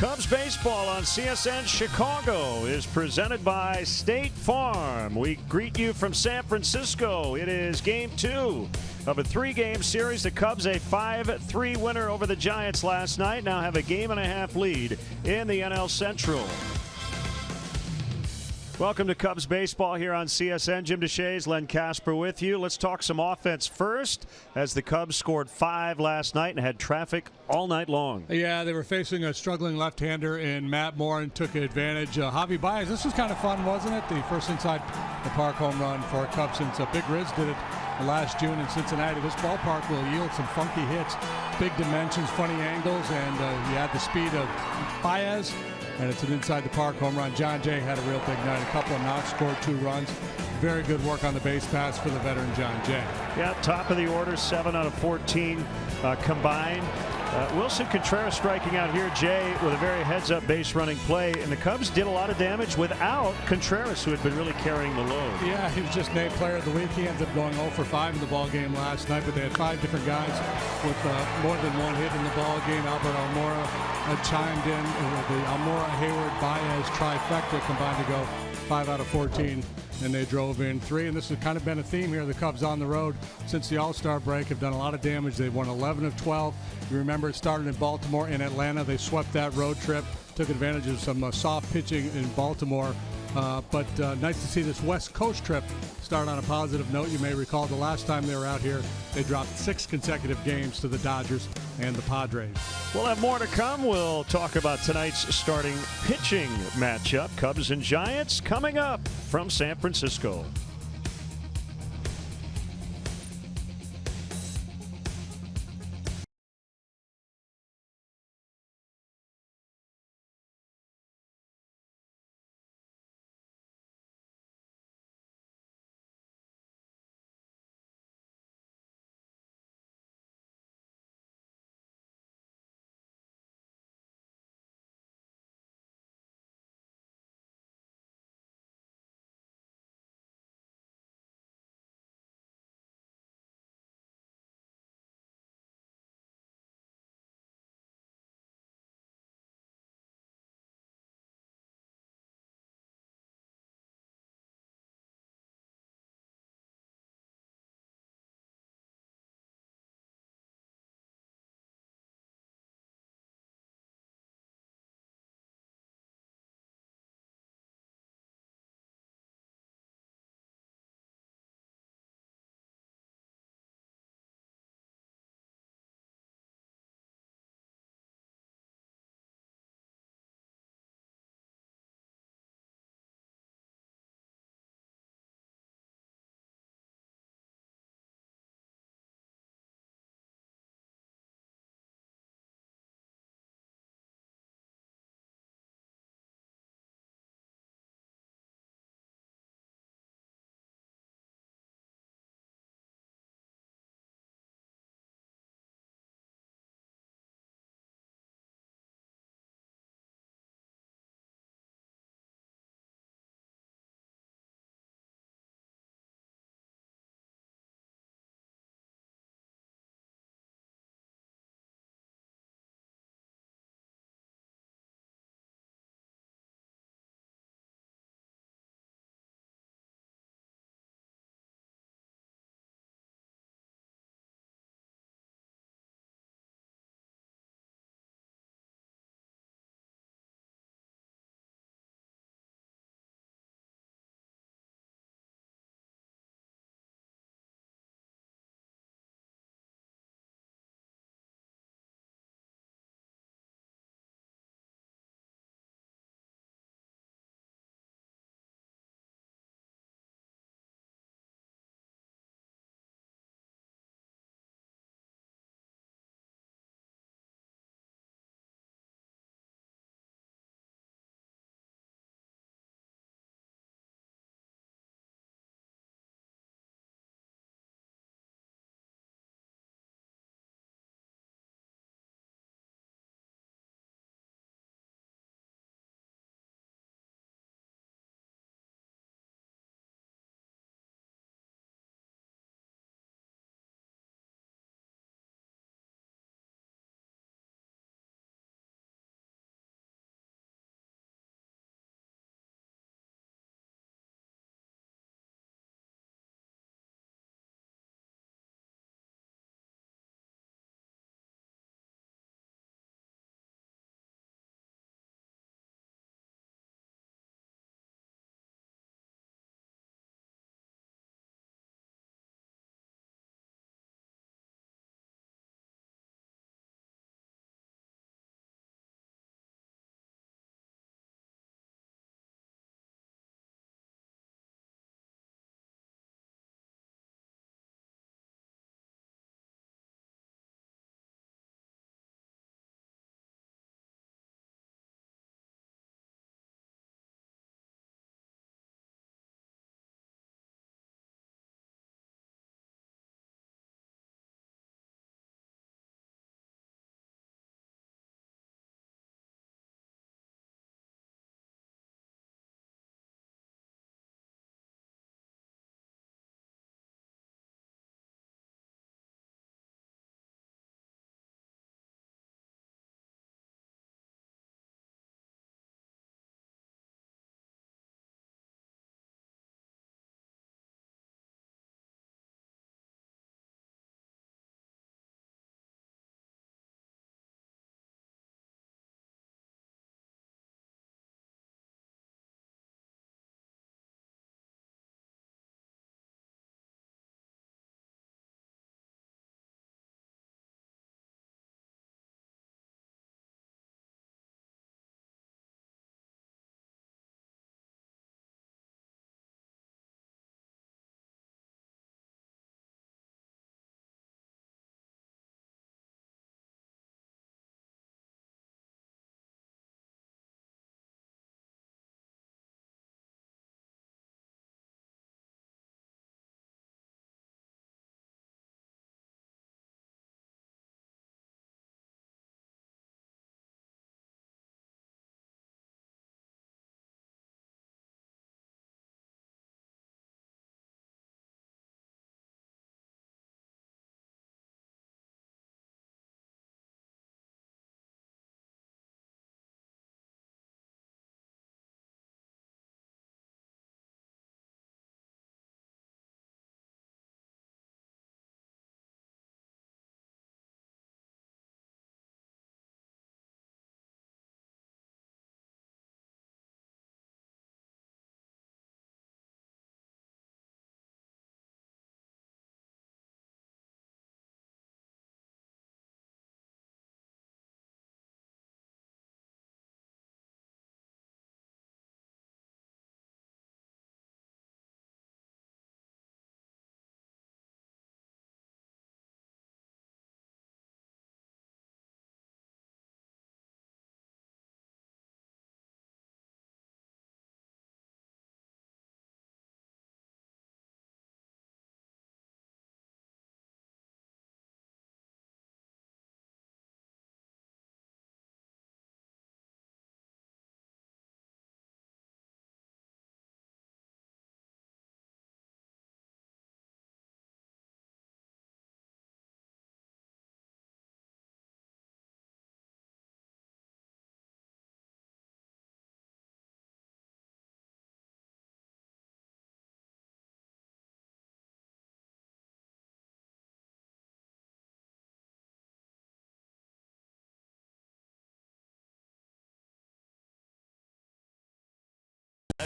Cubs baseball on CSN Chicago is presented by State Farm. We greet you from San Francisco. It is game 2 of a 3-game series. The Cubs a 5-3 winner over the Giants last night. Now have a game-and-a-half lead in the NL Central. Welcome to Cubs baseball here on CSN. Jim DeShays, Len Casper with you. Let's talk some offense first, as the Cubs scored 5 last night and had traffic all night long. Yeah, they were facing a struggling left-hander in Matt Moore and took advantage. Javi Baez, this was kind of fun, wasn't it? The first inside the park home run for Cubs since Big Riz did it last June in Cincinnati. This ballpark will yield some funky hits, big dimensions, funny angles, and you add the speed of Baez, and it's an inside the park home run. John Jay had a real big night. A couple of knocks, scored 2 runs. Very good work on the base pass for the veteran John Jay. Yeah, top of the order, 7 out of 14 combined. Wilson Contreras striking out here, Jay, with a very heads-up base running play, and the Cubs did a lot of damage without Contreras, who had been really carrying the load. Yeah, he was just named player of the week. He ended up going 0 for 5 in the ball game last night, but they had 5 different guys with more than 1 hit in the ball game. Albert Almora chimed in. The Almora, Hayward, Baez trifecta combined to go 5 out of 14. And they drove in 3, and this has kind of been a theme here. The Cubs on the road since the All-Star break have done a lot of damage. They've won 11 of 12. You remember it started in Baltimore and Atlanta. They swept that road trip, took advantage of some soft pitching in Baltimore. But nice to see this West Coast trip start on a positive note. You may recall the last time they were out here, they dropped 6 consecutive games to the Dodgers and the Padres. We'll have more to come. We'll talk about tonight's starting pitching matchup. Cubs and Giants coming up from San Francisco.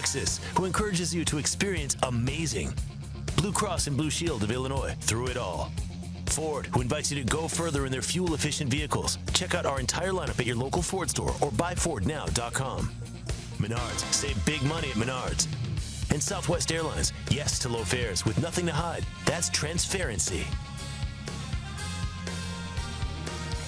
Texas, who encourages you to experience amazing. Blue Cross and Blue Shield of Illinois, through it all. Ford, who invites you to go further in their fuel-efficient vehicles. Check out our entire lineup at your local Ford store or buyfordnow.com. Menards, save big money at Menards. And Southwest Airlines, yes to low fares with nothing to hide. That's transparency.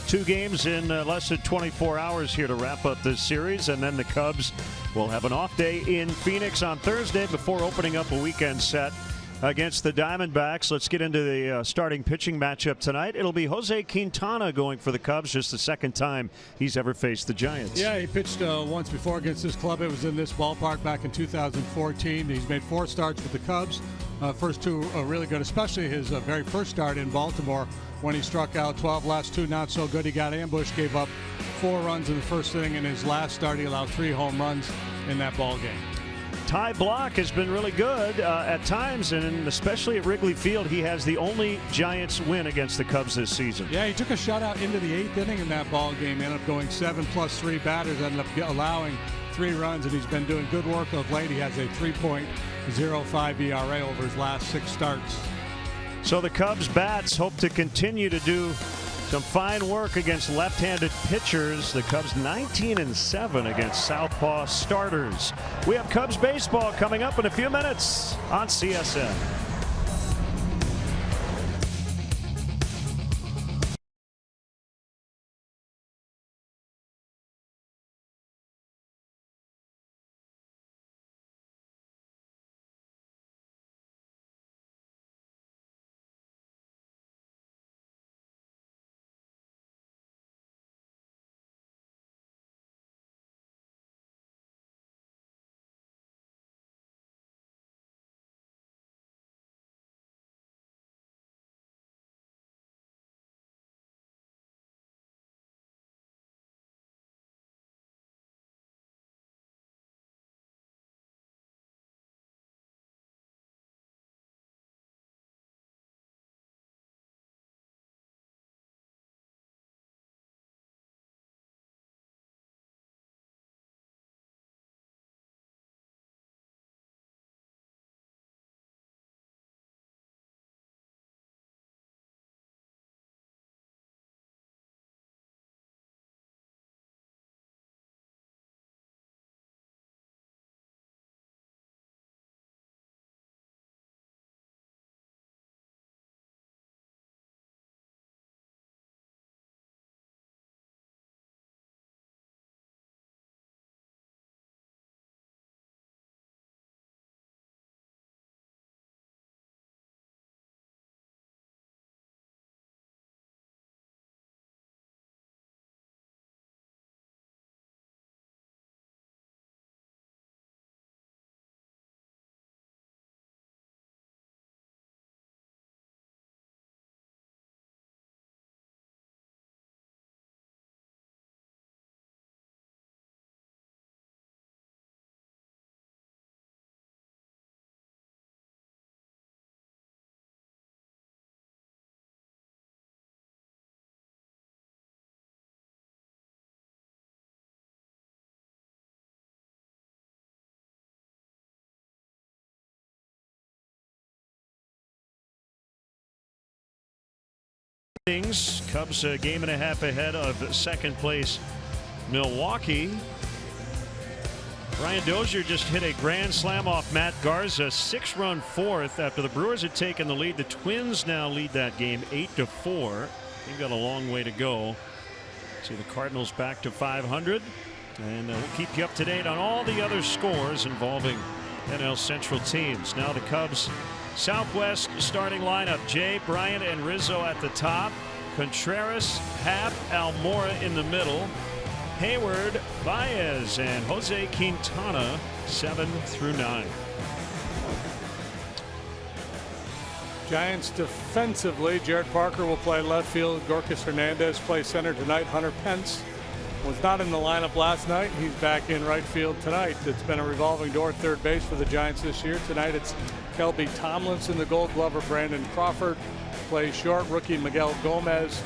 2 games in less than 24 hours here to wrap up this series, and then the Cubs will have an off day in Phoenix on Thursday before opening up a weekend set against the Diamondbacks. Let's get into the starting pitching matchup tonight. It'll be Jose Quintana going for the Cubs, just the second time he's ever faced the Giants. Yeah, he pitched once before against this club. It was in this ballpark back in 2014. He's made 4 starts with the Cubs. First 2 really good, especially his very first start in Baltimore when he struck out 12. Last 2 not so good. He got ambushed, gave up 4 runs in the first inning. In his last start, he allowed 3 home runs in that ball game. Ty Block has been really good at times, and especially at Wrigley Field, he has the only Giants win against the Cubs this season. Yeah, he took a shutout into the 8th inning in that ball game. Ended up going 7+3 batters, ended up allowing 3 runs, and he's been doing good work of late. He has a 3.05 ERA over his last 6 starts. So the Cubs bats hope to continue to do some fine work against left-handed pitchers. The Cubs 19-7 against southpaw starters. We have Cubs baseball coming up in a few minutes on CSN. Cubs a game and a half ahead of second place Milwaukee. Brian Dozier just hit a grand slam off Matt Garza, 6-run fourth after the Brewers had taken the lead. The Twins now lead that game 8-4. They've got a long way to go. See the Cardinals back to 500, and we'll keep you up to date on all the other scores involving NL Central teams. Now the Cubs Southwest starting lineup: Jay, Bryant, and Rizzo at the top. Contreras, Happ, Almora in the middle. Hayward, Baez, and Jose Quintana 7 through 9. Giants defensively, Jared Parker will play left field. Gorkas Hernandez plays center tonight. Hunter Pence was not in the lineup last night. He's back in right field tonight. It's been a revolving door at third base for the Giants this year. Tonight it's Kelby Tomlinson, the Gold Glover. Brandon Crawford plays short. Rookie Miguel Gomez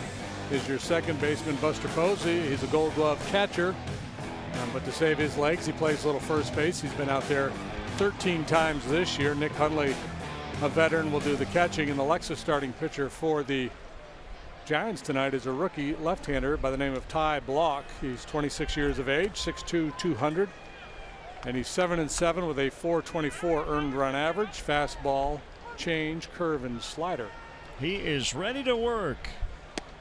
is your second baseman. Buster Posey, he's a Gold Glove catcher, but to save his legs, he plays a little first base. He's been out there 13 times this year. Nick Hundley, a veteran, will do the catching, and the Lexus starting pitcher for the Giants tonight is a rookie left-hander by the name of Ty Block. He's 26 years of age, 6'2", 200, and he's 7-7 with a .424 earned run average. Fastball, change, curve, and slider. He is ready to work.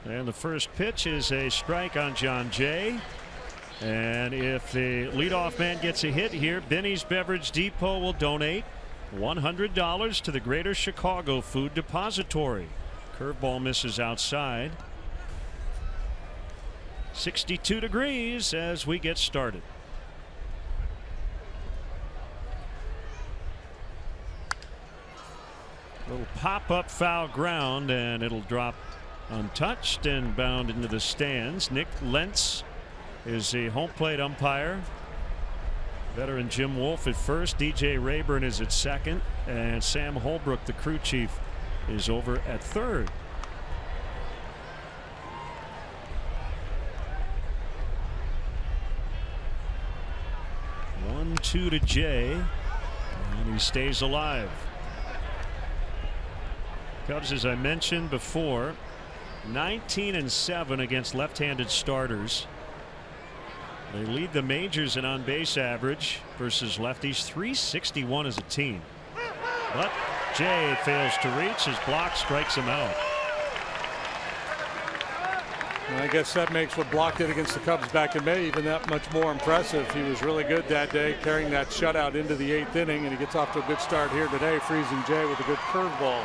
And the first pitch is a strike on John Jay. And if the leadoff man gets a hit here, Benny's Beverage Depot will donate $100 to the Greater Chicago Food Depository. Curveball misses outside. 62 degrees as we get started. Little pop-up foul ground, and it'll drop untouched and bound into the stands. Nick Lentz is the home plate umpire. Veteran Jim Wolf at first. DJ Rayburn is at second, and Sam Holbrook, the crew chief, is over at third. 1-2 to Jay, and he stays alive. Cubs, as I mentioned before, 19-7 against left-handed starters. They lead the majors in on-base average versus lefties, 361 as a team. But Jay fails to reach. His block strikes him out. And I guess that makes what Block did against the Cubs back in May even that much more impressive. He was really good that day, carrying that shutout into the 8th inning, and he gets off to a good start here today, freezing Jay with a good curveball.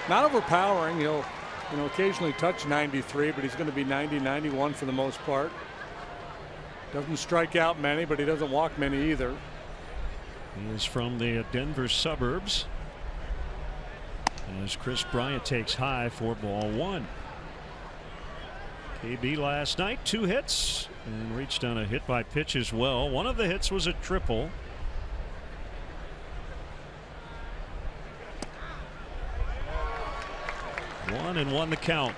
Not overpowering. He'll occasionally touch 93, but he's going to be 90, 91 for the most part. Doesn't strike out many, but he doesn't walk many either. He is from the Denver suburbs. As Chris Bryant takes high for ball one. KB last night, 2 hits and reached on a hit by pitch as well. One of the hits was a triple. One and one the count.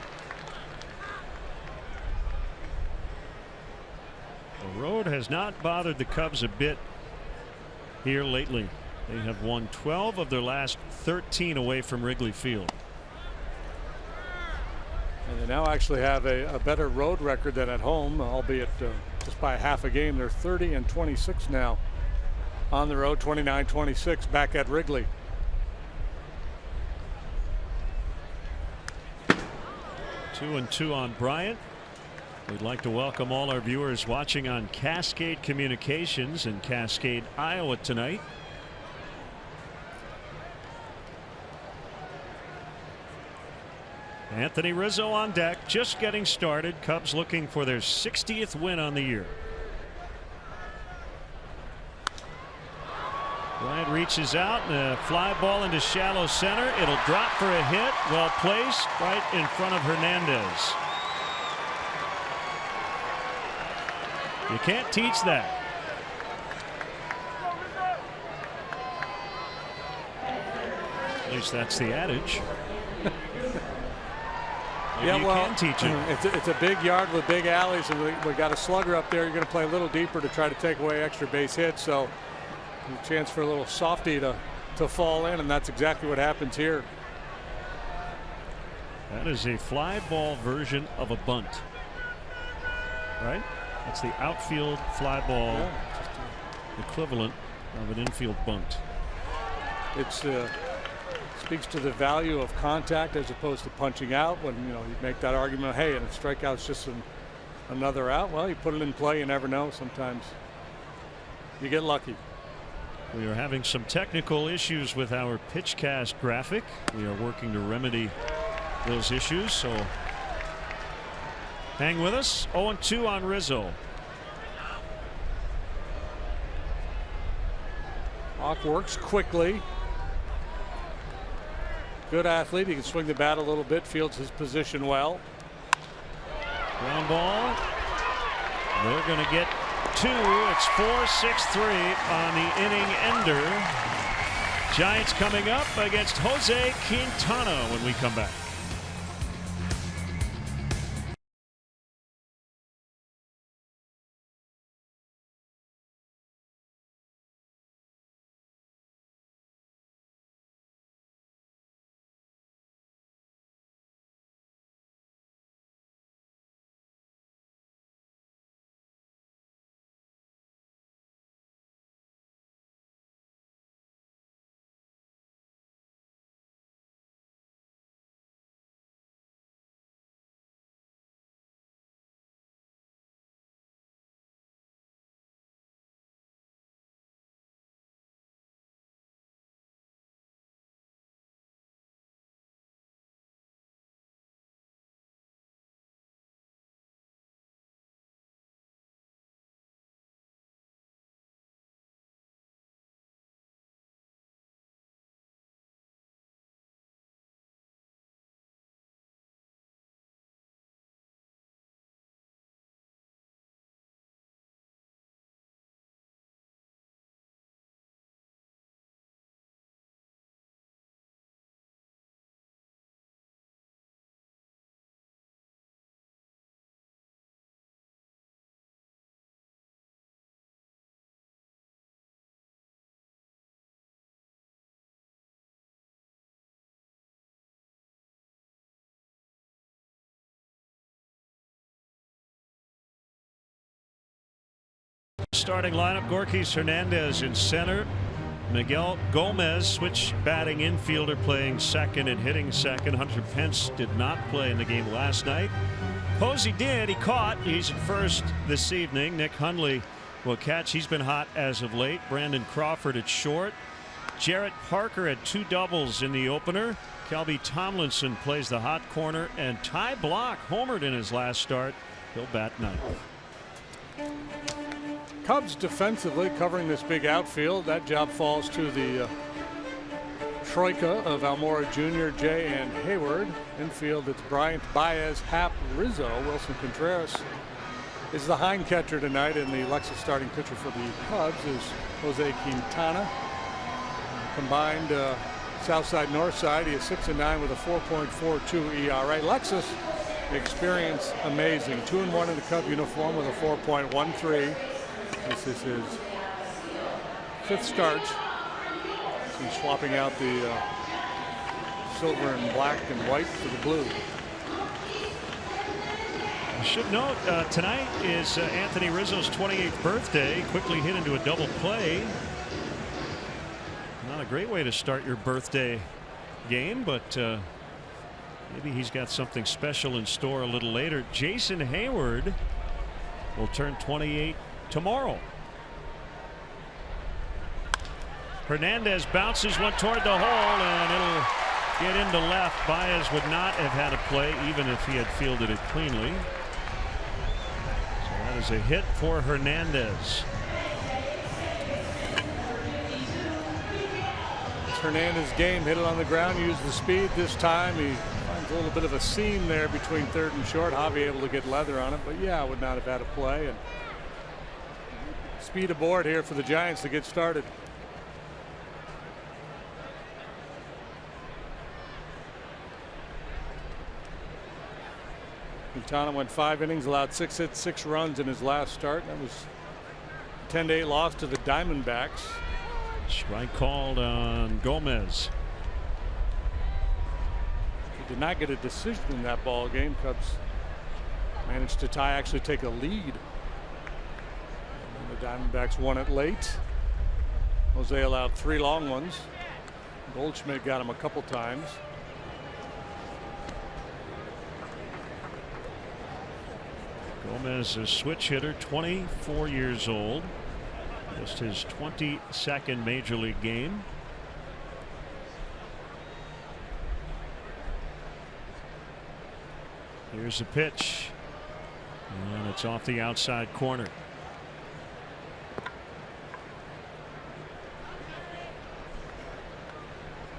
The road has not bothered the Cubs a bit here lately. They have won 12 of their last 13 away from Wrigley Field. And they now actually have a better road record than at home, albeit just by half a game. They're 30-26 now on the road, 29-26 back at Wrigley. Two and two on Bryant. We'd like to welcome all our viewers watching on Cascade Communications in Cascade, Iowa tonight. Anthony Rizzo on deck, just getting started. Cubs looking for their 60th win on the year. Bryant reaches out, and a fly ball into shallow center. It'll drop for a hit. Well placed, right in front of Hernandez. You can't teach that. At least that's the adage. Yeah, you well, can teach it. It's a big yard with big alleys, and we got a slugger up there. You're going to play a little deeper to try to take away extra base hits, so a chance for a little softy to fall in, and that's exactly what happens here. That is a fly ball version of a bunt, right? That's the outfield fly ball equivalent of an infield bunt. It's speaks to the value of contact as opposed to punching out. When you make that argument, hey, and a strikeout's just another out. Well, you put it in play, you never know. Sometimes you get lucky. We are having some technical issues with our PitchCast graphic. We are working to remedy those issues, so hang with us. 0-2 on Rizzo. Hawk works quickly. Good athlete. He can swing the bat a little bit, fields his position well. Ground ball. They're going to get 2. It's 4-6-3 on the inning ender. Giants coming up against Jose Quintana when we come back. Starting lineup: Gorkys Hernandez in center. Miguel Gomez, switch batting infielder, playing second and hitting second. Hunter Pence did not play in the game last night. Posey did. He caught. He's at first this evening. Nick Hundley will catch. He's been hot as of late. Brandon Crawford at short. Jarrett Parker had 2 doubles in the opener. Kelby Tomlinson plays the hot corner, and Ty Block homered in his last start. He'll bat ninth. Cubs defensively covering this big outfield. That job falls to the troika of Almora Jr., Jay, and Hayward. Infield, it's Bryant, Baez, Happ, Rizzo. Wilson Contreras is the hind catcher tonight, and the Lexus starting pitcher for the Cubs is Jose Quintana. Combined south side, north side, he is 6-9 with a 4.42 ERA. Lexus experience amazing. 2-1 in the Cub uniform with a 4.13. This is his 5th start since swapping out the silver and black and white for the blue. I should note tonight is Anthony Rizzo's 28th birthday. Quickly hit into a double play. Not a great way to start your birthday game, but maybe he's got something special in store a little later. Jason Hayward will turn 28 tomorrow. Hernandez bounces one toward the hole, and it'll get into left. Baez would not have had a play even if he had fielded it cleanly. So that is a hit for Hernandez. It's Hernandez's game. Hit it on the ground, used the speed this time. He finds a little bit of a seam there between third and short. Javi able to get leather on it, but yeah, would not have had a play. And speed aboard here for the Giants to get started. Quintana went 5 innings, allowed 6 hits, 6 runs in his last start. That was a 10-8 loss to the Diamondbacks. Strike called on Gomez. He did not get a decision in that ball game. Cubs managed to actually take a lead. The Diamondbacks won it late. Jose allowed 3 long ones. Goldschmidt got him a couple times. Gomez, a switch hitter, 24 years old. Just his 22nd major league game. Here's a pitch, and it's off the outside corner.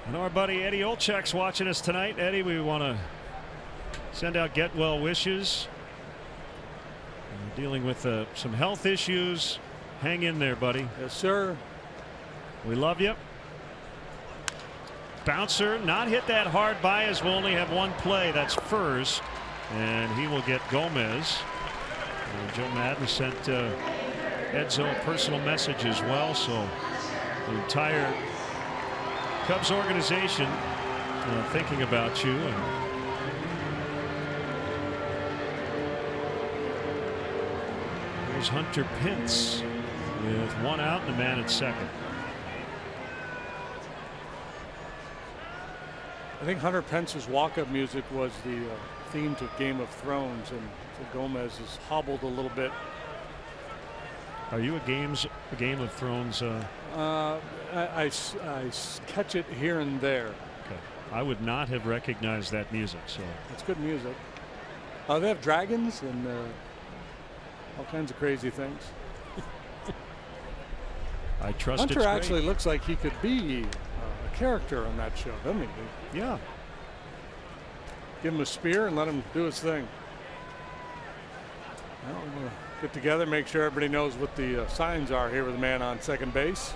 And our buddy Eddie Olczyk's watching us tonight. Eddie, we want to send out get well wishes. We're dealing with some health issues. Hang in there, buddy. Yes, sir. We love you. Bouncer not hit that hard. Baez will only have 1 play. That's first, and he will get Gomez. Joe Madden sent Edzo a personal message as well, so the entire Cubs organization thinking about you. And there's Hunter Pence with 1 out and a man at second. I think Hunter Pence's walk-up music was the theme to Game of Thrones, and so Gomez is hobbled a little bit. Are you a Game of Thrones? I catch it here and there. Okay. I would not have recognized that music. So it's good music. They have dragons and all kinds of crazy things. I trust Hunter it's actually great. looks like he could be a character on that show, doesn't he? Yeah. Give him a spear and let him do his thing. Well, we'll get together, make sure everybody knows what the signs are here with the man on second base.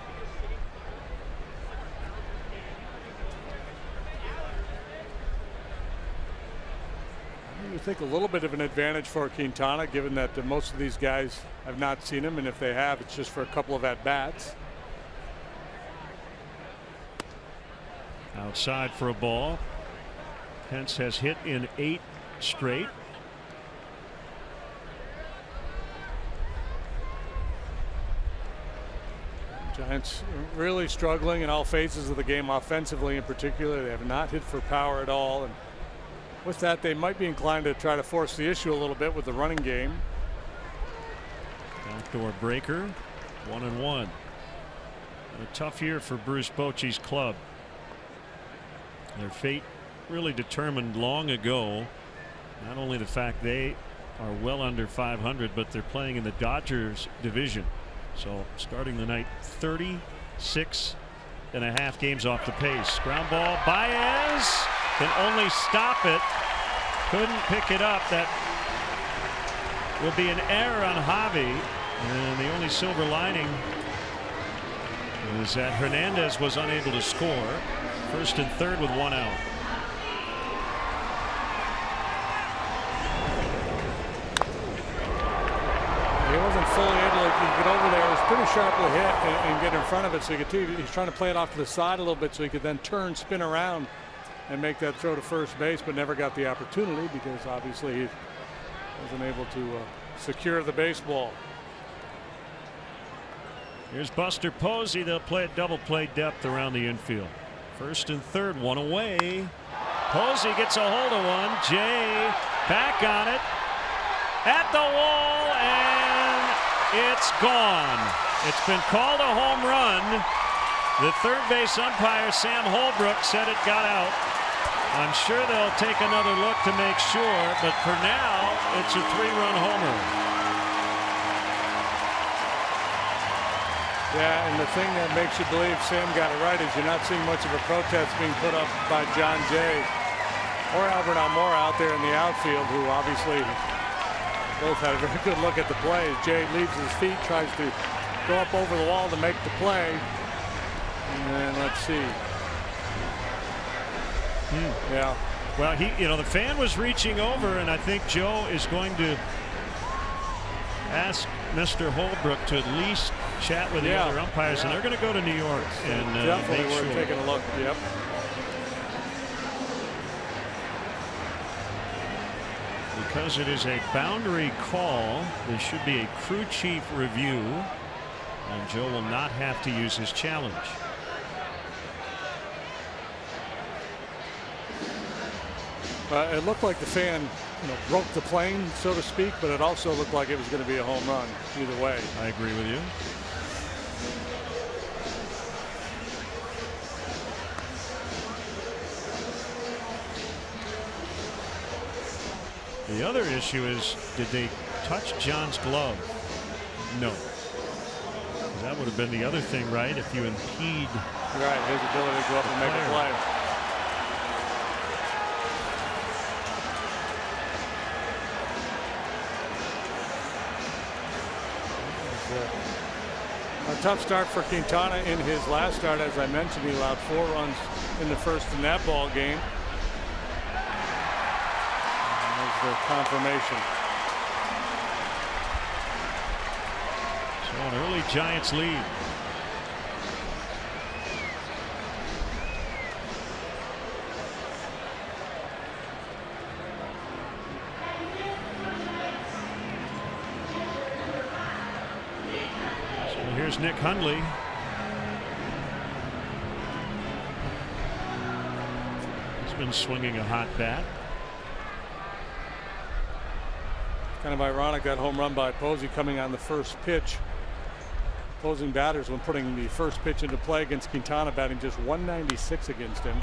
I think a little bit of an advantage for Quintana, given that most of these guys have not seen him, and if they have, it's just for a couple of at-bats. Outside for a ball. Pence has hit in 8 straight. Giants really struggling in all phases of the game, offensively in particular. They have not hit for power at all, and with that they might be inclined to try to force the issue a little bit with the running game. Backdoor breaker, 1-1. A tough year for Bruce Bochy's club. Their fate really determined long ago. Not only the fact they are well under 500, but they're playing in the Dodgers division. So starting the night 36.5 games off the pace. Ground ball. Baez can only stop it. Couldn't pick it up. That will be an error on Javi. And the only silver lining is that Hernandez was unable to score. First and third with one out. He wasn't fully able to get over there. It was pretty sharply hit and get in front of it, so you could see he's trying to play it off to the side a little bit so he could then turn, spin around, and make that throw to first base, but never got the opportunity because obviously he wasn't able to secure the baseball. Here's Buster Posey. They'll play a double play depth around the infield. First and third, one away. Posey gets a hold of one. Jay back on it. At the wall, and it's gone. It's been called a home run. The third base umpire, Sam Holbrook, said it got out. I'm sure they'll take another look to make sure, but for now, it's a 3-run homer. Yeah, and the thing that makes you believe Sam got it right is you're not seeing much of a protest being put up by John Jay or Albert Almora out there in the outfield, who obviously both had a very good look at the play. As Jay leaves his feet, tries to go up over the wall to make the play. And let's see. Yeah. Well, the fan was reaching over, and I think Joe is going to ask Mr. Holbrook to at least chat with the other umpires, and they're going to go to New York and definitely make worth taking a look. Yep. Because it is a boundary call, there should be a crew chief review, and Joe will not have to use his challenge. It looked like the fan broke the plane, so to speak, but it also looked like it was going to be a home run either way. I agree with you. The other issue is, did they touch John's glove? No. That would have been the other thing, right? If you impede. Right, his ability to go up and make a play. A tough start for Quintana in his last start. As I mentioned, he allowed 4 runs in the first in that ball game. The confirmation. So an early Giants lead. So here's Nick Hundley. He's been swinging a hot bat. Kind of ironic, that home run by Posey coming on the first pitch. Opposing batters, when putting the first pitch into play against Quintana, batting just 196 against him.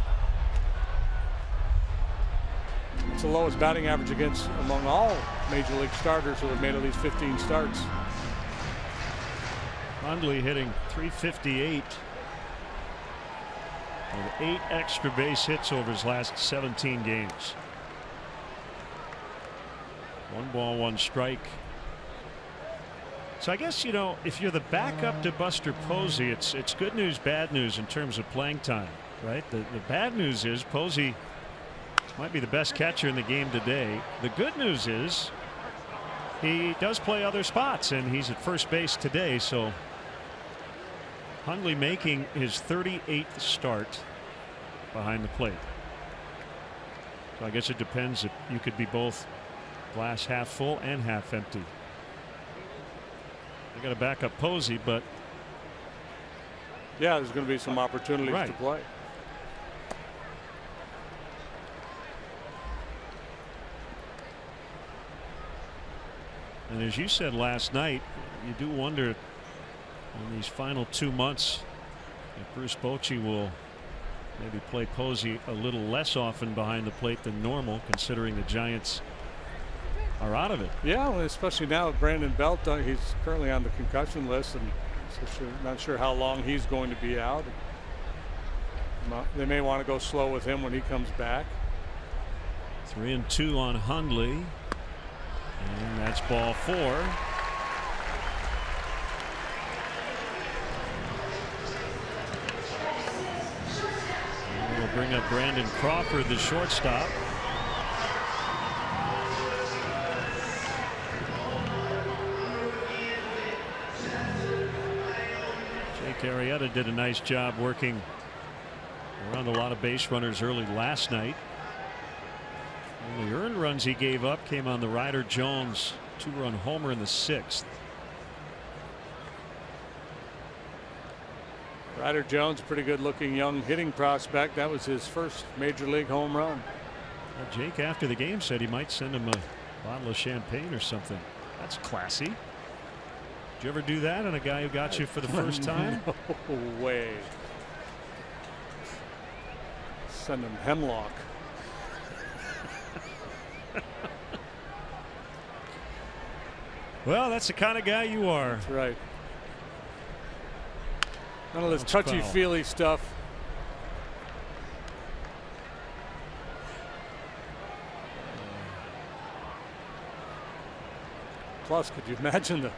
It's the lowest batting average against among all major league starters who have made at least 15 starts. Hundley hitting .358 with 8 extra base hits over his last 17 games. 1 ball, 1 strike. So I guess, if you're the backup to Buster Posey, it's good news, bad news in terms of playing time, right? The bad news is Posey might be the best catcher in the game today. The good news is he does play other spots, and he's at first base today. So Hundley making his 38th start behind the plate. So I guess it depends if you could be both glass half full and half empty. They got to back up Posey, but Yeah, there's going to be some opportunities to play. And as you said last night, you do wonder in these final 2 months if Bruce Bochy will maybe play Posey a little less often behind the plate than normal, considering the Giants are out of it. Yeah, well, especially now with Brandon Belt. He's currently on the concussion list, and not sure how long he's going to be out. They may want to go slow with him when he comes back. 3-2 on Hundley, and that's ball 4. And we'll bring up Brandon Crawford, the shortstop. Arrieta did a nice job working around a lot of base runners early last night. Only earned runs he gave up came on the Ryder Jones 2-run homer in the 6th. Ryder Jones, pretty good looking young hitting prospect. That was his first major league home run. Well, Jake after the game said he might send him a bottle of champagne or something. That's classy. Did you ever do that on a guy who got you for the first time? No way. Send him hemlock. Well, that's the kind of guy you are. That's right. None of this touchy-feely stuff. Plus, could you imagine the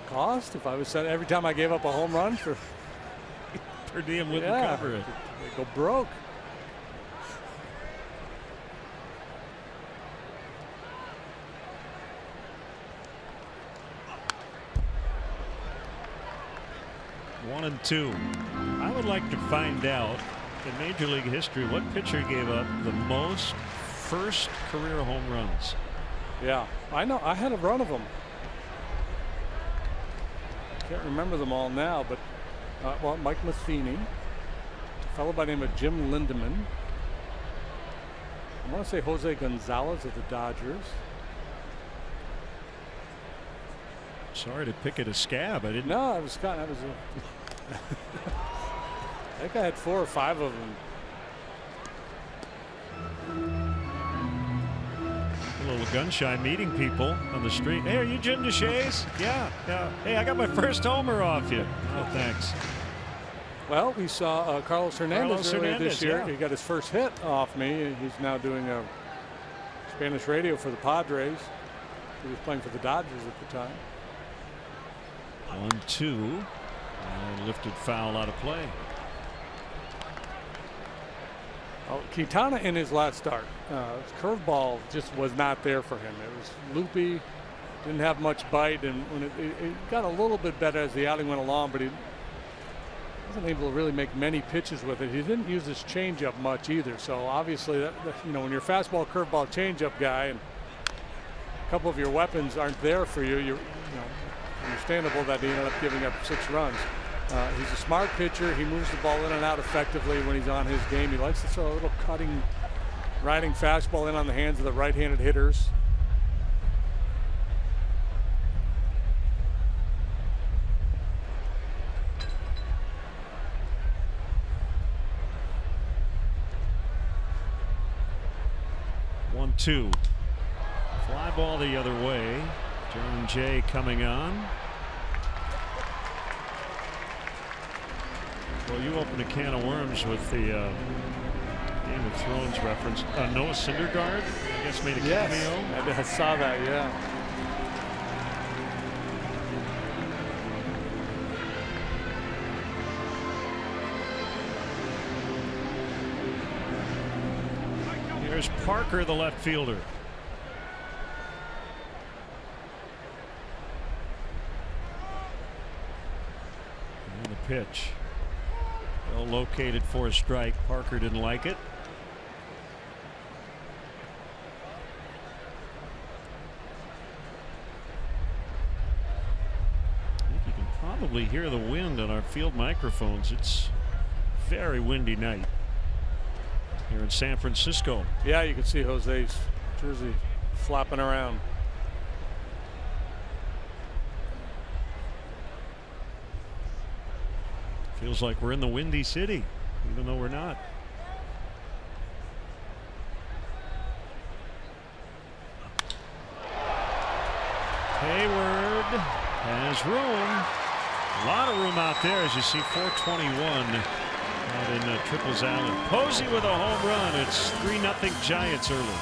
cost if I was sent every time I gave up a home run for per diem wouldn't cover it. They go broke. One and two. I would like to find out in Major League history what pitcher gave up the most first career home runs. Yeah, I know. I had a run of them. Can't remember them all now, but well, Mike Matheny, a fellow by the name of Jim Lindemann. I want to say Jose Gonzalez of the Dodgers. Sorry to pick at a scab. I didn't. No, I was kind of. I think I had 4 or 5 of them. A little gun shy meeting people on the street. Hey, are you Jim DeShays? Yeah. Hey, I got my first homer off you. Oh, thanks. Well, we saw Carlos Hernandez earlier this year. Yeah. He got his first hit off me. He's now doing a Spanish radio for the Padres. He was playing for the Dodgers at the time. 1-2. And lifted foul out of play. Oh, Quintana in his last start, his curveball just was not there for him. It was loopy, didn't have much bite, and when it got a little bit better as the outing went along, but he wasn't able to really make many pitches with it. He didn't use his changeup much either. So obviously, you know, when you're a fastball, curveball, changeup guy, and a couple of your weapons aren't there for you, you know, understandable that he ended up giving up 6 runs. He's a smart pitcher. He moves the ball in and out effectively when he's on his game. He likes to throw a little cutting, riding fastball in on the hands of the right-handed hitters. One, two. Fly ball the other way. John Jay coming on. Well, you opened a can of worms with the Game of Thrones reference. Noah Syndergaard, I guess, made a cameo. I saw that, yeah. Here's Parker, the left fielder. And the pitch. Well located for a strike. Parker didn't like it. I think you can probably hear the wind on our field microphones. It's very windy night here in San Francisco. Yeah, you can see Jose's jersey flopping around. Feels like we're in the Windy City, even though we're not. Hayward has room. A lot of room out there, as you see 421 out in Triples Alley. Posey with a home run. It's 3-0 Giants early.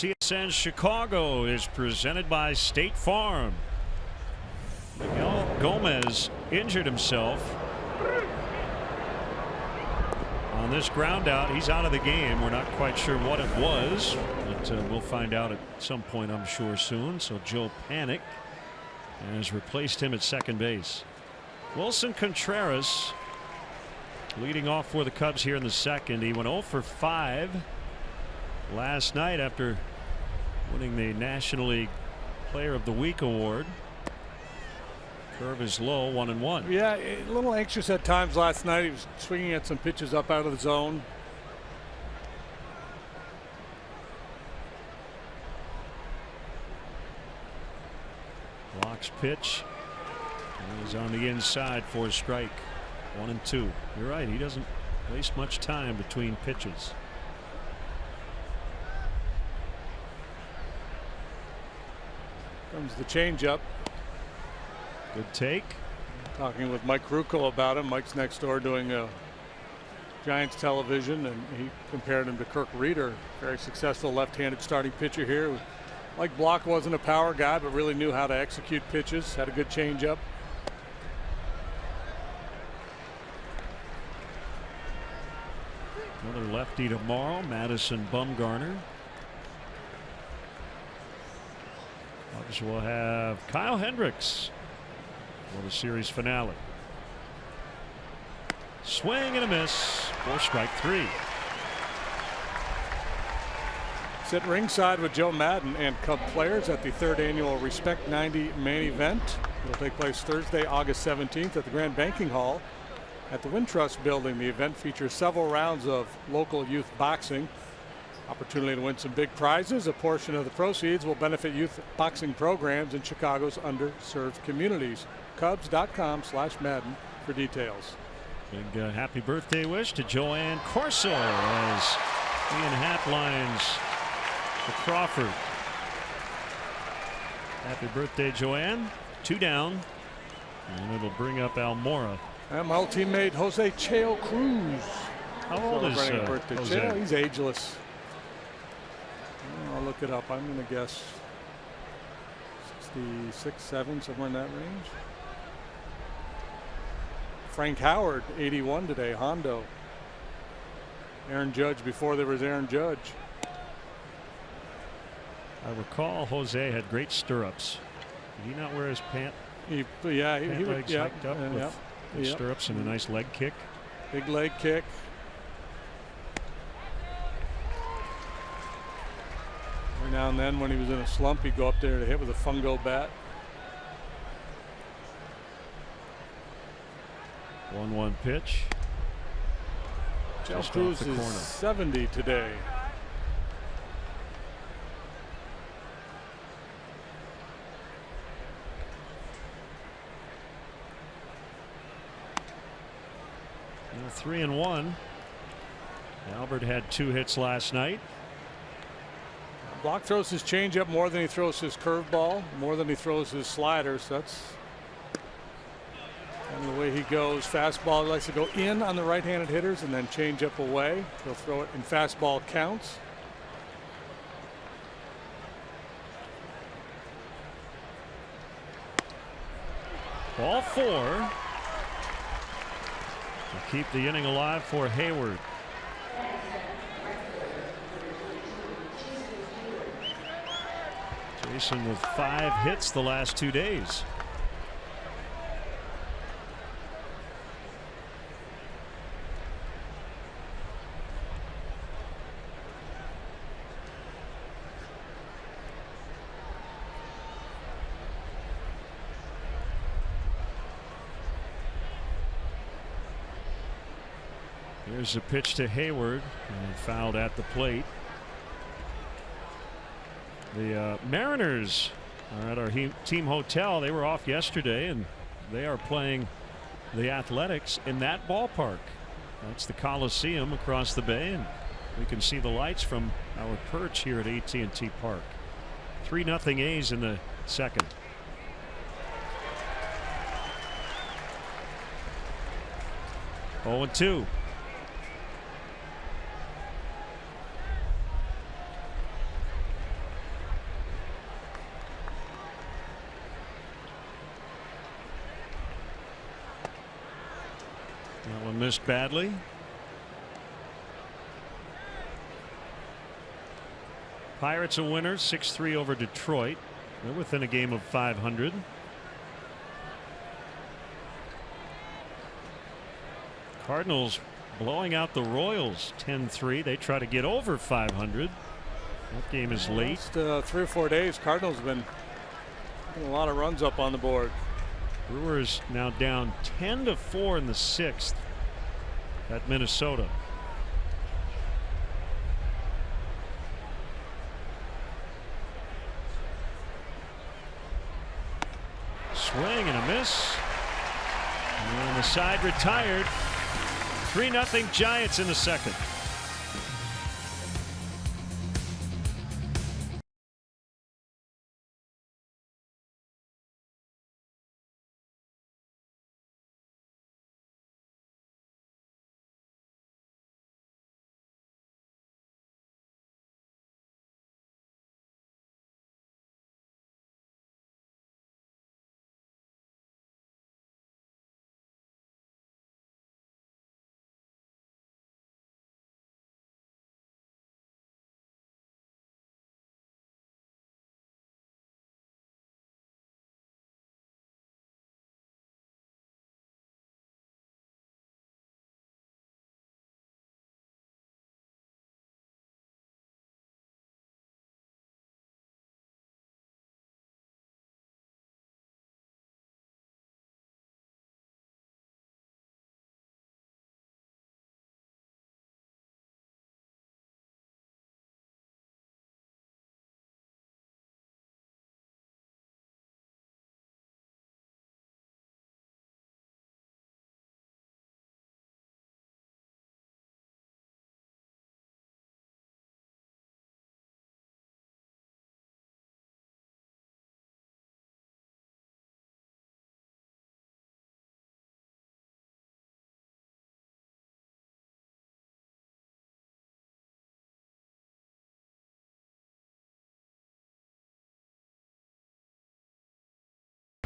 CHN Chicago is presented by State Farm. Miguel Gomez injured himself on this ground out. He's out of the game. We're not quite sure what it was, but we'll find out at some point, I'm sure, soon. So Joe Panik has replaced him at second base. Wilson Contreras leading off for the Cubs here in the second. He went 0 for 5 last night after winning the National League Player of the Week award. Curve is low, 1-1. Yeah, a little anxious at times last night. He was swinging at some pitches up out of the zone. Locks pitch. He's on the inside for a strike. 1-2. You're right. He doesn't waste much time between pitches. Comes the changeup. Good take. Talking with Mike Rucco about him. Mike's next door doing Giants television, and he compared him to Kirk Reeder. Very successful left-handed starting pitcher here. Mike Block wasn't a power guy, but really knew how to execute pitches. Had a good changeup. Another lefty tomorrow, Madison Bumgarner. Cubs will have Kyle Hendricks for the series finale. Swing and a miss for strike 3. Sit ringside with Joe Madden and Cub players at the 3rd annual Respect 90 main event. It will take place Thursday, August 17th at the Grand Banking Hall at the Wintrust Building. The event features several rounds of local youth boxing. Opportunity to win some big prizes. A portion of the proceeds will benefit youth boxing programs in Chicago's underserved communities. Cubs.com/Madden for details. Big happy birthday wish to Joanne Corso as Ian Happ lines to Crawford. Happy birthday, Joanne. 2 down. And it'll bring up Almora. And my old teammate Jose Cheo Cruz. How old is birthday. Jose? Cheo, he's ageless. I'll look it up. I'm going to guess 66, 7, somewhere in that range. Frank Howard, 81 today. Hondo. Aaron Judge before there was Aaron Judge. I recall Jose had great stirrups. Did he not wear his pant He legs hiked up with stirrups and a nice leg kick? Big leg kick. Every now and then when he was in a slump, he'd go up there to hit with a fungo bat. 1-1 pitch. Cheo Cruz is 70 today. Now 3-1. Albert had 2 hits last night. Block throws his changeup more than he throws his curveball, more than he throws his sliders. That's kind of the way he goes. Fastball, he likes to go in on the right-handed hitters and then change up away. He'll throw it in fastball counts. Ball 4. To keep the inning alive for Hayward. Jason with 5 hits the last 2 days. Here's a pitch to Hayward and fouled at the plate. The Mariners are at our team hotel. They were off yesterday and they are playing the Athletics in that ballpark. That's the Coliseum across the bay, and we can see the lights from our perch here at AT&T Park. 3-0 A's in the second. Oh, 2. That one missed badly. Pirates a winner, 6-3 over Detroit. They're within a game of 500. Cardinals blowing out the Royals 10-3. They try to get over 500. That game is late. Last 3 or 4 days, Cardinals have been getting a lot of runs up on the board. Brewers now down 10-4 in the 6th at Minnesota. Swing and a miss. And the side retired. 3-0 Giants in the second.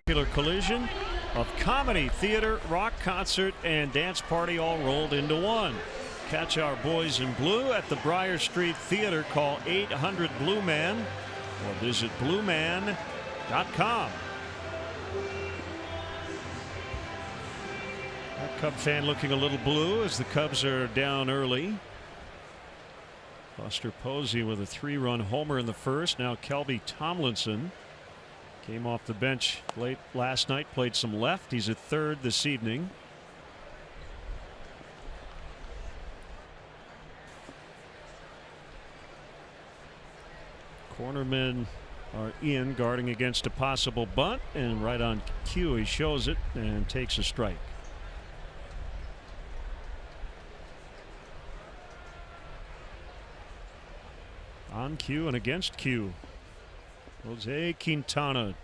Collision of comedy, theater, rock concert, and dance party all rolled into one. Catch our boys in blue at the Briar Street Theater. Call 800-BLUE-MAN or visit blueman.com. That Cub fan looking a little blue as the Cubs are down early. Buster Posey with a 3-run homer in the first. Now Kelby Tomlinson came off the bench late last night, played some left. He's at third this evening. Cornermen are in, guarding against a possible bunt, and right on cue he shows it and takes a strike. On cue and against cue. Jose Quintana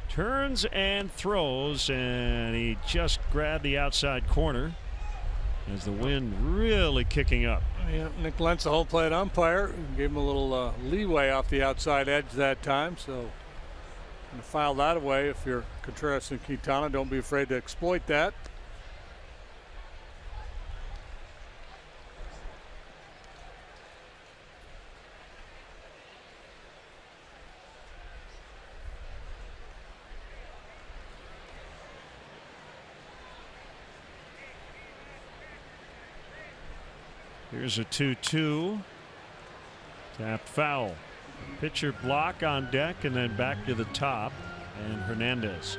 turns and throws, and he just grabbed the outside corner as the wind really kicking up. Yeah, Nick Lentz, the whole plate umpire, gave him a little leeway off the outside edge that time, so going to file that away. If you're Contreras and Quintana, don't be afraid to exploit that. Here's a 2-2. Tapped foul. Pitcher block on deck and then back to the top. And Hernandez.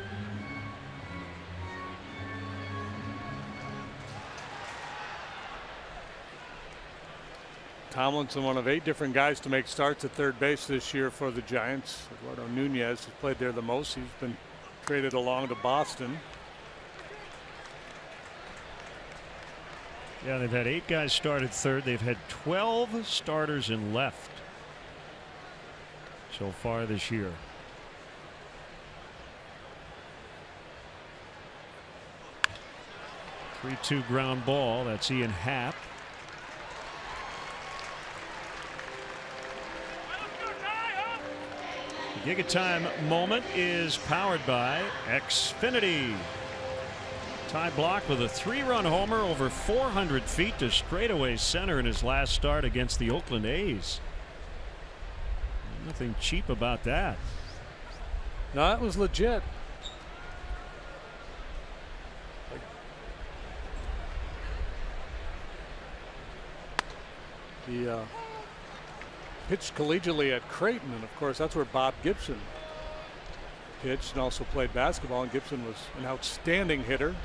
Tomlinson, one of 8 different guys to make starts at third base this year for the Giants. Eduardo Nunez has played there the most. He's been traded along to Boston. Yeah, they've had 8 guys start at third. They've had 12 starters in left so far this year. The 3-2 ground ball. That's Ian Happ. The Giga Time moment is powered by Xfinity. Ty Block with a 3-run homer over 400 feet to straightaway center in his last start against the Oakland A's. Nothing cheap about that. No, that was legit. He pitched collegiately at Creighton, and of course that's where Bob Gibson pitched and also played basketball, and Gibson was an outstanding hitter.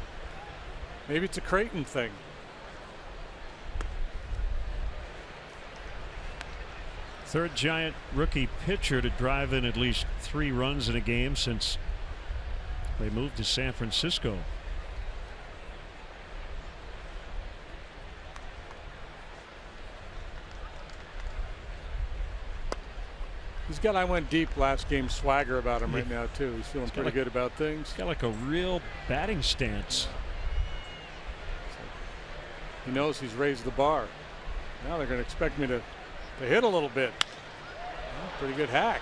Maybe it's a Creighton thing. Third Giant rookie pitcher to drive in at least 3 runs in a game since they moved to San Francisco. He's got I went deep last game swagger about him right now too. He's feeling pretty good about things. He's got like a real batting stance. He knows he's raised the bar. Now they're going to expect me to hit a little bit. Well, pretty good hack.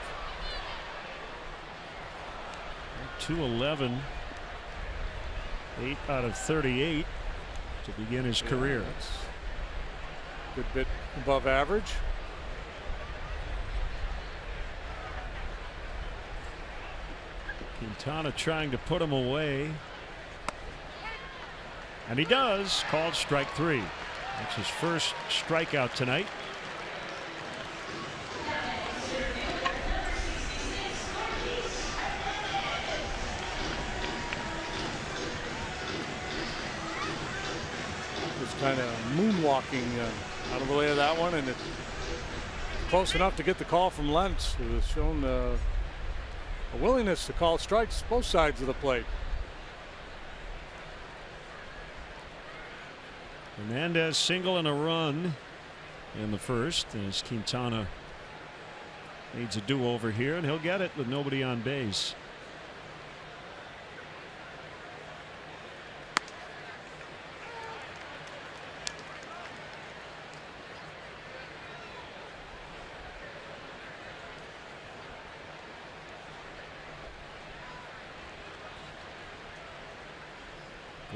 211, 8 out of 38 to begin his career. That's a good bit above average. Quintana trying to put him away. And he does. Called strike 3. That's his first strikeout tonight. Just kind of moonwalking out of the way of that one, and it's close enough to get the call from Lentz, who has shown a willingness to call strikes both sides of the plate. Hernandez single and a run in the first as Quintana needs a do-over here, and he'll get it with nobody on base.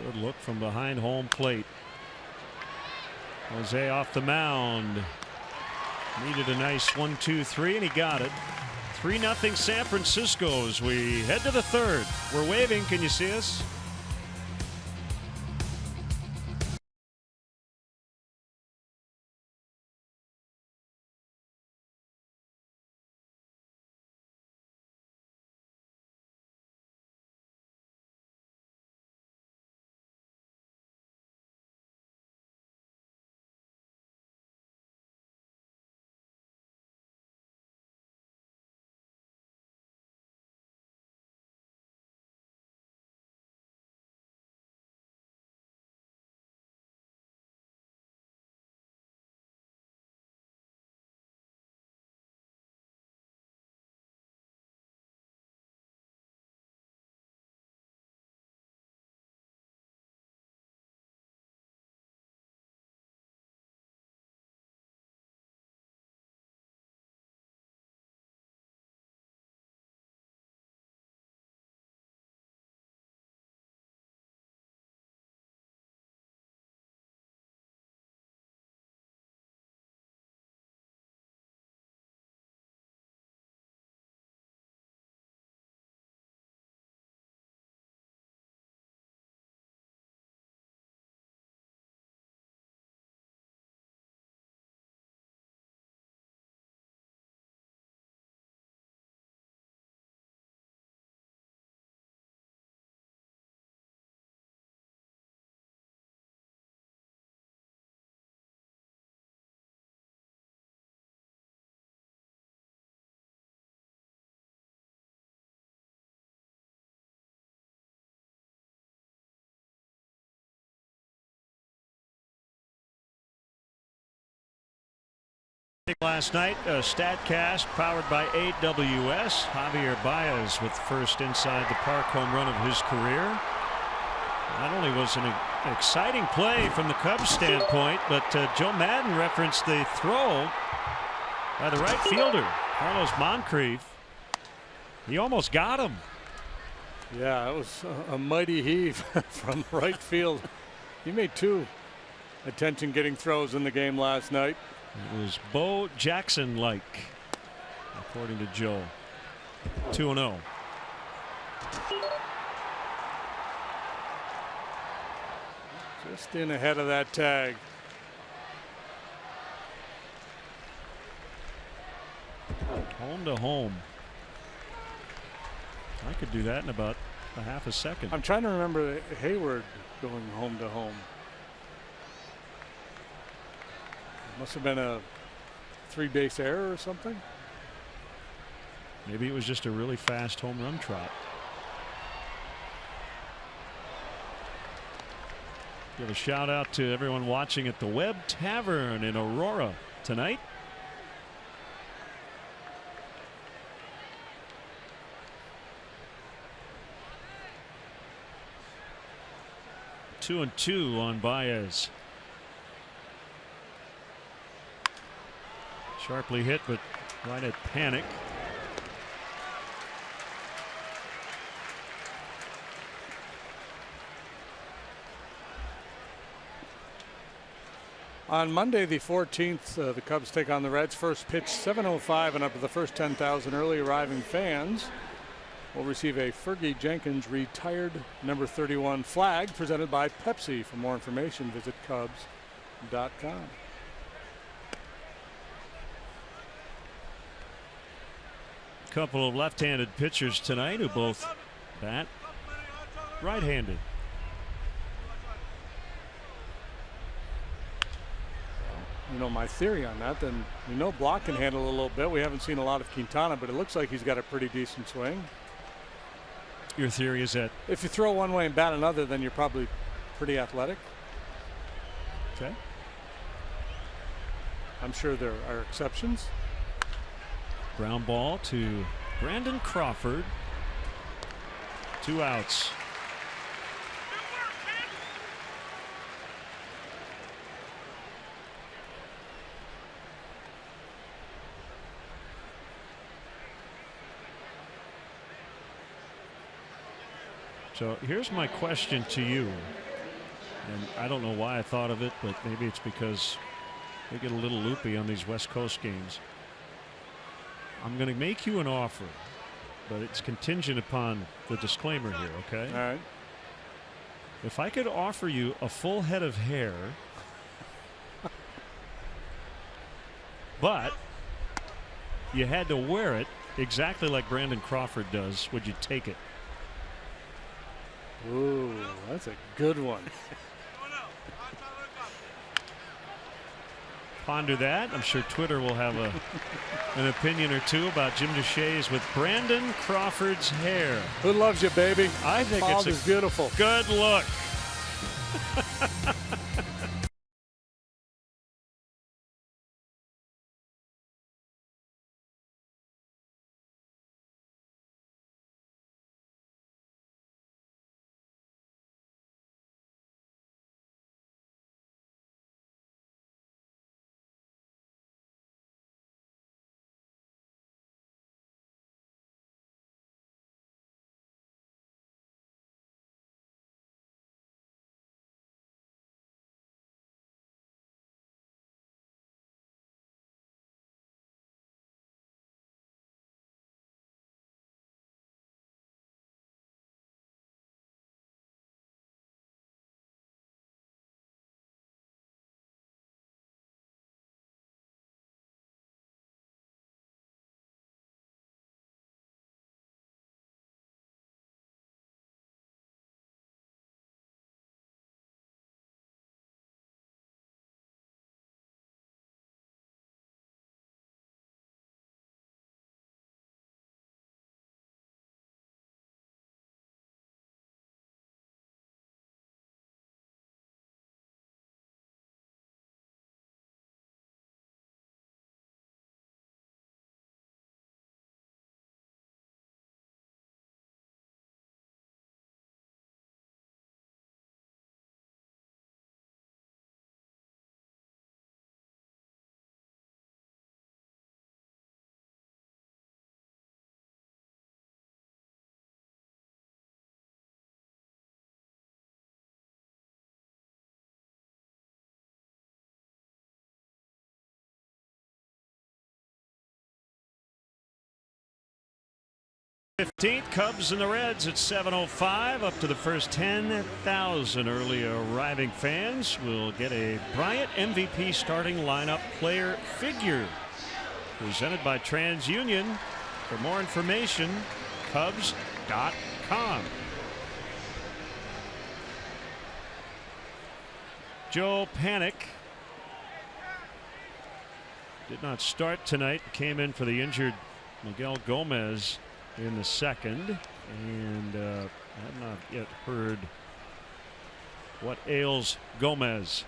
Good look from behind home plate. Jose off the mound. Needed a nice 1-2-3, and he got it. 3-0 San Francisco as we head to the third. We're waving. Can you see us? Last night, a StatCast powered by AWS. Javier Baez with first inside the park home run of his career. Not only was it an exciting play from the Cubs standpoint, but Joe Madden referenced the throw by the right fielder, Carlos Moncrief. He almost got him. Yeah, it was a mighty heave from right field. He made two attention-getting throws in the game last night. It was Bo Jackson-like, according to Joe. 2-0. Just in ahead of that tag. Home to home. I could do that in about a half a second. I'm trying to remember Hayward going home to home. Must have been a three-base error or something. Maybe it was just a really fast home run trot. Give a shout out to everyone watching at the Webb Tavern in Aurora tonight. Two and two on Baez. Sharply hit, but right at panic. On Monday the 14th, the Cubs take on the Reds. First pitch 7:05, and up to the first 10,000 early arriving fans will receive a Fergie Jenkins retired number 31 flag presented by Pepsi. For more information, visit Cubs.com. Couple of left-handed pitchers tonight who both bat right-handed. You know my theory on that. Then we know Block can handle a little bit. We haven't seen a lot of Quintana, but it looks like he's got a pretty decent swing. Your theory is that if you throw one way and bat another, then you're probably pretty athletic. Okay. I'm sure there are exceptions. Ground ball to Brandon Crawford. 2 outs. So here's my question to you. And I don't know why I thought of it, but maybe it's because they get a little loopy on these West Coast games. I'm going to make you an offer, but it's contingent upon the disclaimer here, okay? All right. If I could offer you a full head of hair, but you had to wear it exactly like Brandon Crawford does, would you take it? Ooh, that's a good one. Ponder that. I'm sure Twitter will have an opinion or two about Jim Deshaies with Brandon Crawford's hair. Who loves you, baby? I think it's beautiful. Good look. '15th, Cubs and the Reds at 7:05. Up to the first 10,000 early arriving fans will get a Bryant MVP starting lineup player figure presented by TransUnion. For more information, Cubs.com. Joe Panik did not start tonight. Came in for the injured Miguel Gomez in the second, and have not yet heard what ails Gomez.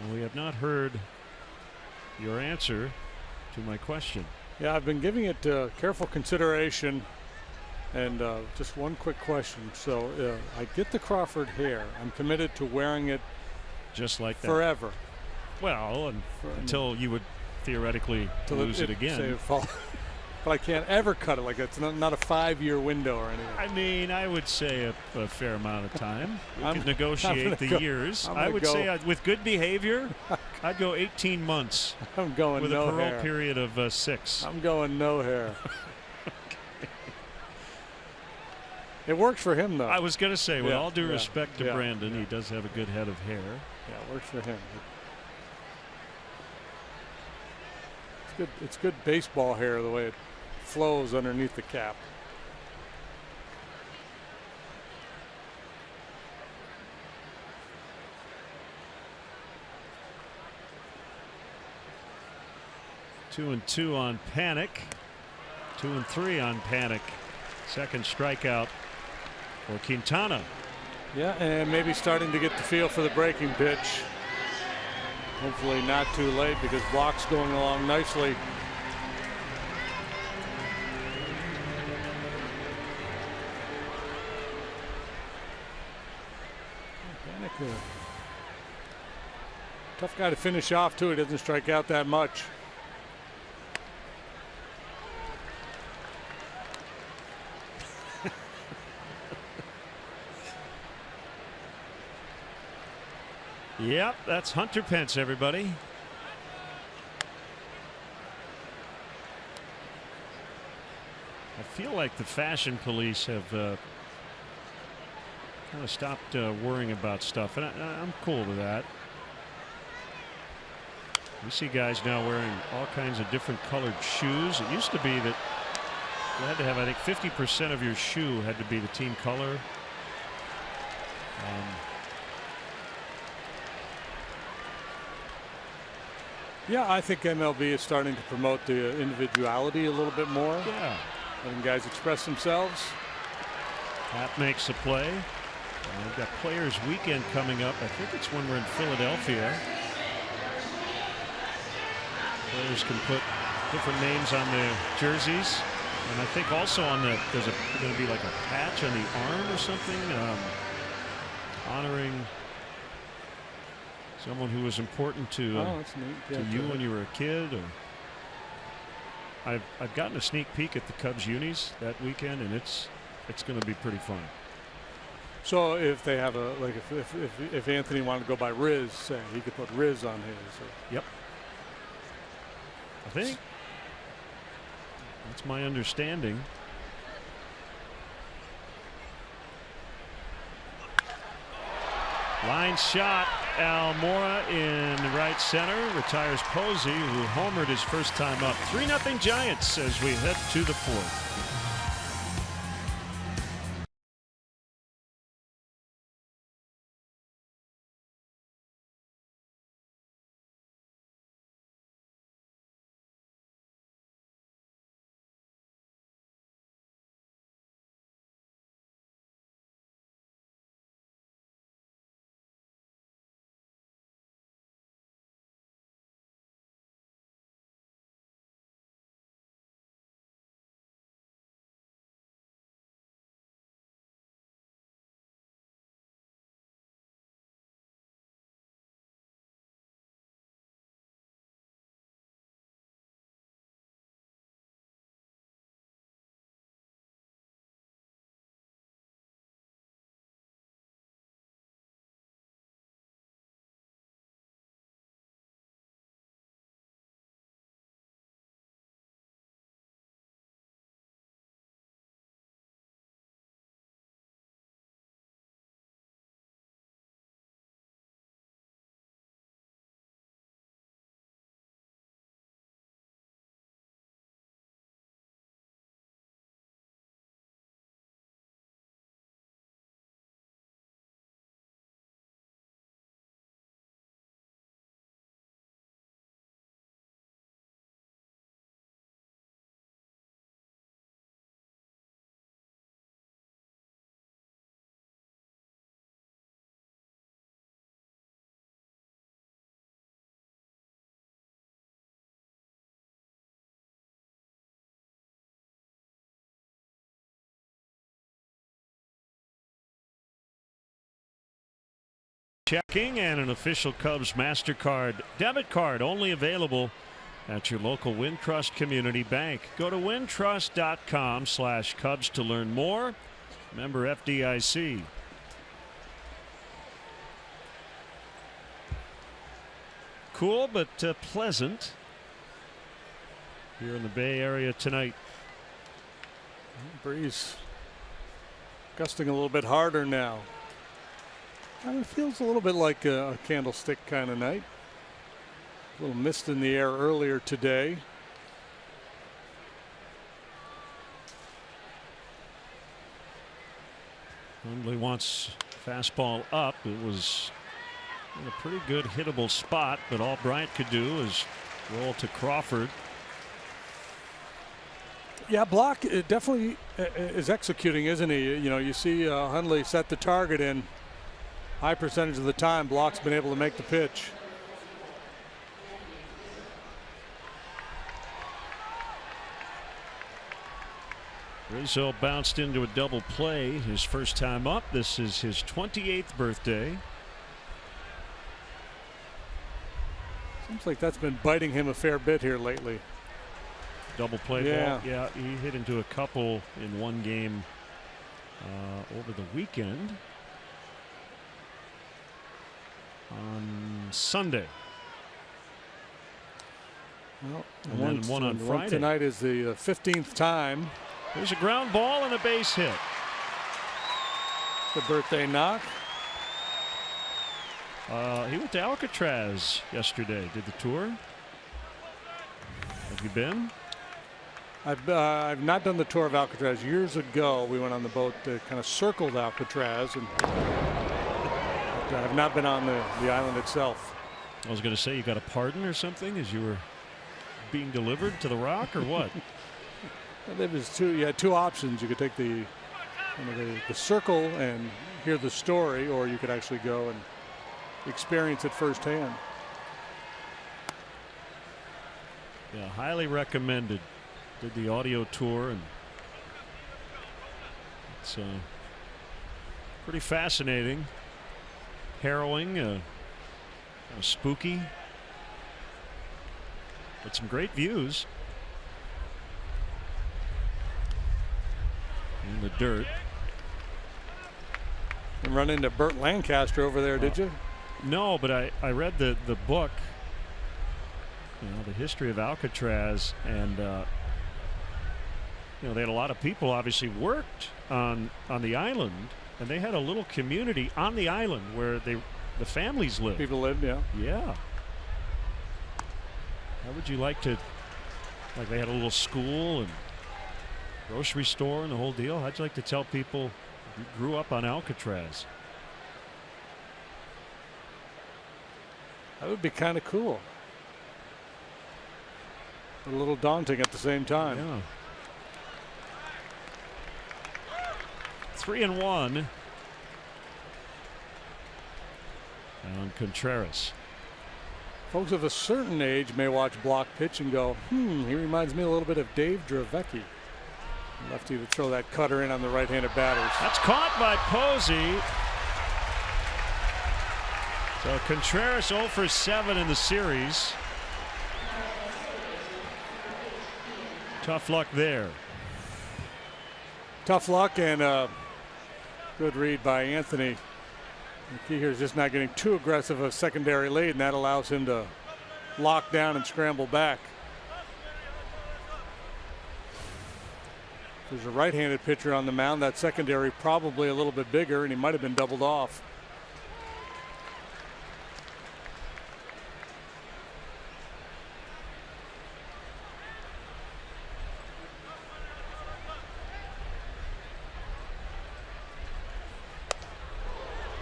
And we have not heard your answer to my question. Yeah, I've been giving it careful consideration. And just one quick question. So I get the Crawford hair. I'm committed to wearing it just like that forever. Well, until you would theoretically lose it again. But I can't ever cut it. Like it's not a 5-year window or anything. I mean, I would say a fair amount of time. We could negotiate the years. I would say with good behavior, I'd go 18 months. I'm going with no a parole hair. period of 6. I'm going no hair. It works for him, though. I was going to say, with all due respect to Brandon, he does have a good head of hair. Yeah, it works for him. It's good. It's good baseball hair, the way it flows underneath the cap. Two and 2 on Panik. 2 and 3 on Panik. Second strikeout for Quintana. Yeah, and maybe starting to get the feel for the breaking pitch. Hopefully not too late because Block's going along nicely. Panik, tough guy to finish off too. He doesn't strike out that much. Yep, that's Hunter Pence, everybody. I feel like the fashion police have kind of stopped worrying about stuff, and I'm cool with that. We see guys now wearing all kinds of different colored shoes. It used to be that you had to have, I think, 50% of your shoe had to be the team color. Yeah, I think MLB is starting to promote the individuality a little bit more. Yeah. Letting guys express themselves. That makes a play. We've got Players Weekend coming up. I think it's when we're in Philadelphia. Players can put different names on their jerseys. And I think also on the, there's going to be like a patch on the arm or something, honoring someone who was important to, that's neat. Yeah, to you when you were a kid. Or I've gotten a sneak peek at the Cubs unis that weekend, and it's going to be pretty fun. So if they have a, like, if Anthony wanted to go by Riz, say, he could put Riz on his. Or... Yep. I think that's my understanding. Line shot. Almora in the right center. Retires Posey, who homered his first time up. 3-0 Giants as we head to the fourth. Checking, and an official Cubs MasterCard debit card only available at your local Wintrust Community Bank. Go to wintrust.com/Cubs to learn more. Member FDIC. Cool but pleasant here in the Bay Area tonight. Breeze gusting a little bit harder now. And it feels a little bit like a candlestick kind of night. A little mist in the air earlier today. Hundley wants fastball up. It was in a pretty good hittable spot, but all Bryant could do is roll to Crawford. Yeah, Block definitely is executing, isn't he? You know, you see Hundley set the target, and high percentage of the time Block's been able to make the pitch. Rizzo bounced into a double play his first time up. This is his 28th birthday. Seems like that's been biting him a fair bit here lately. Double play ball. Yeah, he hit into a couple in one game over the weekend. on Sunday. Well, and then one on Friday. Tonight is the 15th time. There's a ground ball and a base hit. The birthday knock. He went to Alcatraz yesterday. Did the tour. Have you been? I've not done the tour of Alcatraz. Years ago, we went on the boat that kind of circled Alcatraz, and I've not been on the island itself. I was going to say, you got a pardon or something as you were being delivered to the Rock, or what? There was you had two options. You could take the circle and hear the story, or you could actually go and experience it firsthand. Yeah, highly recommended. Did the audio tour, and it's pretty fascinating, harrowing, spooky, but some great views. In the dirt. And run into Burt Lancaster over there, did you? No, but I read the book, the history of Alcatraz, and they had a lot of people obviously worked on the island, and they had a little community on the island where the families lived. People lived, yeah. Yeah. How would you like to, like, they had a little school and grocery store and the whole deal? How'd you like to tell people you grew up on Alcatraz? That would be kind of cool. A little daunting at the same time. Yeah. 3-1 on Contreras. Folks of a certain age may watch block pitch and go, he reminds me a little bit of Dave Dravecki. Lefty to throw that cutter in on the right-handed batters. That's caught by Posey. So Contreras 0 for 7 in the series. Tough luck there. Tough luck, and good read by Anthony. The key here is just not getting too aggressive of a secondary lead, and that allows him to lock down and scramble back. There's a right-handed pitcher on the mound. That secondary probably a little bit bigger, and he might have been doubled off.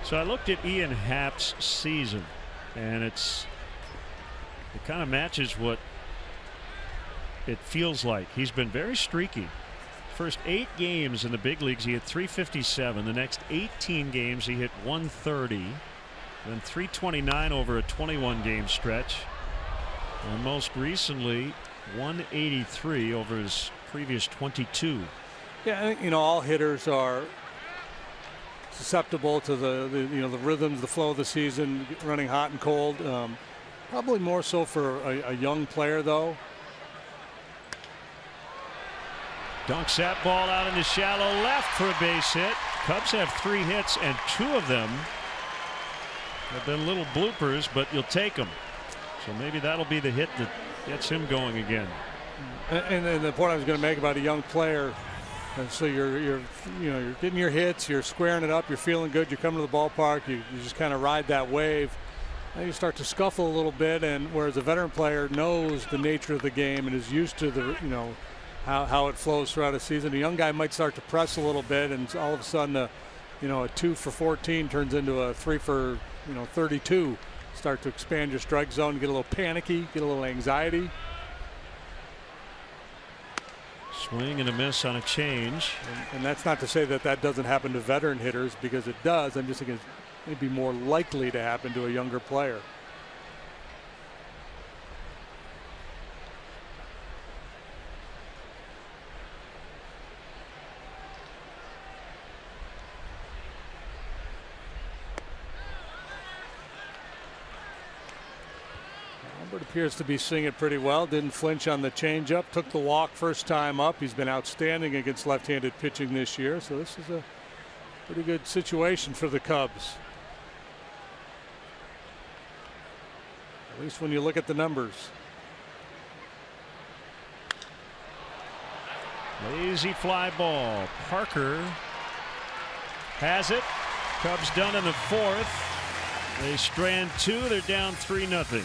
So I looked at Ian Happ's season, and it kind of matches what it feels like. He's been very streaky. First 8 games in the big leagues, he hit .357. The next 18 games, he hit .130. Then .329 over a 21-game stretch. And most recently, .183 over his previous 22. Yeah, all hitters are susceptible to the rhythms, the flow of the season, running hot and cold. Probably more so for a young player, though. Dunks that ball out into shallow left for a base hit. Cubs have 3 hits, and 2 of them have been little bloopers, but you'll take them. So maybe that'll be the hit that gets him going again. And the point I was going to make about a young player, and so you're getting your hits, you're squaring it up, you're feeling good, you're coming to the ballpark, you just kind of ride that wave. Now you start to scuffle a little bit, and whereas a veteran player knows the nature of the game and is used to the how it flows throughout a season, a young guy might start to press a little bit, and all of a sudden a 2 for 14 turns into a 3 for 32. Start to expand your strike zone, get a little panicky, get a little anxiety. Swing and a miss on a change. And that's not to say that doesn't happen to veteran hitters, because it does. I'm just thinking it's maybe more likely to happen to a younger player. Albert appears to be seeing it pretty well. Didn't flinch on the changeup. Took the walk first time up. He's been outstanding against left-handed pitching this year. So this is a pretty good situation for the Cubs. At least when you look at the numbers. Lazy fly ball. Parker has it. Cubs done in the fourth. They strand two. They're down 3-0.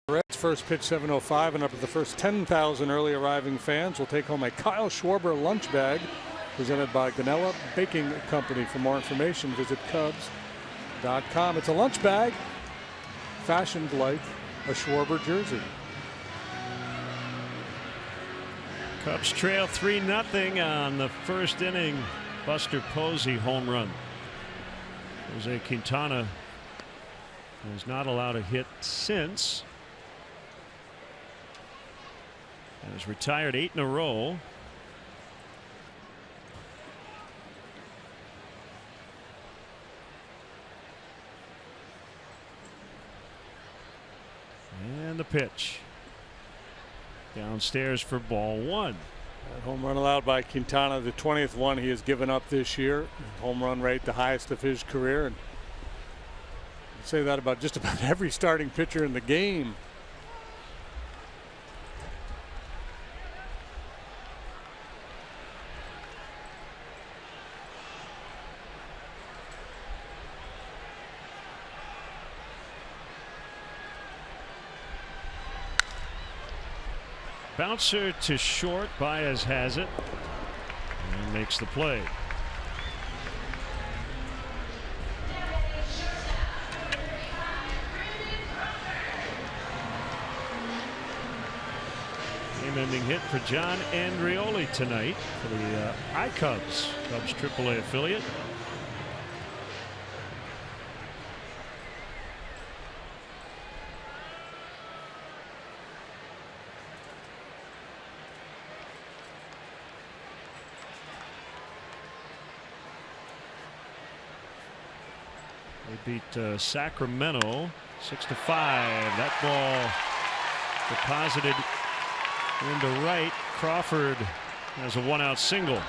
Reds first pitch 7:05, and up to the first 10,000 early arriving fans will take home a Kyle Schwarber lunch bag presented by Ganella Baking Company. For more information, visit Cubs.com. It's a lunch bag fashioned like a Schwarber jersey. Cubs trail 3-0 on the first inning. Buster Posey home run. Jose Quintana has not allowed a hit since. Has retired 8 in a row. And the pitch. Downstairs for ball one. That home run allowed by Quintana, the 20th one he has given up this year. Home run rate the highest of his career. And I'd say that about just about every starting pitcher in the game. Bouncer to short. Baez has it and makes the play. Game-ending hit for John Andreoli tonight for the iCubs, Cubs AAA affiliate. They beat Sacramento 6-5. That ball deposited into right. Crawford has a one-out single.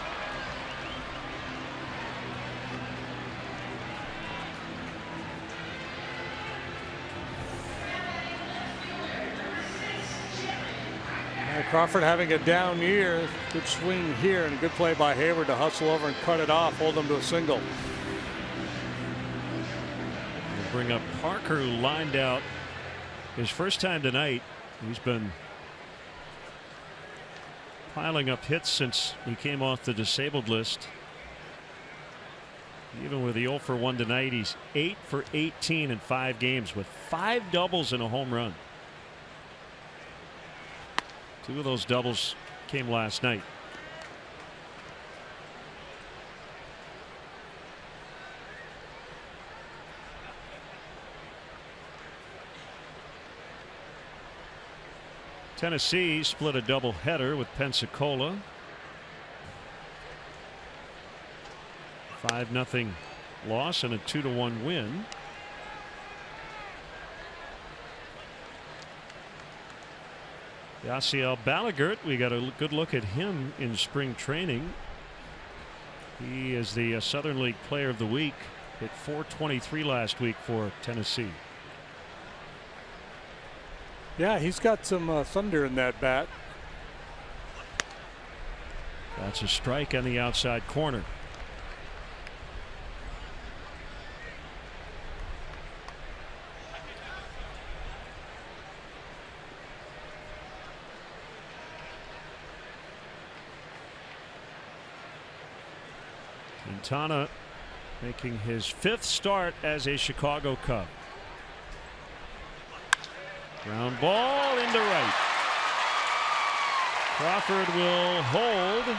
Crawford having a down year. Good swing here and a good play by Hayward to hustle over and cut it off, hold him to a single. Bring up Parker, who lined out his first time tonight. He's been piling up hits since he came off the disabled list. Even with the 0 for 1 tonight, he's 8 for 18 in 5 games with 5 doubles and a home run. 2 of those doubles came last night. Tennessee split a doubleheader with Pensacola. 5-0 loss and a 2-1 win. Yasiel Ballagert, we got a good look at him in spring training. He is the Southern League Player of the Week. Hit .423 last week for Tennessee. Yeah, he's got some thunder in that bat. That's a strike on the outside corner. Quintana making his 5th start as a Chicago Cub. Ground ball into right. Crawford will hold.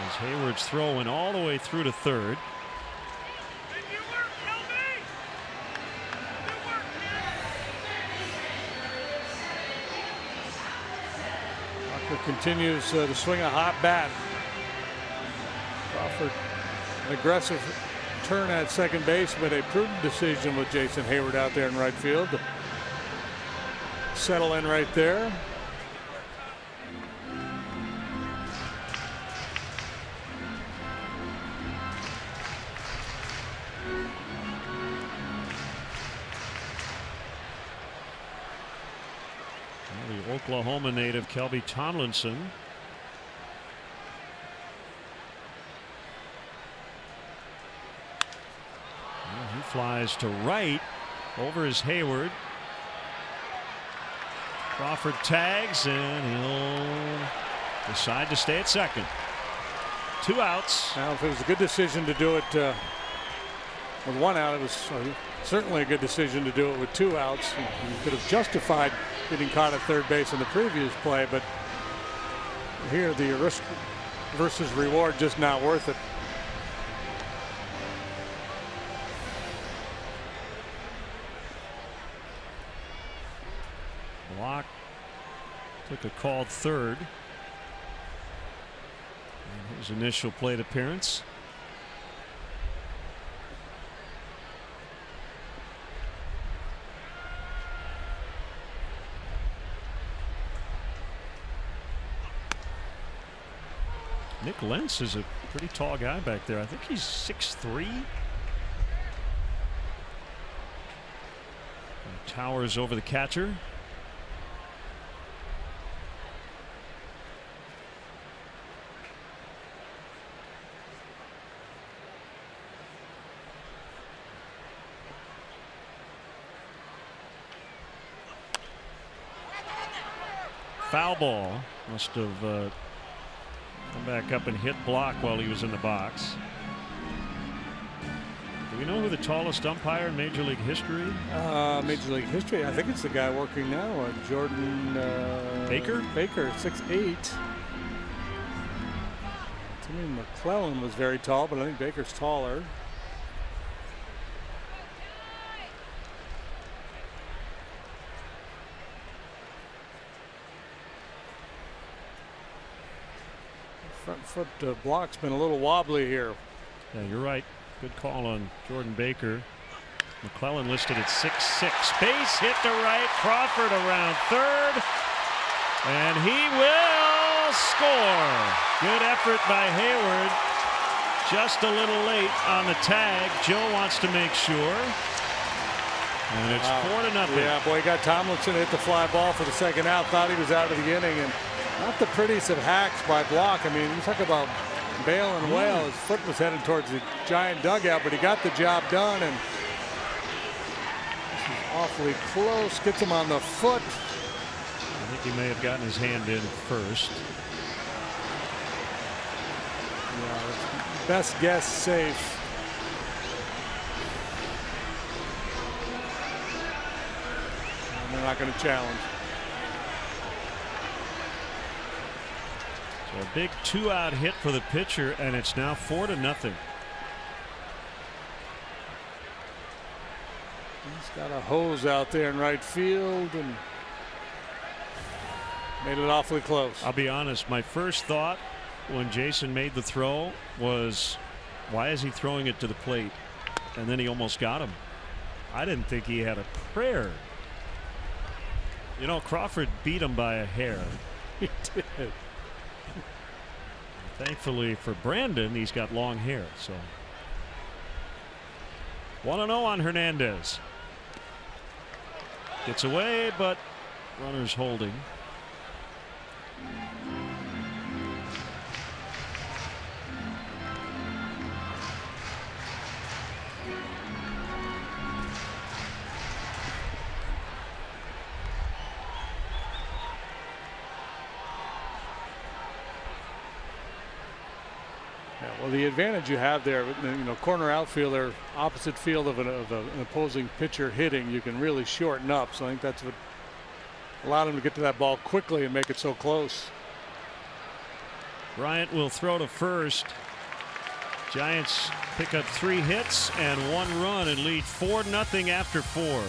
As Hayward's throwing all the way through to third. Crawford continues to swing a hot bat. Crawford, an aggressive turn at second base, but a prudent decision with Jason Hayward out there in right field to settle in right there. Well, the Oklahoma native Kelby Tomlinson. He flies to right over his Hayward. Crawford tags and he'll decide to stay at second. 2 outs. Now, if it was a good decision to do it with 1 out, it was certainly a good decision to do it with 2 outs. You could have justified getting caught at third base in the previous play, but here the risk versus reward just not worth it. Block took a called third in his initial plate appearance. Nick Lentz is a pretty tall guy back there. I think he's 6'3". Towers over the catcher. Foul ball. Must have come back up and hit block while he was in the box. Do we know who the tallest umpire in Major League history is? Major League history. I think it's the guy working now, Jordan Baker. Baker, 6'8". Timmy McClellan was very tall, but I think Baker's taller. Front foot block's been a little wobbly here. Yeah, you're right. Good call on Jordan Baker. McClellan listed at 6'6". Base hit to right. Crawford around third. And he will score. Good effort by Hayward. Just a little late on the tag. Joe wants to make sure. And it's 4-0. Yeah, boy, he got Tomlinson hit the fly ball for the second out. Thought he was out of the inning. And not the prettiest of hacks by Block. I mean, you talk about bail and wail. His foot was headed towards the Giant dugout, but he got the job done. And this is awfully close. Gets him on the foot. I think he may have gotten his hand in first. Yeah, best guess safe. And they're not going to challenge. So a big 2-out hit for the pitcher, and it's now 4-0. He's got a hose out there in right field, and Made it awfully close. I'll be honest, my first thought when Jason made the throw was, why is he throwing it to the plate? And then he almost got him. I didn't think he had a prayer. You know, Crawford beat him by a hair. He did. Thankfully for Brandon, he's got long hair. So 1-0 on Hernandez. Gets away, but runners holding. Well, the advantage you have there, corner outfielder, opposite field of an opposing pitcher hitting, you can really shorten up. So I think that's what allowed him to get to that ball quickly and make it so close. Bryant will throw to first. Giants pick up 3 hits and 1 run and lead 4-0 after 4.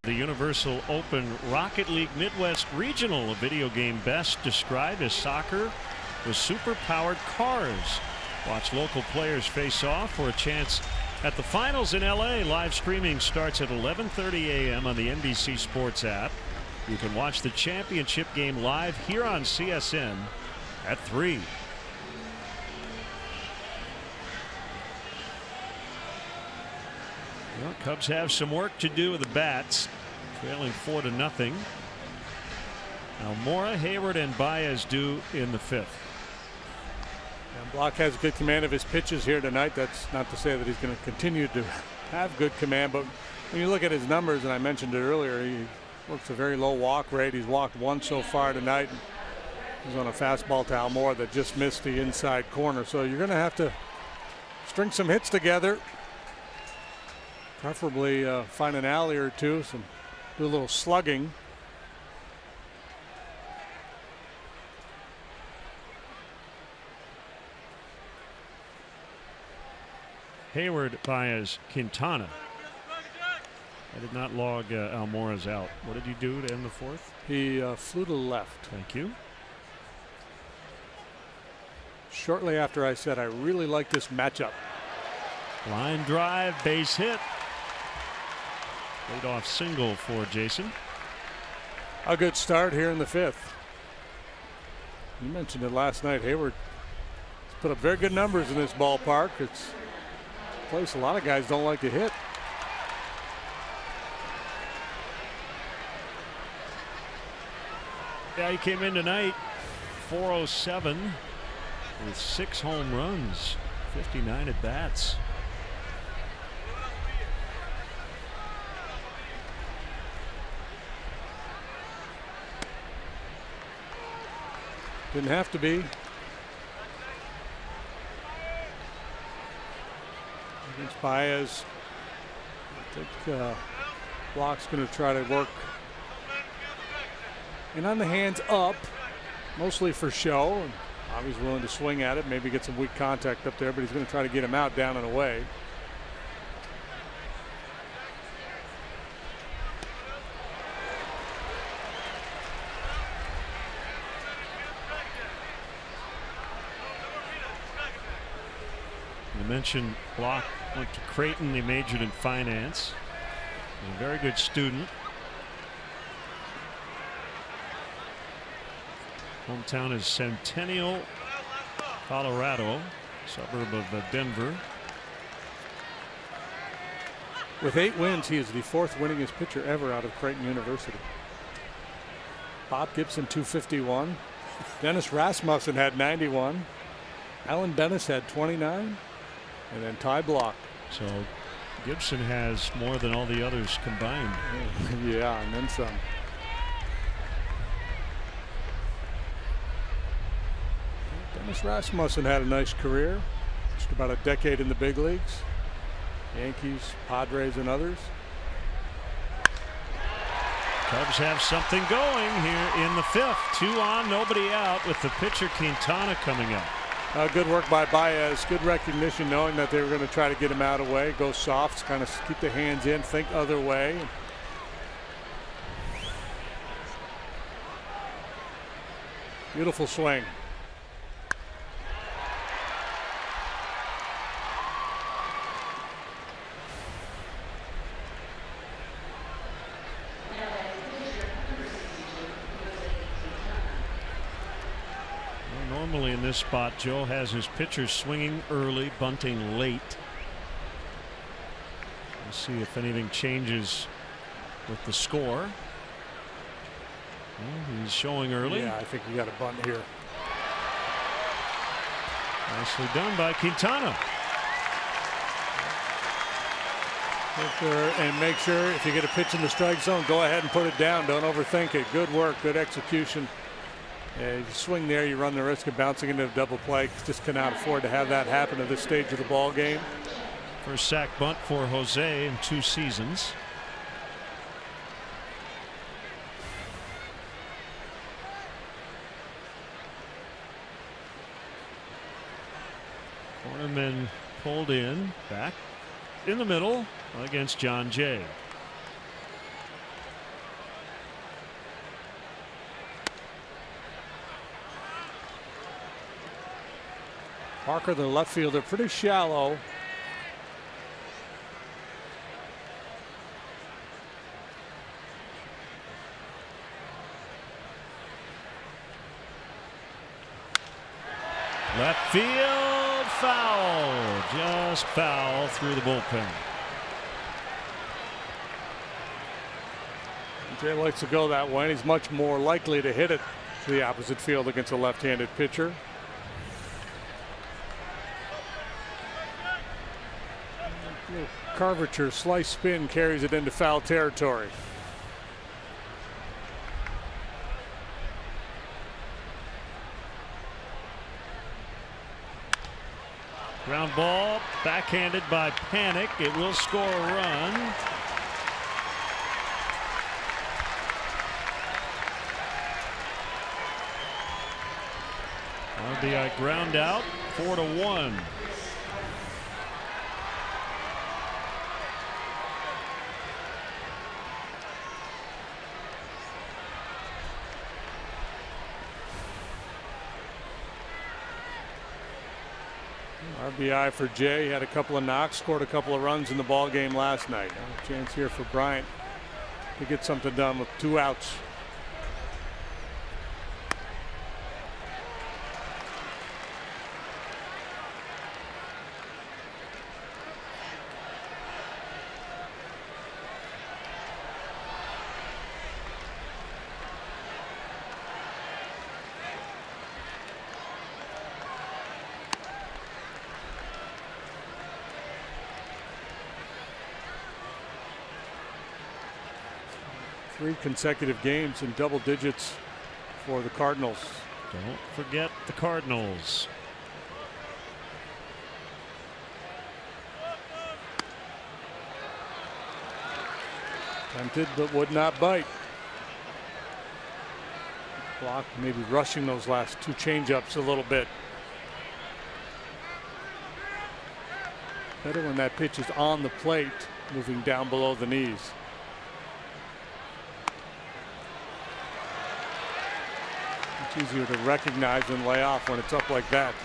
The Universal Open Rocket League Midwest Regional, a video game best described as soccer with super-powered cars. Watch local players face off for a chance at the finals in LA. Live streaming starts at 11:30 a.m. on the NBC Sports app. You can watch the championship game live here on CSN at 3. Well, Cubs have some work to do with the bats, trailing 4-0. Almora, Hayward, and Baez due in the 5th. And Block has good command of his pitches here tonight. That's not to say that he's going to continue to have good command, but when you look at his numbers, and I mentioned it earlier, he works a very low walk rate. He's walked 1 so far tonight. He's on a fastball to Almora that just missed the inside corner. So you're going to have to string some hits together. Preferably find an alley or two, do a little slugging. Hayward, Baez, Quintana. I did not log Almora's out. What did he do to end the 4th? He flew to the left. Thank you. Shortly after I said I really like this matchup. Line drive, base hit. Leadoff single for Jason. A good start here in the 5th. You mentioned it last night. Hayward has put up very good numbers in this ballpark. It's a place a lot of guys don't like to hit. Yeah, he came in tonight 407 with 6 home runs, 59 at bats. Didn't have to be. Against Baez. I think Block's going to try to work. And on the hands up, mostly for show. And Bobby's willing to swing at it, maybe get some weak contact up there, but he's going to try to get him out, down and away. You mentioned Block went to Creighton. He majored in finance. He's a very good student. Hometown is Centennial, Colorado, suburb of Denver. With 8 wins, he is the 4th winningest pitcher ever out of Creighton University. Bob Gibson 251. Dennis Rasmussen had 91. Alan Dennis had 29. And then Ty Block. So Gibson has more than all the others combined. Yeah, and then some. Dennis Rasmussen had a nice career. Just about a decade in the big leagues. Yankees, Padres, and others. Cubs have something going here in the 5th. 2 on, nobody out with the pitcher Quintana coming up. Good work by Baez. Good recognition, knowing that they were going to try to get him out of the way. Go soft, kind of keep the hands in, think other way. Beautiful swing. Normally in this spot, Joe has his pitchers swinging early, bunting late. We'll see if anything changes with the score. Well, he's showing early. Yeah, I think you got a bunt here. Nicely done by Quintana. And make sure if you get a pitch in the strike zone, go ahead and put it down. Don't overthink it. Good work, good execution. You swing there, you run the risk of bouncing into a double play. Just cannot afford to have that happen at this stage of the ball game. First sack bunt for Jose in 2 seasons. Cornerman pulled in, back in the middle against John Jay. Parker, the left fielder, pretty shallow. Left field foul. Just foul through the bullpen. Jay likes to go that way, and he's much more likely to hit it to the opposite field against a left-handed pitcher. Curvature, slice spin carries it into foul territory. Ground ball, backhanded by Panic. It will score a run. RBI ground out, 4-1. RBI for Jay. He had a couple of knocks, scored a couple of runs in the ball game last night. A chance here for Bryant to get something done with 2 outs. Three consecutive games in double digits for the Cardinals. Don't forget the Cardinals. Tempted but would not bite. Block maybe rushing those last two changeups a little bit. Better when that pitch is on the plate, moving down below the knees. It's easier to recognize than lay off when it's up like that.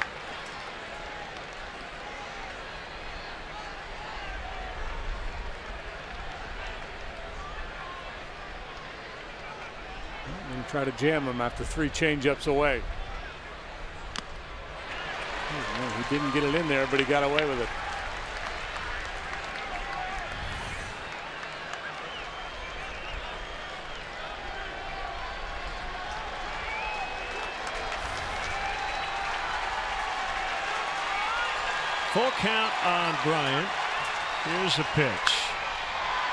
And try to jam him after three changeups away. Oh, he didn't get it in there, but he got away with it. Full count on Bryant. Here's a pitch.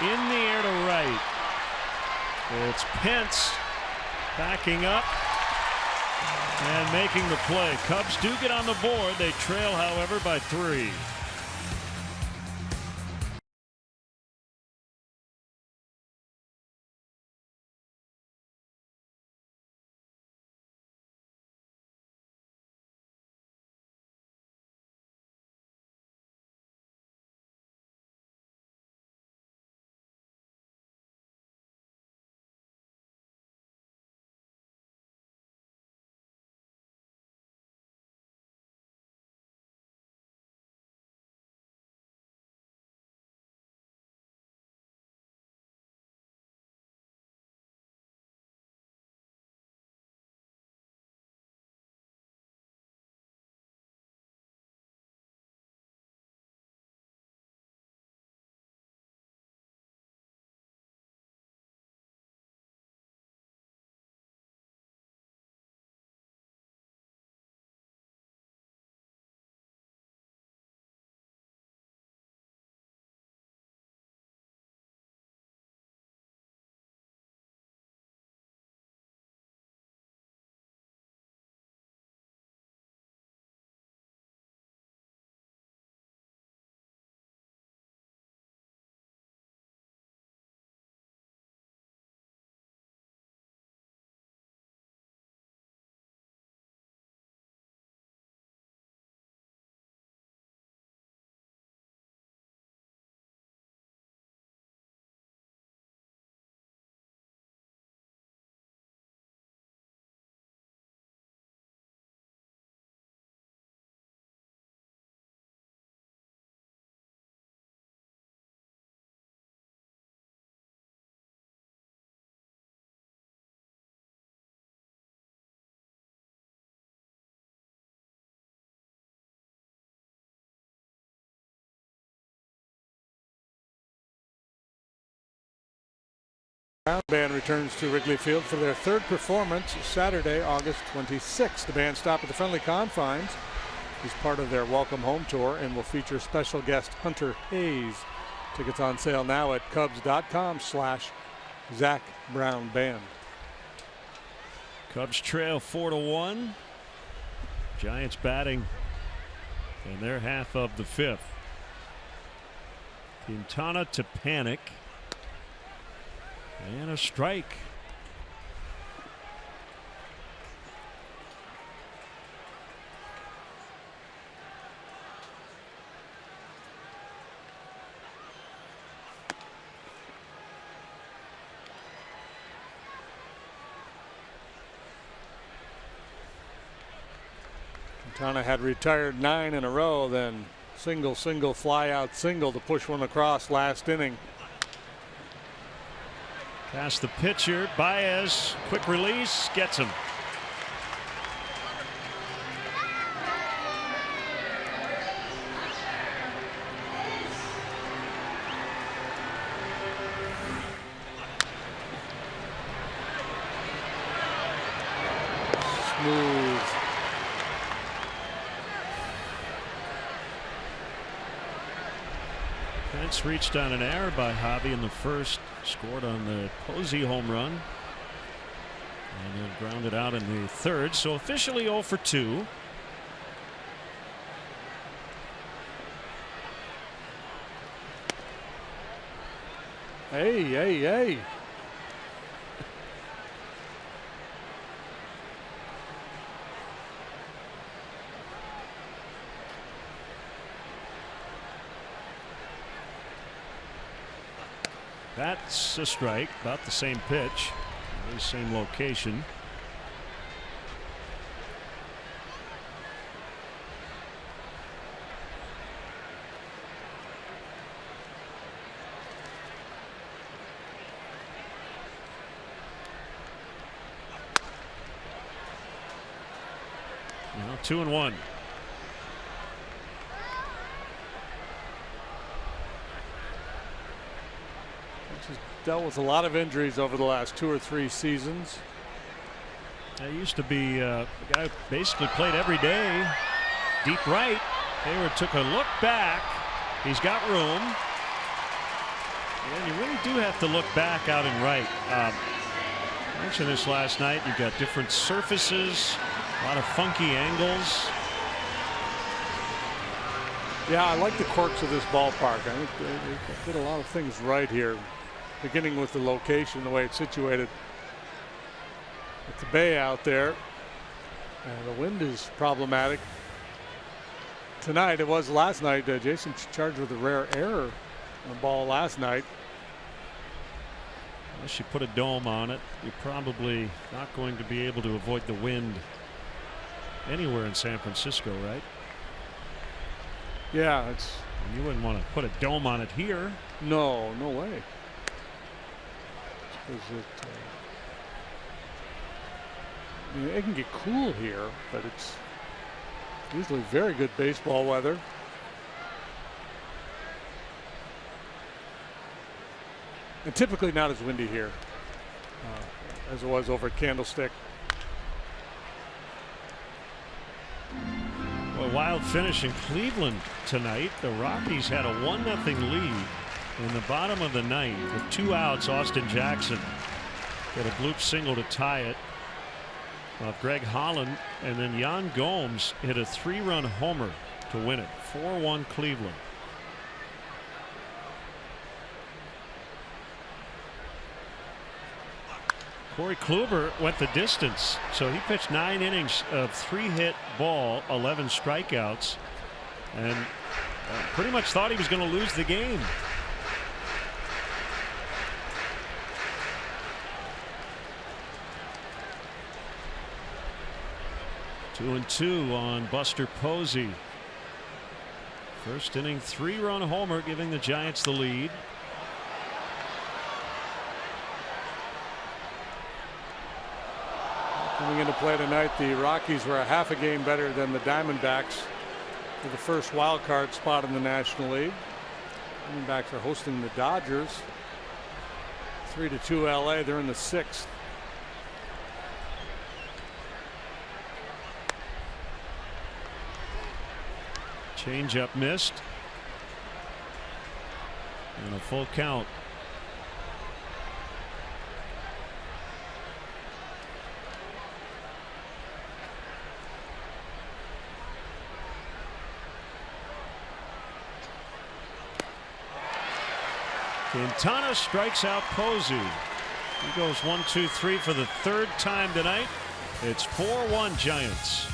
In the air to right. It's Pence backing up and making the play. Cubs do get on the board. They trail, however, by 3. Band returns to Wrigley Field for their third performance Saturday, August 26th. The band stop at the friendly confines is part of their welcome home tour and will feature special guest Hunter Hayes. Tickets on sale now at Cubs.com/Zach Brown Band. Cubs trail 4-1. Giants batting in their half of the 5th. Quintana to panic. And a strike. Quintana had retired 9 in a row, then single, fly out single to push one across last inning. Past the pitcher, Baez, quick release, gets him. Smooth. Pence reached on an error by Javi in the first, scored on the Posey home run. And then grounded out in the third. So officially 0 for 2. Hey. That's a strike. About the same pitch. The same location. Now 2-1. He's dealt with a lot of injuries over the last 2 or 3 seasons. He used to be a guy who basically played every day. Deep right. Hayward took a look back. He's got room. And you really do have to look back out in right. I mentioned this last night. You've got different surfaces, a lot of funky angles. Yeah, I like the quirks of this ballpark. I think they did a lot of things right here, beginning with the location, the way it's situated. With the bay out there, and the wind is problematic. Tonight, it was last night. Jason charged with a rare error on the ball last night. Unless you put a dome on it, you're probably not going to be able to avoid the wind anywhere in San Francisco, right? Yeah, it's. You wouldn't want to put a dome on it here. No way. It can get cool here, but it's usually very good baseball weather. And typically not as windy here as it was over at Candlestick. A wild finish in Cleveland tonight. The Rockies had a 1-0 lead in the bottom of the ninth with 2 outs. Austin Jackson got a bloop single to tie it. Greg Holland, and then Yan Gomes hit a 3-run homer to win it. 4-1 Cleveland. Corey Kluber went the distance, so he pitched 9 innings of 3-hit ball, 11 strikeouts, and pretty much thought he was going to lose the game. Two and 2 on Buster Posey. First inning 3-run homer, giving the Giants the lead. Coming into play tonight, the Rockies were a half a game better than the Diamondbacks for the first wild card spot in the National League. Diamondbacks are hosting the Dodgers. 3-2 LA. They're in the 6th. Changeup missed. And a full count. Quintana strikes out Posey. He goes 1-2-3 for the 3rd time tonight. It's 4-1 Giants.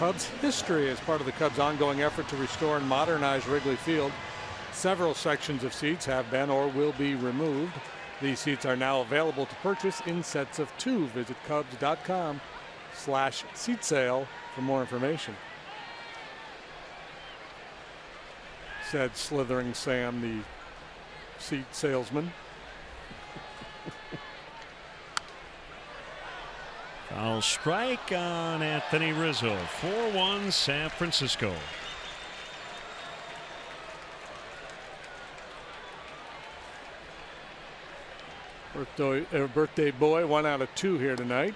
Cubs history as part of the Cubs' ongoing effort to restore and modernize Wrigley Field. Several sections of seats have been or will be removed. These seats are now available to purchase in sets of 2. Visit Cubs.com/seat sale for more information. Said Slithering Sam, the seat salesman. Foul strike on Anthony Rizzo. 4-1 San Francisco. Birthday boy, 1 out of 2 here tonight.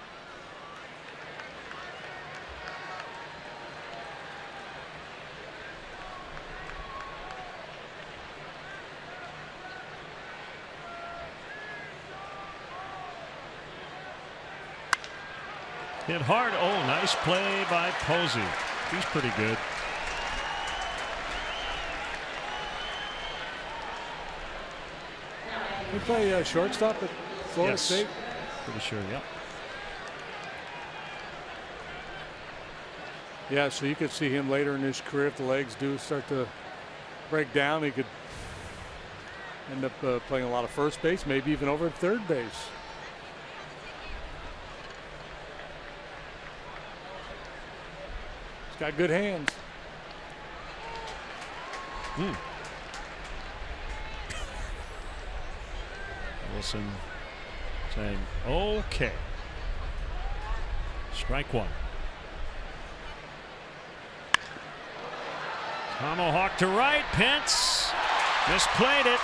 Hit hard. Oh, nice play by Posey. He's pretty good. He play shortstop at Florida State? Pretty sure, yep. Yeah, so you could see him later in his career if the legs do start to break down. He could end up playing a lot of first base, maybe even over at third base. He's got good hands. Wilson saying, okay. Strike 1. Tomahawk to right. Pence misplayed it.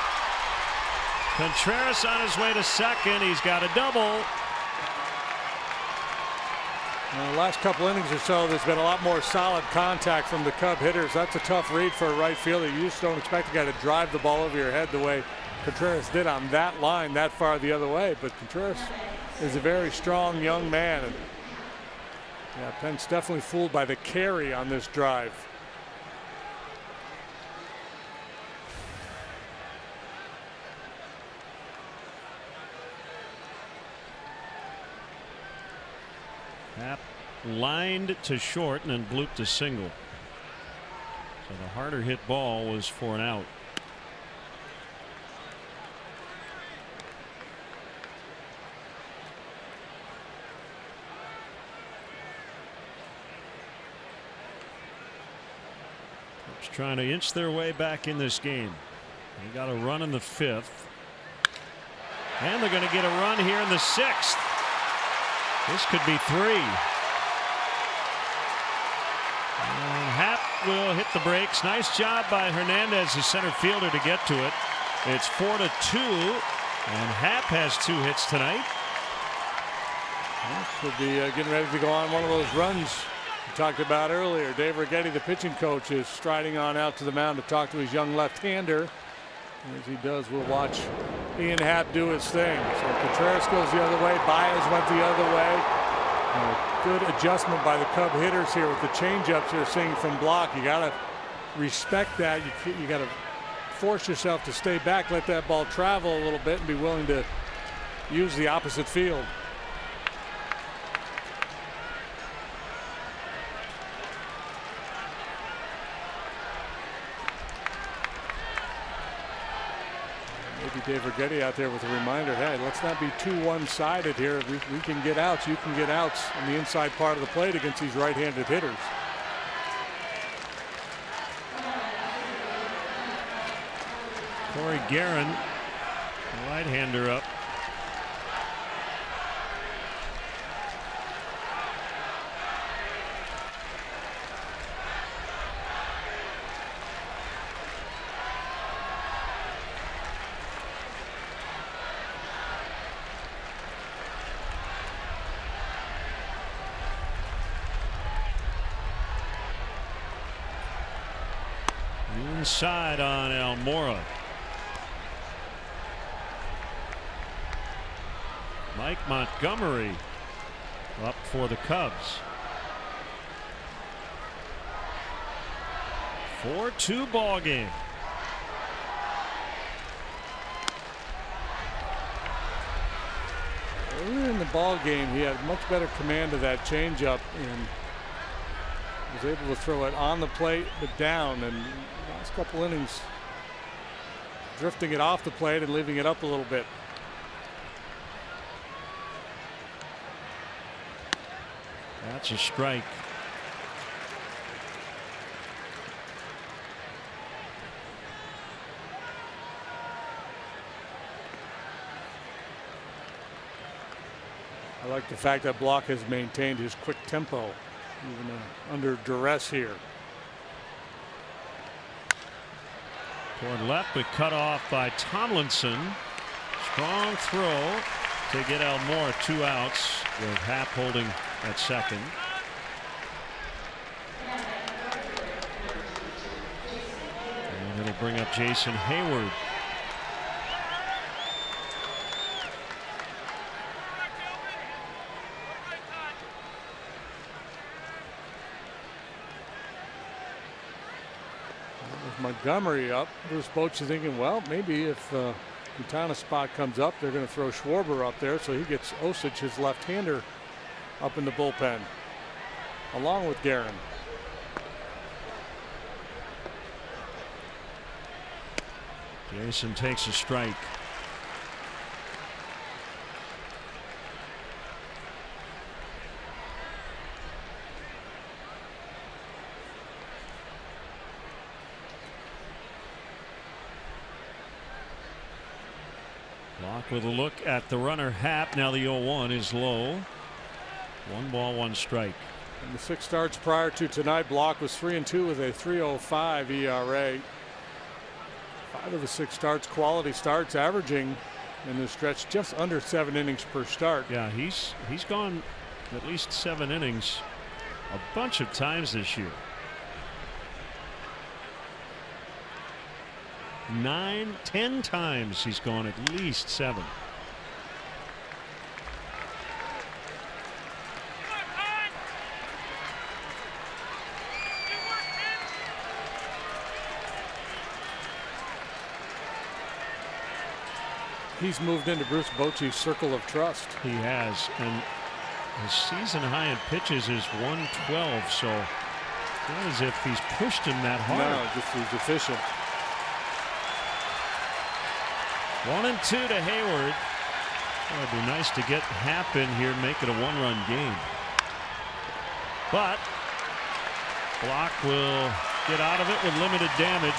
Contreras on his way to second. He's got a double. The last couple innings or so, there's been a lot more solid contact from the Cub hitters. That's a tough read for a right fielder. You just don't expect a guy to drive the ball over your head the way Contreras did on that line that far the other way. But Contreras is a very strong young man. And yeah, Pence definitely fooled by the carry on this drive. Happ lined to short and then blooped a single. So the harder hit ball was for an out. Cubs trying to inch their way back in this game. They got a run in the 5th. And they're going to get a run here in the 6th. This could be 3. And Happ will hit the brakes. Nice job by Hernandez, the center fielder, to get to it. It's 4-2, and Happ has 2 hits tonight. Should be getting ready to go on one of those runs we talked about earlier. Dave Righetti, the pitching coach, is striding on out to the mound to talk to his young left-hander. As he does, we'll watch Ian Happ do his thing. So Contreras goes the other way. Baez went the other way. Good adjustment by the Cub hitters here with the changeups you're seeing from block. You got to respect that. You got to force yourself to stay back, let that ball travel a little bit, and be willing to use the opposite field. Dave Righetti out there with a reminder, hey, let's not be too one-sided here. We can get outs. You can get outs on the inside part of the plate against these right-handed hitters. Corey Guerin, the right-hander, up. Inside on Almora. Mike Montgomery up for the Cubs. 4-2 ball game. Earlier in the ball game, he had much better command of that changeup, and Was able to throw it on the plate but down, and last couple innings drifting it off the plate and leaving it up a little bit. That's a strike. I like the fact that Block has maintained his quick tempo even under duress here. Toward left, but cut off by Tomlinson. Strong throw to get Almora 2 outs with Happ holding at second. And it'll bring up Jason Hayward. Montgomery up. Bruce Bochy thinking, well, maybe if Quintana's spot comes up, they're going to throw Schwarber up there, so he gets Osich, his left-hander, up in the bullpen, along with Guerin. Jason takes a strike. Block with a look at the runner Happ. Now the 0-1 is low. 1 ball, 1 strike. In the 6 starts prior to tonight, Block was 3-2 with a 3.05 ERA. 5 of the 6 starts, quality starts, averaging in this stretch just under 7 innings per start. Yeah, he's gone at least 7 innings a bunch of times this year. 9, 10 times he's gone at least 7. He's moved into Bruce Bochy's circle of trust. He has, and his season high in pitches is 112, so it's not as if he's pushed him that hard. No, just he's efficient. 1-2 to Hayward. Well, it'd be nice to get Happ in here, make it a 1-run game. But Block will get out of it with limited damage.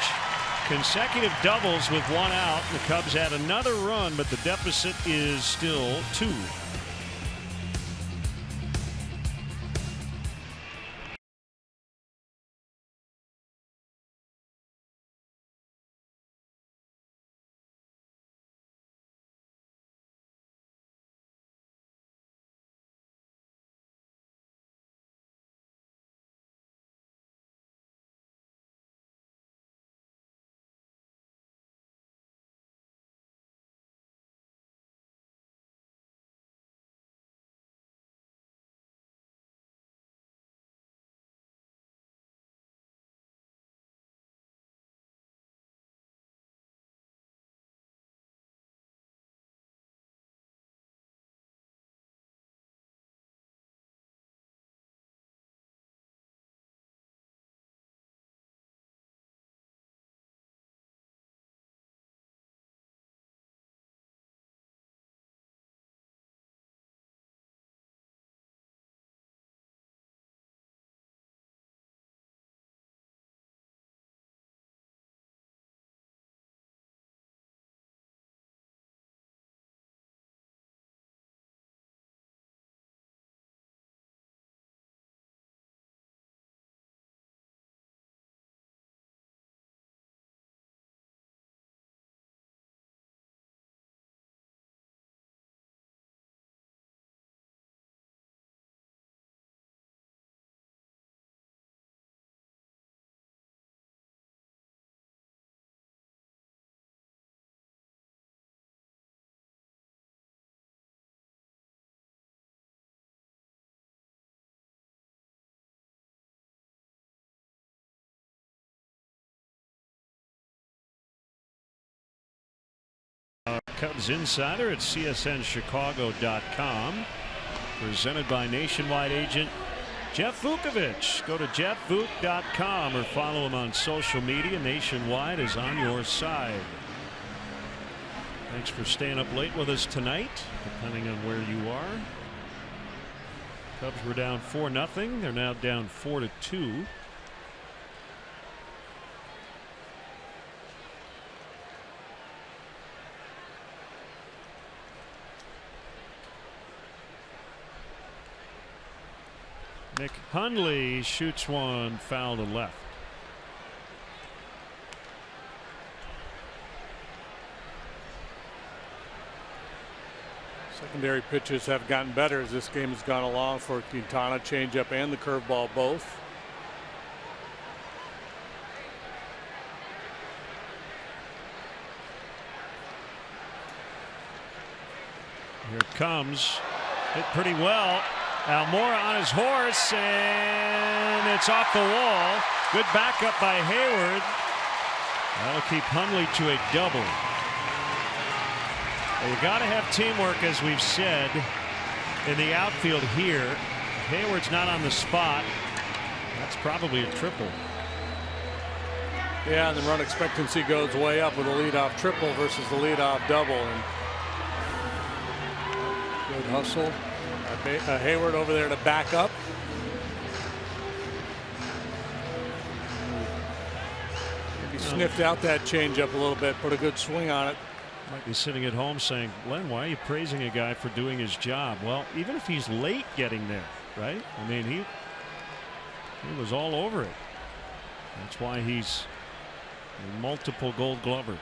Consecutive doubles with 1 out. The Cubs had another run, but the deficit is still 2. Cubs Insider at CSNChicago.com. Presented by Nationwide Agent Jeff Vukovich. Go to jeffvuk.com or follow him on social media. Nationwide is on your side. Thanks for staying up late with us tonight, depending on where you are. Cubs were down 4-0. They're now down 4-2. Nick Hundley shoots one foul to left. Secondary pitches have gotten better as this game has gone along for Quintana. Changeup and the curveball both. Here it comes. Hit pretty well. Almora on his horse, and it's off the wall. Good backup by Hayward. That'll keep Hundley to a double. Well, you got to have teamwork, as we've said, in the outfield here. Hayward's not on the spot. That's probably a triple. Yeah, and the run expectancy goes way up with a leadoff triple versus the leadoff double. And good hustle. Hayward over there to back up. He sniffed out that changeup a little bit, put a good swing on it. Might be sitting at home saying, Len, why are you praising a guy for doing his job? Well, even if he's late getting there, right? I mean, he was all over it. That's why he's a multiple Gold Glover.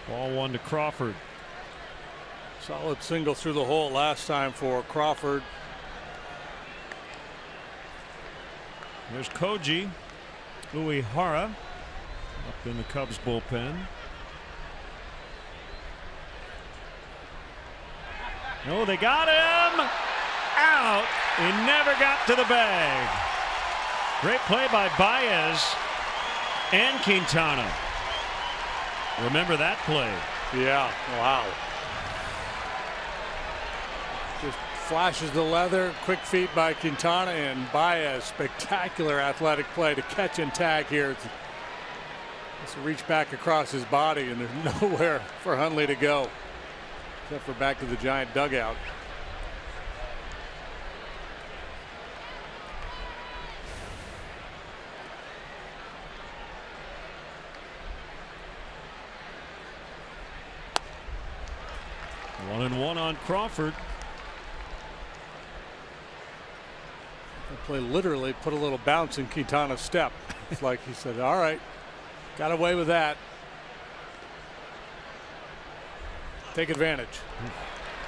Ball one to Crawford. Solid single through the hole last time for Crawford. There's Koji Uehara up in the Cubs bullpen. Oh, they got him out. He never got to the bag. Great play by Baez and Quintana. Remember that play? Yeah, wow. Just flashes the leather, quick feet by Quintana, and Baez. Spectacular athletic play to catch and tag here. It's a reach back across his body, and there's nowhere for Hundley to go except for back to the Giant dugout. One and one on Crawford. The play literally put a little bounce in Quintana's step. It's like he said, all right, got away with that. Take advantage.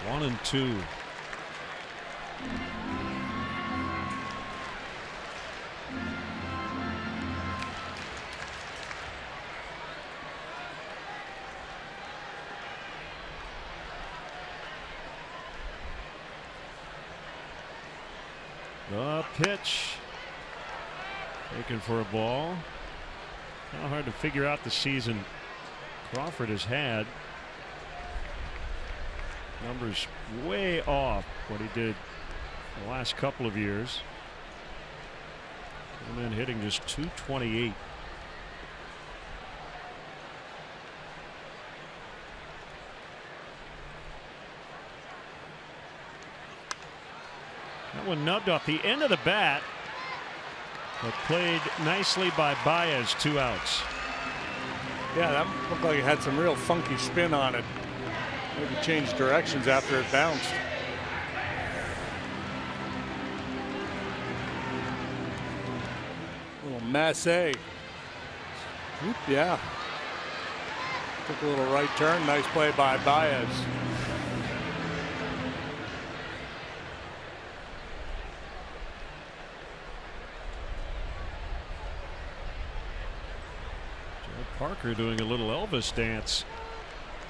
1-2. The pitch taken for a ball. Kind of hard to figure out the season Crawford has had. Numbers way off what he did the last couple of years. And then hitting just .228. That one nubbed off the end of the bat, but played nicely by Baez. 2 outs. Yeah, that looked like it had some real funky spin on it. Maybe changed directions after it bounced. Little Massey. Oop, yeah. Took a little right turn. Nice play by Baez. Parker doing a little Elvis dance.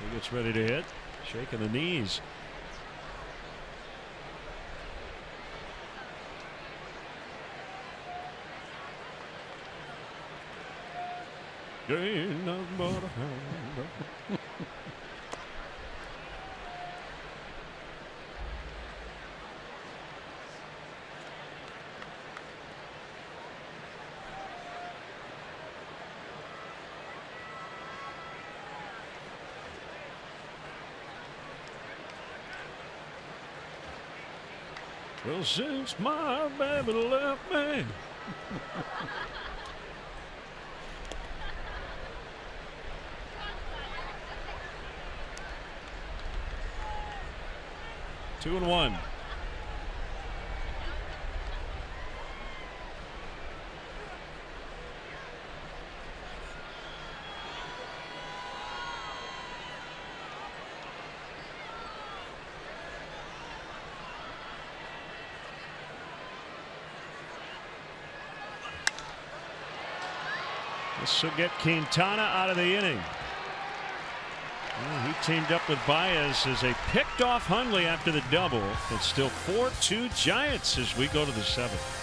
He gets ready to hit, shaking the knees. Well, since my baby left me. Two and one. This will get Quintana out of the inning. Well, he teamed up with Baez as they picked off Hundley after the double. It's still 4-2 Giants as we go to the seventh.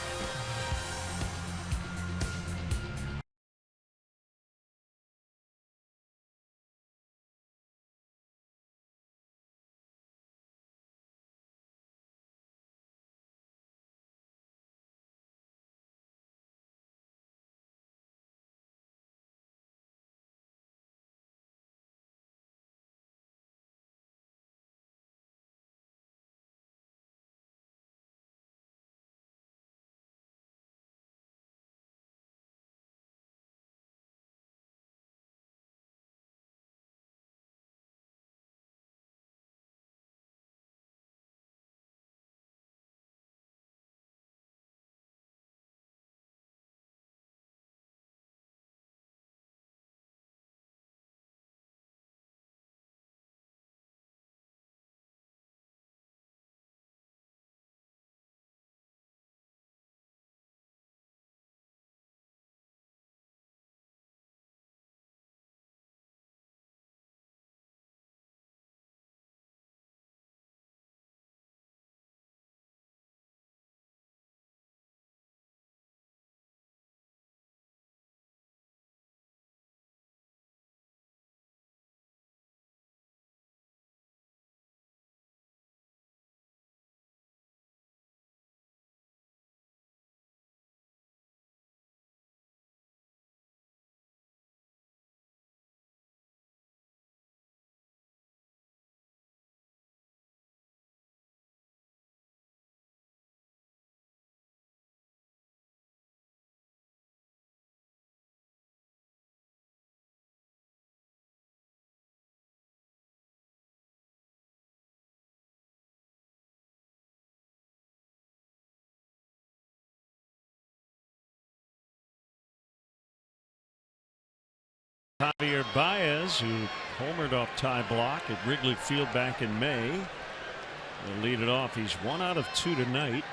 Javier Baez, who homered off Ty Block at Wrigley Field back in May, will lead it off. He's 1 out of 2 tonight.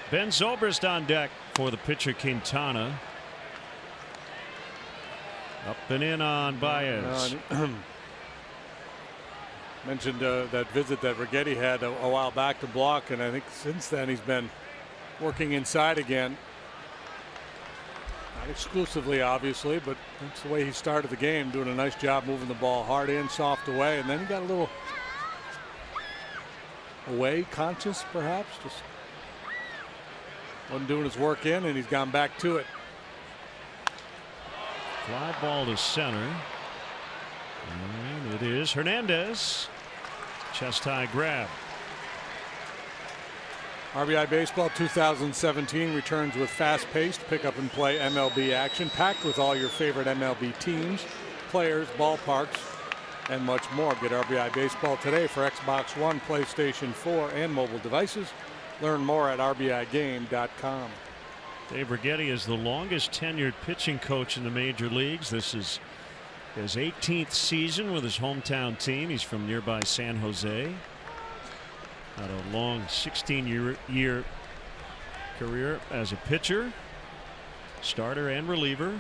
Ben Zobrist on deck for the pitcher Quintana. Up and in on Baez. Mentioned that visit that Righetti had a while back to Block, and I think since then he's been working inside again. Not exclusively, obviously, but that's the way he started the game, doing a nice job moving the ball hard in, soft away, and then he got a little away conscious, perhaps, just wasn't doing his work in, and he's gone back to it. Fly ball to center, and it is Hernandez. Chest high grab. RBI Baseball 2017 returns with fast-paced pick-up-and-play MLB action, packed with all your favorite MLB teams, players, ballparks, and much more. Get RBI Baseball today for Xbox One, PlayStation 4, and mobile devices. Learn more at RBIGame.com. Dave Righetti is the longest tenured pitching coach in the major leagues. This is his 18th season with his hometown team. He's from nearby San Jose. Had a long 16-year career as a pitcher, starter and reliever.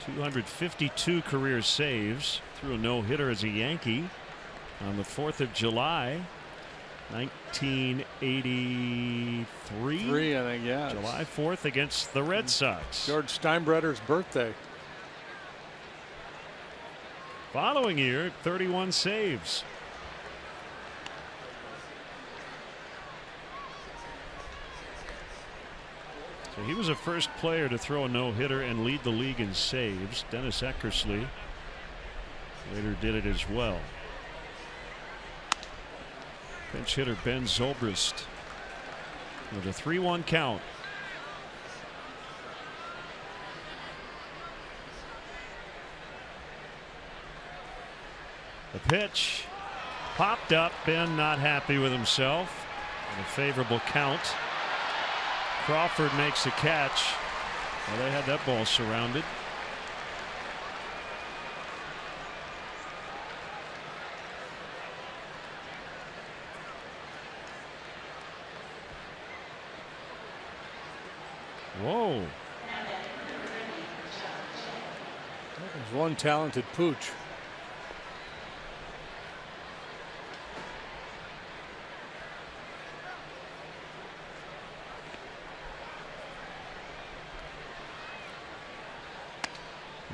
252 career saves. Threw a no-hitter as a Yankee on the 4th of July, 1983. I think, yeah. July 4th against the Red Sox. George Steinbretter's birthday. Following year, 31 saves. So he was the first player to throw a no-hitter and lead the league in saves. Dennis Eckersley later did it as well. Pinch hitter Ben Zobrist with a 3-1 count. The pitch popped up. Ben not happy with himself. And a favorable count. Crawford makes the catch. Well, they had that ball surrounded. Whoa. There's one talented pooch.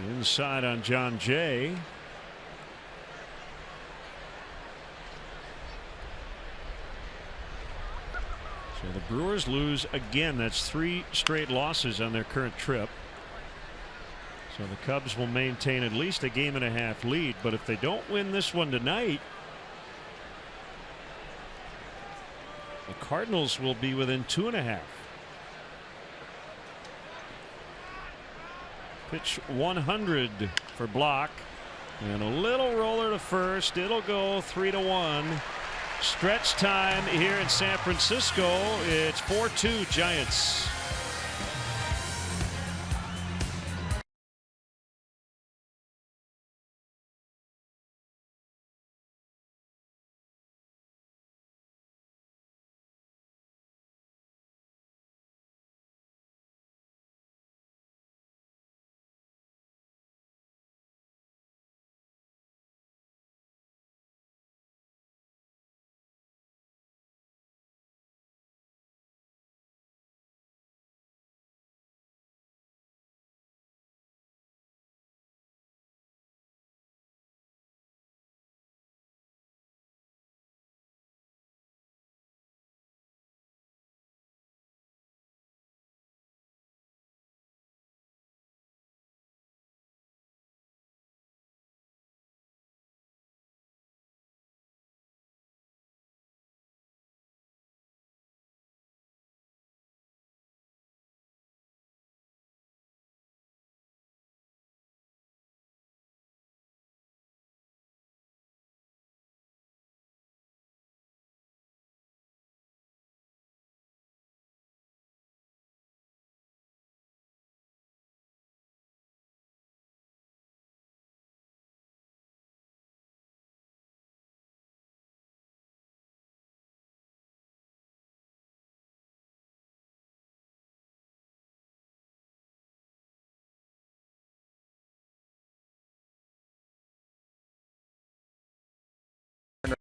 Inside on John Jay. So the Brewers lose again. That's 3 straight losses on their current trip. So the Cubs will maintain at least a 1.5 game lead. But if they don't win this one tonight, the Cardinals will be within 2.5. Pitch 100 for Block, and a little roller to first. It'll go 3-1. Stretch time here in San Francisco. It's 4-2 Giants.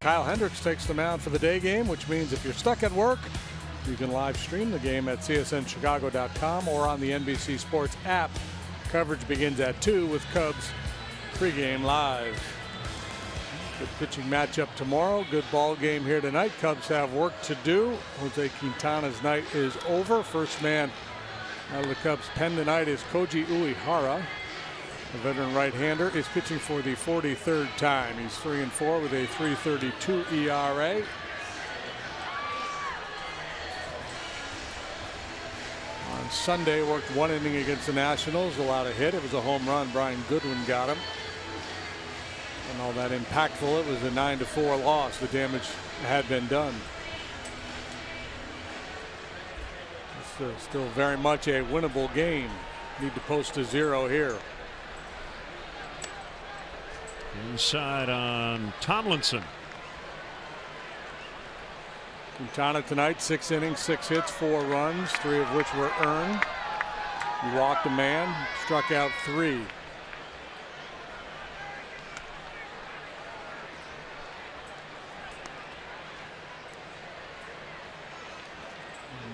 Kyle Hendricks takes the mound for the day game, which means if you're stuck at work, you can live stream the game at CSNChicago.com or on the NBC Sports app. Coverage begins at 2 with Cubs pregame live. Good pitching matchup tomorrow. Good ball game here tonight. Cubs have work to do. Jose Quintana's night is over. First man out of the Cubs pen tonight is Koji Uehara. The veteran right-hander is pitching for the 43rd time. He's 3-4 with a 3.32 ERA. On Sunday, worked 1 inning against the Nationals, allowed a hit. It was a home run. Brian Goodwin got him. And all that impactful. It was a 9-4 loss. The damage had been done. It's still very much a winnable game. Need to post a 0 here. Inside on Tomlinson. Quintana tonight, 6 innings, 6 hits, 4 runs, 3 of which were earned. He walked a man, struck out 3.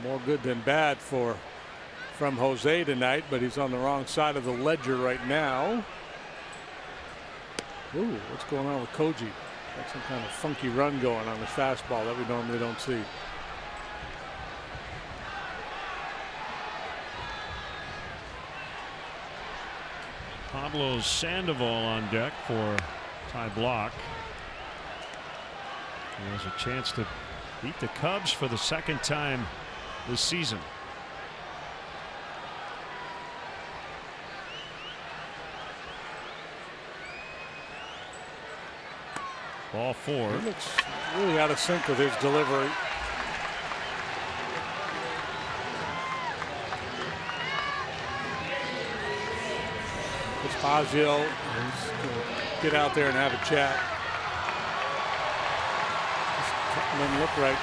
More good than bad from Jose tonight, but he's on the wrong side of the ledger right now. Ooh, what's going on with Koji? Got some kind of funky run going on the fastball that we normally don't see. Pablo Sandoval on deck for Ty Block. He has a chance to beat the Cubs for the second time this season. Ball 4. He looks really out of sync with his delivery. Fazio is going to get out there and have a chat. Just doesn't look right.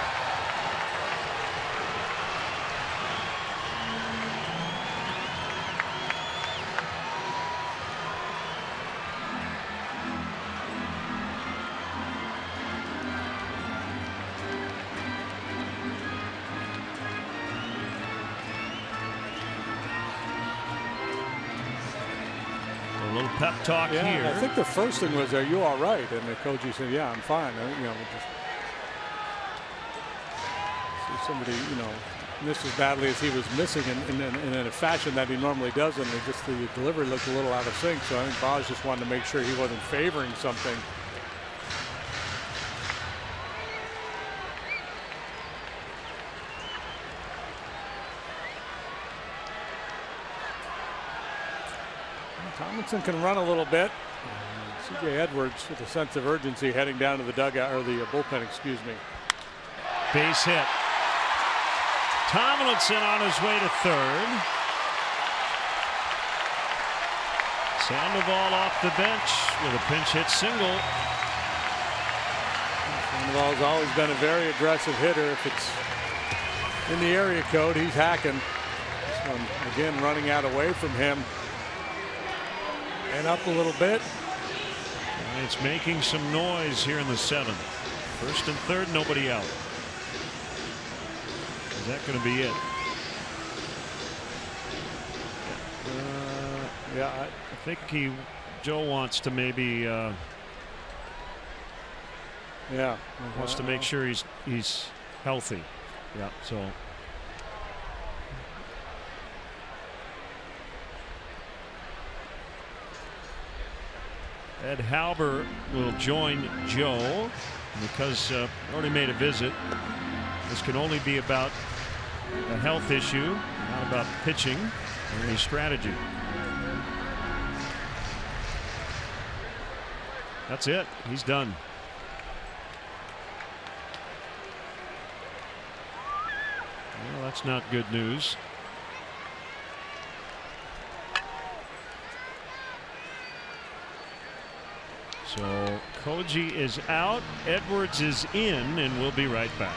Pep talk here. I think the first thing was, "Are you all right?" And the coach said, "Yeah, I'm fine." You know, just see somebody, you know, miss as badly as he was missing in a fashion that he normally doesn't. The delivery looked a little out of sync. So I think Boz just wanted to make sure he wasn't favoring something. Tomlinson can run a little bit. C.J. Edwards with a sense of urgency heading down to the dugout, or the bullpen, excuse me. Base hit. Tomlinson on his way to third. Sandoval off the bench with a pinch hit single. Sandoval's always been a very aggressive hitter. If it's in the area code, he's hacking. This one, again, running out away from him. And up a little bit. And it's making some noise here in the 7th. First and third, nobody out. Is that going to be it? Yeah, I think Joe wants to maybe. Wants to make sure he's healthy. Yeah. So. Ed Halber will join Joe because already made a visit. This can only be about a health issue, not about pitching or any strategy. That's it. He's done. Well, that's not good news. So Koji is out, Edwards is in, and we'll be right back.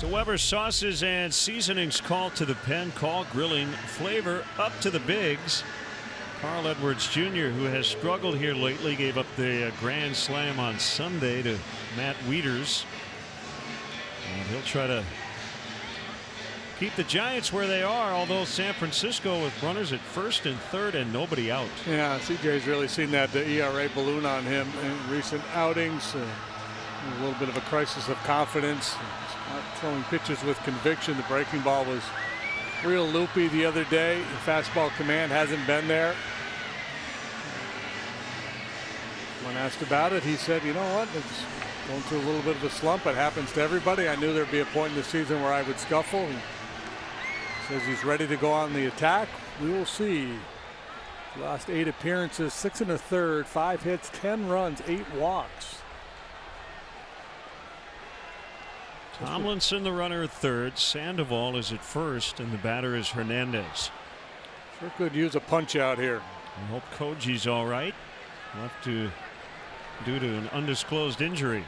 To Weber's Sauces and Seasonings, call to the pen, call grilling flavor up to the bigs. Carl Edwards Jr., who has struggled here lately, gave up the grand slam on Sunday to Matt Wieters. And he'll try to keep the Giants where they are, although San Francisco with runners at first and third and nobody out. Yeah, CJ's really seen that ERA balloon on him in recent outings. A little bit of a crisis of confidence. He's not throwing pitches with conviction. The breaking ball was real loopy the other day. The fastball command hasn't been there. When asked about it, he said, you know what, it's going through a little bit of a slump. It happens to everybody. I knew there'd be a point in the season where I would scuffle. He says he's ready to go on the attack. We will see. Last 8 appearances, 6 1/3, 5 hits, 10 runs, 8 walks. Tomlinson, the runner, at third. Sandoval is at first, and the batter is Hernandez. Sure could use a punch out here. I hope Koji's all right. Left due to an undisclosed injury.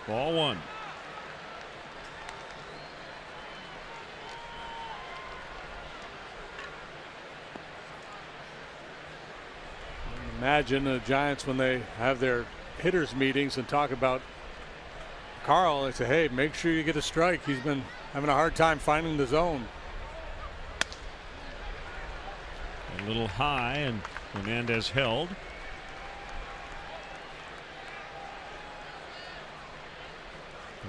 Ball 1. Imagine the Giants when they have their hitters meetings and talk about Carl. They say, hey, make sure you get a strike. He's been having a hard time finding the zone. A little high, and Hernandez held.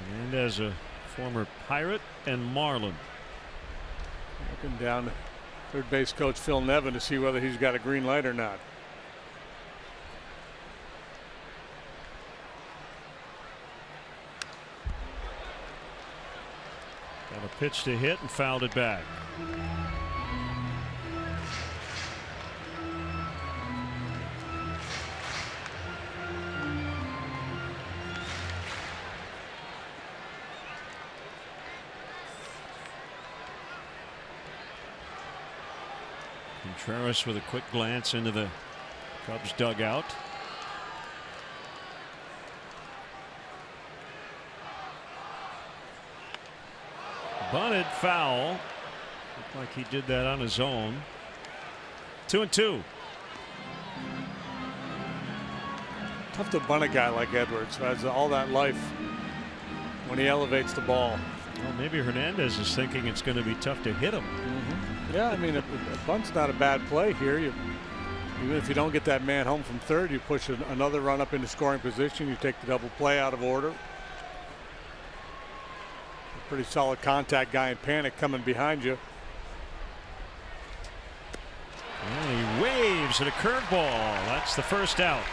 Hernandez, a former Pirate and Marlin. Looking down to third base coach Phil Nevin to see whether he's got a green light or not. Got a pitch to hit and fouled it back. Contreras with a quick glance into the Cubs dugout. Bunted, foul. Looked like he did that on his own. 2-2. Tough to bunt a guy like Edwards, who has all that life when he elevates the ball. Well, maybe Hernandez is thinking it's going to be tough to hit him. Yeah, I mean, a bunt's not a bad play here. Even if you don't get that man home from third, you push another run up into scoring position. You take the double play out of order. A pretty solid contact guy in panic coming behind you. And he waves at a curveball. That's the first out.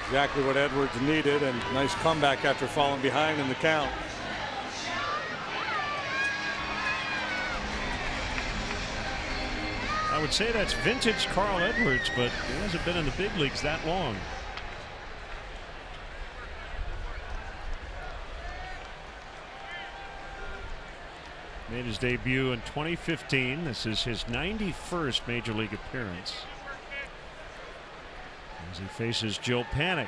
Exactly what Edwards needed, and nice comeback after falling behind in the count. I would say that's vintage Carl Edwards, but he hasn't been in the big leagues that long. Made his debut in 2015. This is his 91st major league appearance as he faces Joe Panik.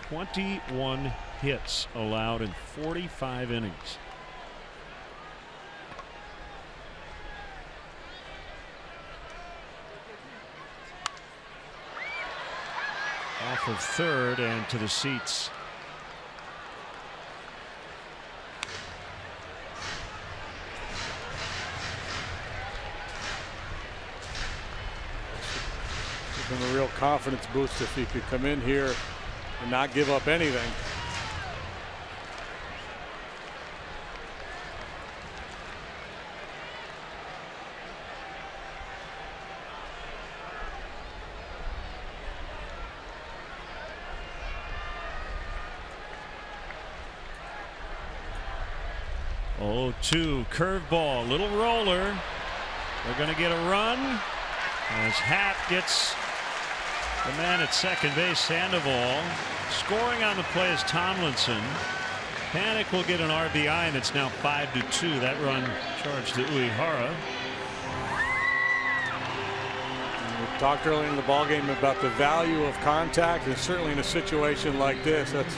.21 hits allowed in 45 innings. Off of third and to the seats. Give him a real confidence boost if he could come in here and not give up anything. Oh, 2 curveball, little roller. They're going to get a run as Happ gets the man at second base, Sandoval. Scoring on the play is Tomlinson. Panik will get an RBI, and it's now 5-2. That run charged to Uehara. We talked earlier in the ballgame about the value of contact, and certainly in a situation like this, that's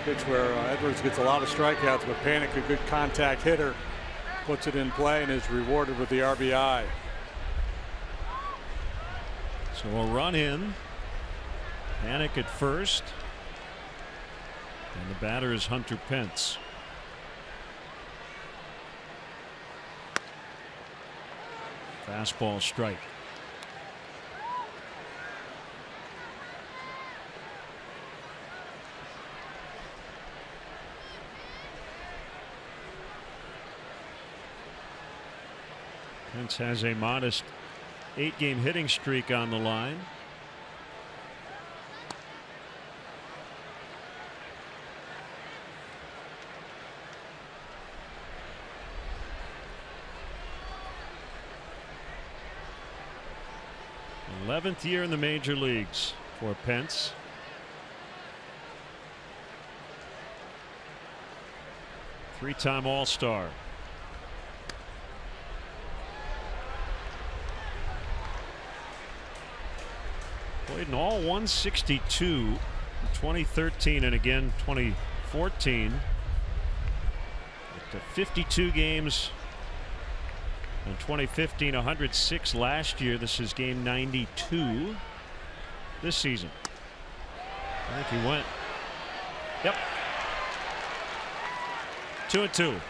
Pitch where Edwards gets a lot of strikeouts, but Panik, a good contact hitter, puts it in play and is rewarded with the RBI. So a run in. Panik at first. And the batter is Hunter Pence. Fastball strike. Pence has a modest 8-game hitting streak on the line. Eleventh year in the major leagues for Pence. Three-time All-Star. Played in all 162 in 2013 and again 2014. Up to 52 games in 2015, 106 last year. This is game 92 this season. I think he went. Yep. 2-2.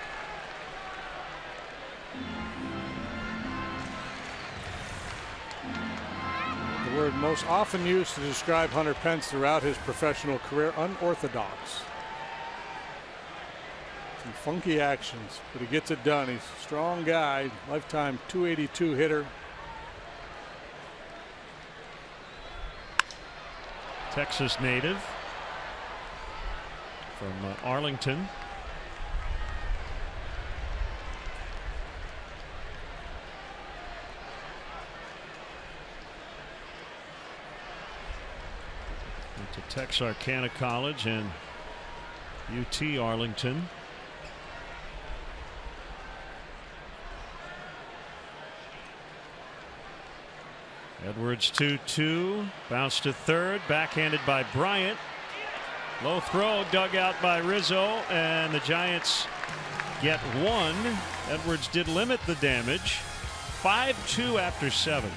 The word most often used to describe Hunter Pence throughout his professional career: unorthodox. Some funky actions, but he gets it done. He's a strong guy, lifetime .282 hitter. Texas native from Arlington. To Texarkana College and UT Arlington. Edwards 2-2, bounce to third, backhanded by Bryant. Low throw dug out by Rizzo, and the Giants get one. Edwards did limit the damage. 5-2 after 7.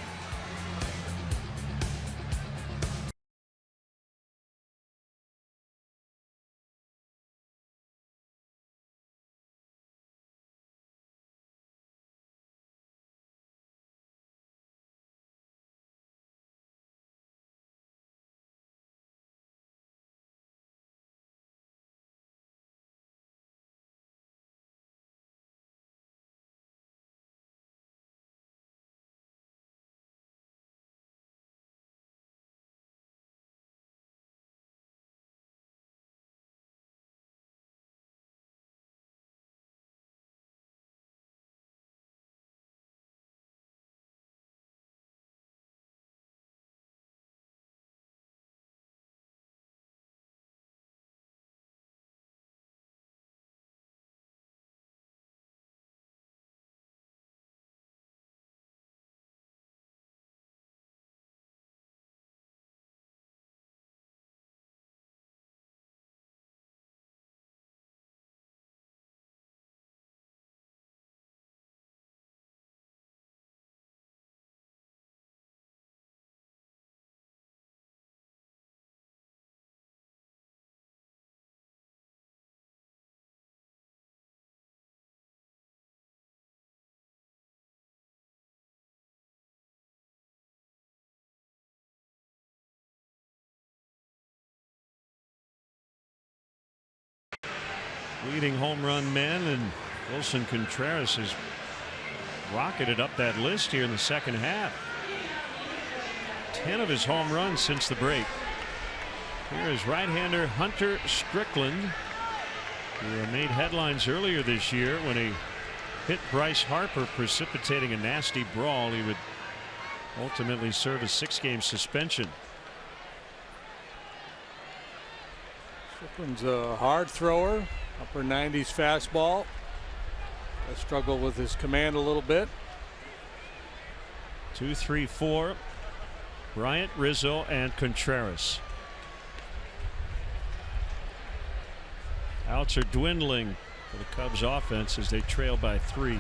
Leading home run man, and Wilson Contreras has rocketed up that list here in the second half. 10 of his home runs since the break. Here is right-hander Hunter Strickland, who made headlines earlier this year when he hit Bryce Harper, precipitating a nasty brawl. He would ultimately serve a 6-game suspension. Strickland's a hard thrower. Upper 90s fastball. I struggle with his command a little bit. 2, 3, 4. Bryant, Rizzo, and Contreras. Outs are dwindling for the Cubs offense as they trail by 3.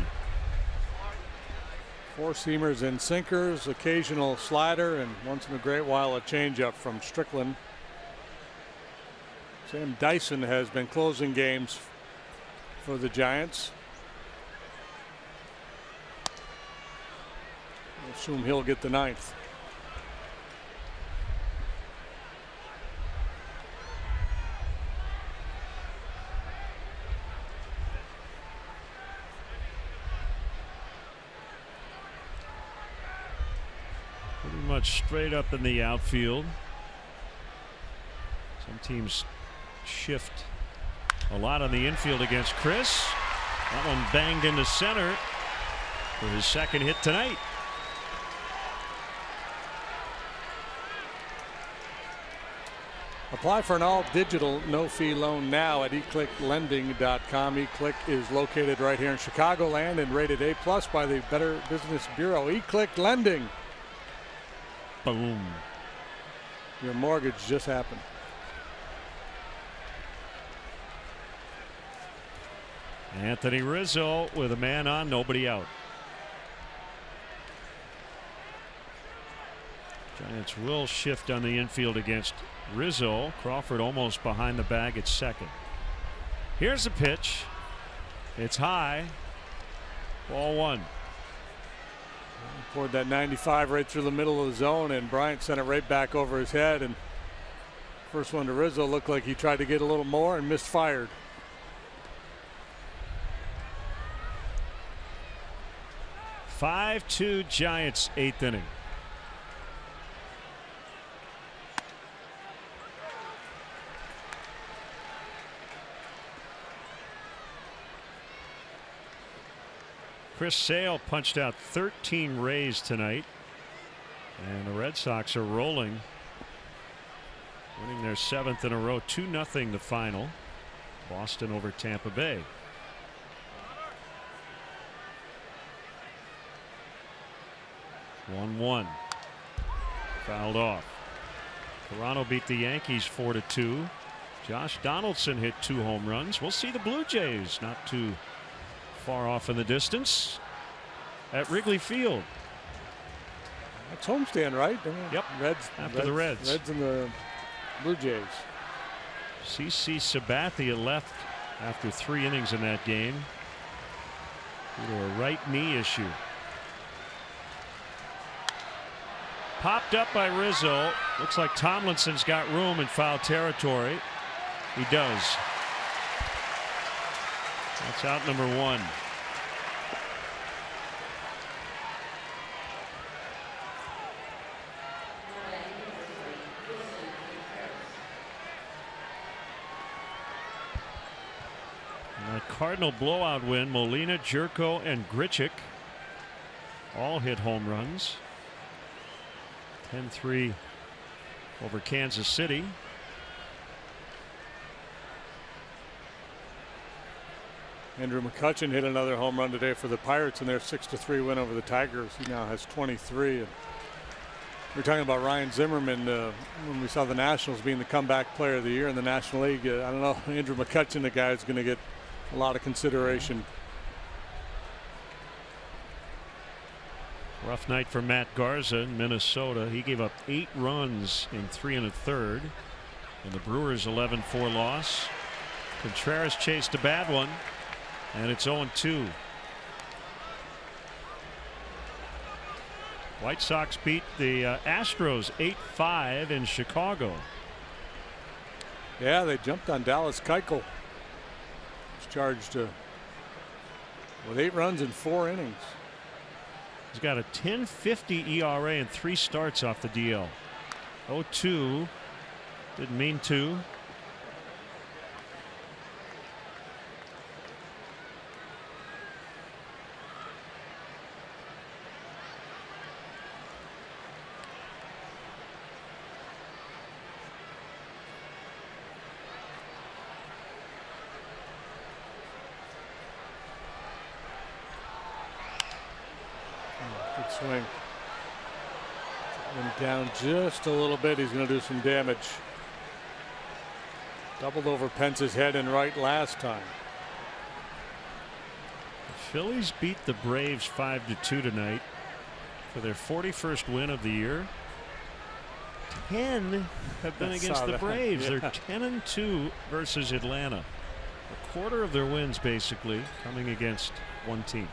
Four seamers and sinkers, occasional slider, and once in a great while a changeup from Strickland. Sam Dyson has been closing games for the Giants. I assume he'll get the 9th. Pretty much straight up in the outfield. Some teams shift a lot on the infield against Chris. That one banged into center for his second hit tonight. Apply for an all-digital no-fee loan now at eclicklending.com. eClick is located right here in Chicagoland and rated A+ by the Better Business Bureau. eClick Lending. Boom. Your mortgage just happened. Anthony Rizzo with a man on, nobody out. Giants will shift on the infield against Rizzo. Crawford almost behind the bag at second. Here's the pitch. It's high. Ball 1. Poured that 95 right through the middle of the zone, and Bryant sent it right back over his head. And first one to Rizzo looked like he tried to get a little more and misfired. (5-2) Giants, 8th inning. Chris Sale punched out 13 Rays tonight, and the Red Sox are rolling, winning their 7th in a row. 2-0 the final. Boston over Tampa Bay. (1-1). Fouled off. Toronto beat the Yankees 4-2. Josh Donaldson hit 2 home runs. We'll see the Blue Jays not too far off in the distance at Wrigley Field. That's homestand, right? Yep. Reds after the Reds. Reds and the Blue Jays. CC Sabathia left after 3 innings in that game due to a right knee issue. Popped up by Rizzo. Looks like Tomlinson's got room in foul territory. He does. That's out number 1. And a Cardinal blowout win. Molina, Jerko, and Grichuk all hit home runs. 10-3 over Kansas City. Andrew McCutchen hit another home run today for the Pirates in their 6-3 win over the Tigers. He now has 23. And we're talking about Ryan Zimmerman when we saw the Nationals being the comeback player of the year in the National League. I don't know, Andrew McCutchen, the guy is going to get a lot of consideration. Rough night for Matt Garza in Minnesota. He gave up 8 runs in 3 1/3 in the Brewers 11-4 loss. Contreras chased a bad one, and it's 0-2. White Sox beat the Astros 8-5 in Chicago. Yeah, they jumped on Dallas Keuchel. He's charged with 8 runs in 4 innings. He's got a 10.50 ERA and 3 starts off the DL. 0-2. Didn't mean to. Swing. And down just a little bit. He's going to do some damage. Doubled over Pence's head and right last time. The Phillies beat the Braves 5-2 tonight for their 41st win of the year. 10 have been against the Braves. Yeah. They're 10-2 versus Atlanta. A quarter of their wins basically coming against one team.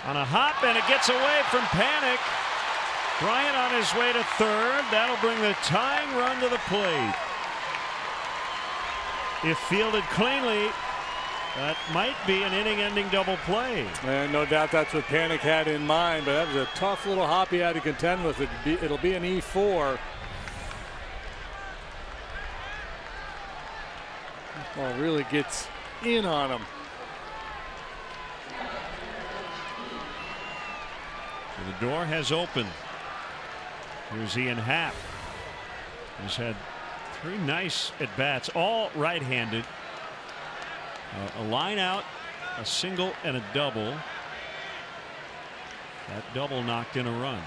On a hop, and it gets away from Panic. Bryant on his way to third. That'll bring the tying run to the plate. If fielded cleanly, that might be an inning-ending double play. And no doubt that's what Panic had in mind, but that was a tough little hop he had to contend with. It'll be an E4. Ball really gets in on him. The door has opened. Here's Ian Happ. He's had 3 nice at bats, all right-handed. A line out, a single, and a double. That double knocked in a run.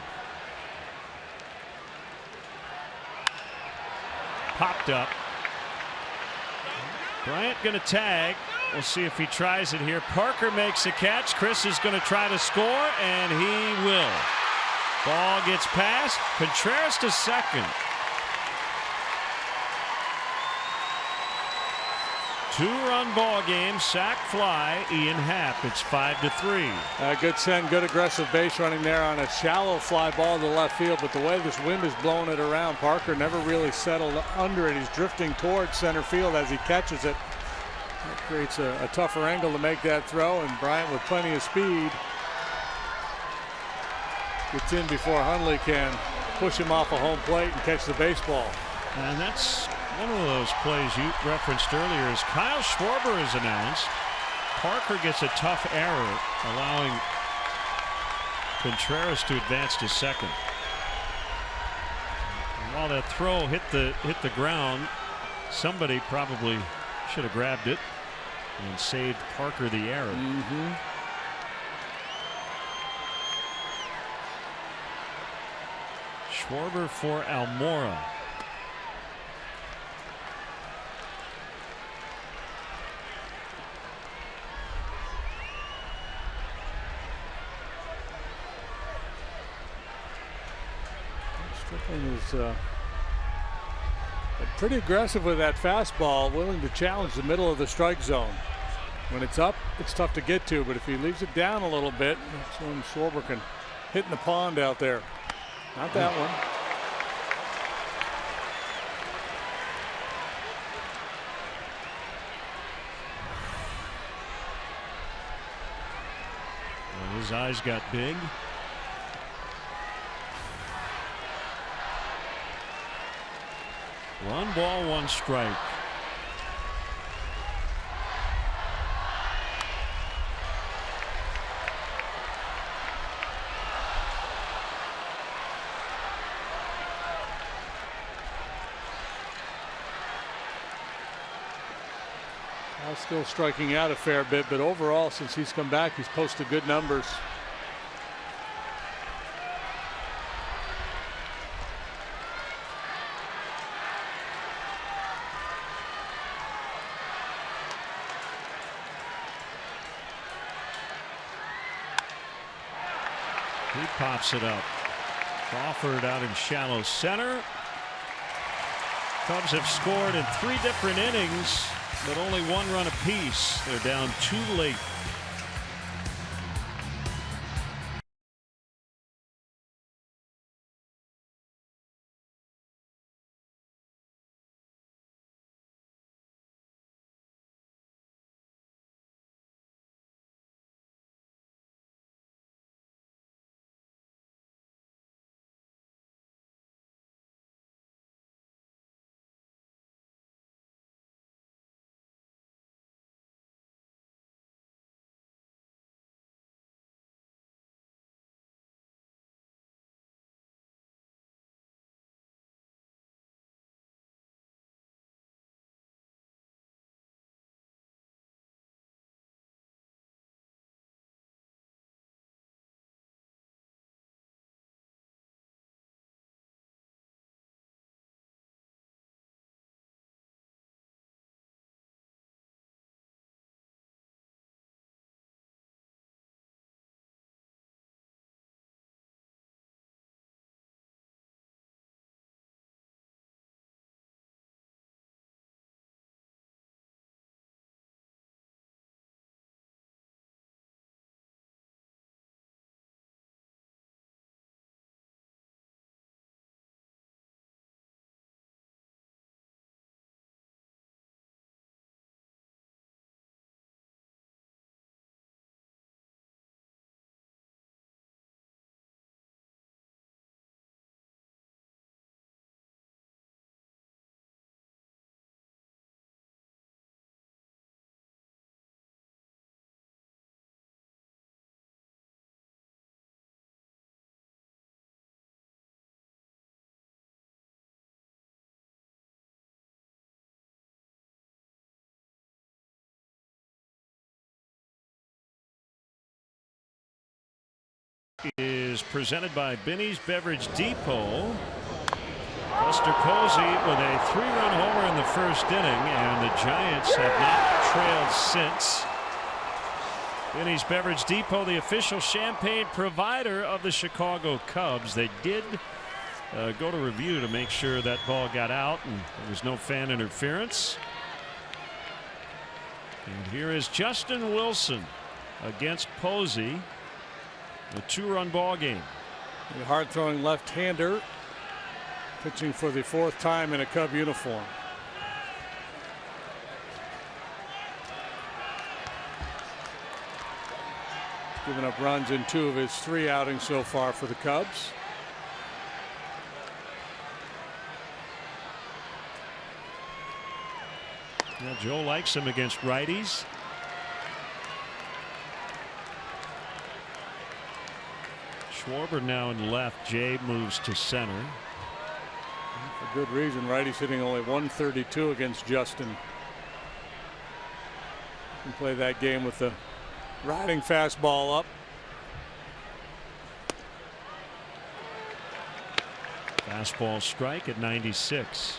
Popped up. Bryant going to tag. We'll see if he tries it here. Parker makes a catch. Chris is going to try to score, and he will. Ball gets past. Contreras to second. 2-run ball game. Sac fly. Ian Happ. It's 5-3. Good send, good aggressive base running there on a shallow fly ball to left field, but the way this wind is blowing it around, Parker never really settled under it. He's drifting towards center field as he catches it. That creates a tougher angle to make that throw, and Bryant with plenty of speed gets in before Hundley can push him off a home plate and catch the baseball. And that's one of those plays you referenced earlier. As Kyle Schwarber is announced, Parker gets a tough error, allowing Contreras to advance to second. And while that throw hit the ground, somebody probably should have grabbed it and saved Parker the error. Schwarber for Almora. Strickland is pretty aggressive with that fastball, willing to challenge the middle of the strike zone. When it's up, it's tough to get to, but if he leaves it down a little bit, that's when Schwarber can hit in the pond out there. Not that one. Well, his eyes got big. One ball, one strike. Still striking out a fair bit, but overall, since he's come back, he's posted good numbers. He pops it up. Crawford out in shallow center. Cubs have scored in 3 different innings, but only 1 run apiece. They're down 2 late. is presented by Binny's Beverage Depot. Buster Posey with a 3-run homer in the first inning, and the Giants have not trailed since. Binny's Beverage Depot, the official champagne provider of the Chicago Cubs. They did go to review to make sure that ball got out and there was no fan interference. And here is Justin Wilson against Posey. A 2-run ball game. A hard-throwing left-hander pitching for the 4th time in a Cub uniform. Giving up runs in 2 of his 3 outings so far for the Cubs. Yeah, Joe likes him against righties. Schwarber now in left. Jay moves to center. For good reason. Righty's hitting only 132 against Justin. Can play that game with the riding fastball up. Fastball strike at 96.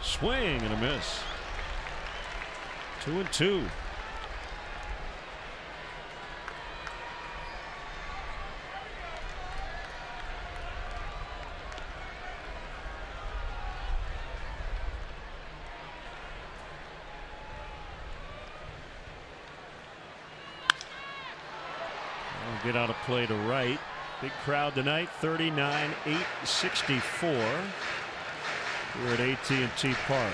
Swing and a miss. 2-2. Get out of play to right. Big crowd tonight. 39,864. We're at AT&T Park.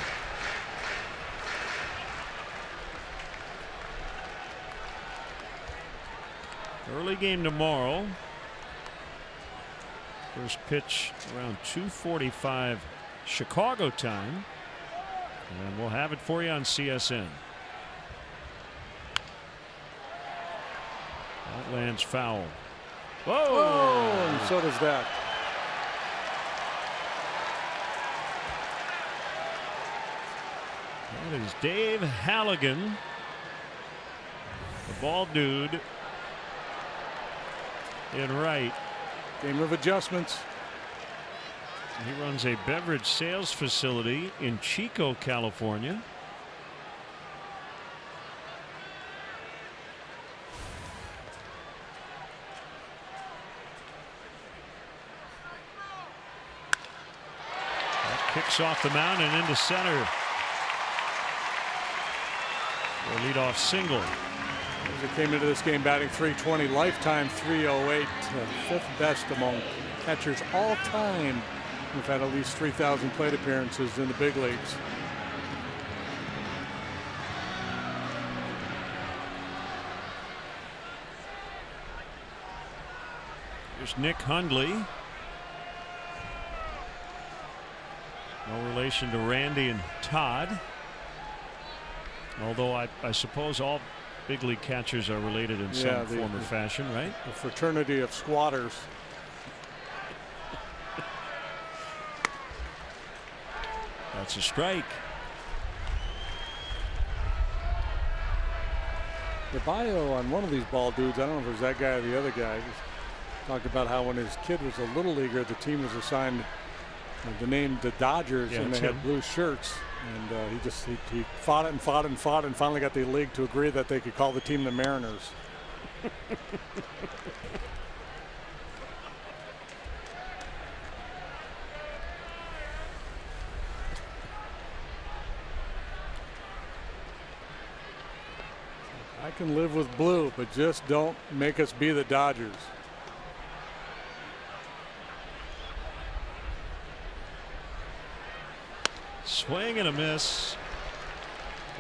Early game tomorrow. First pitch around 2:45 Chicago time. And we'll have it for you on CSN. That lands foul. Whoa! Oh, and so does that. That is Dave Halligan, the bald dude in right. Game of adjustments. He runs a beverage sales facility in Chico, California. That kicks off the mound and into center. The leadoff single. He came into this game batting .320, lifetime .308, 5th best among catchers all time. We've had at least 3,000 plate appearances in the big leagues. Here's Nick Hundley. No relation to Randy and Todd. Although I suppose all big league catchers are related in some form or fashion, right? The fraternity of squatters. That's a strike. The bio on one of these ball dudes, I don't know if it was that guy or the other guy, talked about how when his kid was a little leaguer, the team was assigned the name the Dodgers, and they had blue shirts. And he fought it and fought it and fought it and finally got the league to agree that they could call the team the Mariners. I can live with blue, but just don't make us be the Dodgers. Swing and a miss.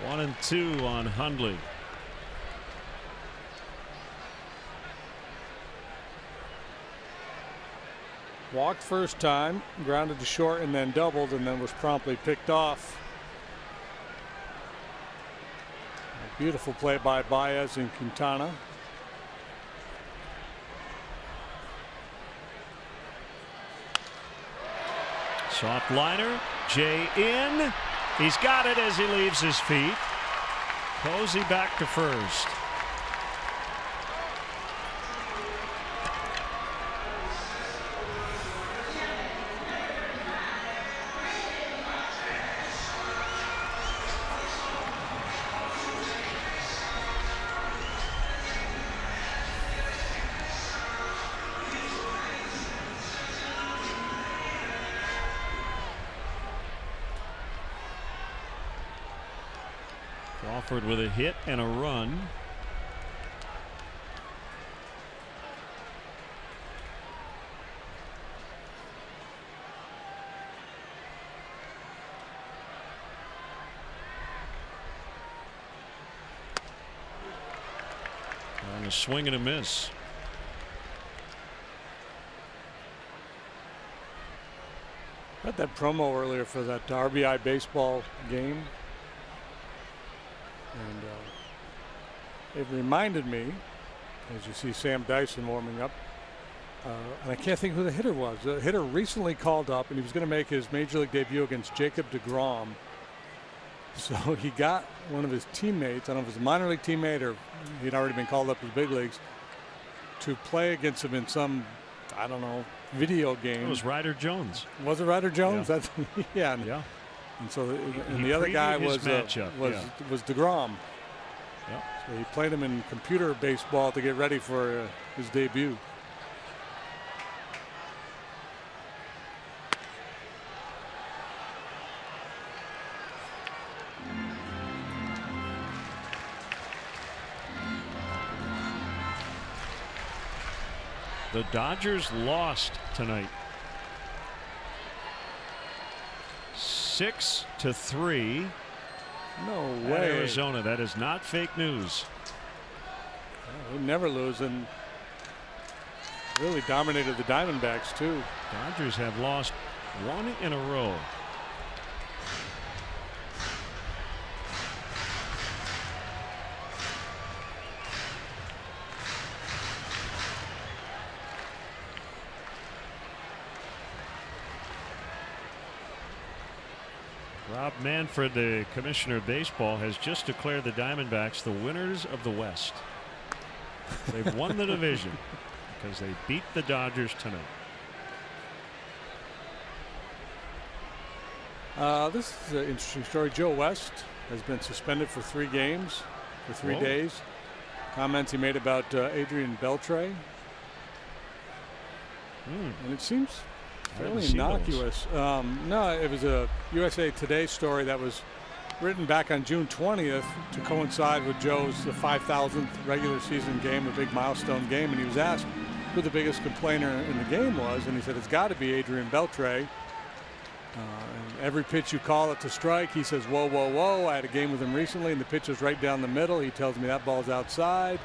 1-2 on Hundley. Walked first time, grounded to short, and then doubled, and then was promptly picked off. A beautiful play by Baez and Quintana. Soft liner. Jay in. He's got it as he leaves his feet. Posey back to first. Crawford with a hit and a run. And a swing and a miss. Read that promo earlier for that RBI baseball game. And it reminded me, as you see Sam Dyson warming up, and I can't think who the hitter was. The hitter recently called up, and he was going to make his major league debut against Jacob deGrom. So he got one of his teammates, I don't know if it was a minor league teammate or he'd already been called up to the big leagues, to play against him in some, I don't know, video game. It was Ryder Jones. Was it Ryder Jones? Yeah. Yeah. Yeah. And so, and the other guy was deGrom. Yep. So he played him in computer baseball to get ready for his debut. The Dodgers lost tonight. 6-3. No At way. Arizona. That is not fake news. They never lose, and really dominated the Diamondbacks too. Dodgers have lost one in a row. Rob Manfred, the commissioner of baseball, has just declared the Diamondbacks the winners of the West. They've won the division because they beat the Dodgers tonight. This is an interesting story. Joe West has been suspended for 3 games for 3 days. Comments he made about Adrian Beltre. And it seems fairly innocuous. No, it was a USA Today story that was written back on June 20th to coincide with Joe's 5,000th regular season game, a big milestone game, and he was asked who the biggest complainer in the game was, and he said it's got to be Adrian Beltre. And every pitch you call it to strike, he says, whoa, whoa, whoa. I had a game with him recently, and the pitch was right down the middle. He tells me that ball's outside.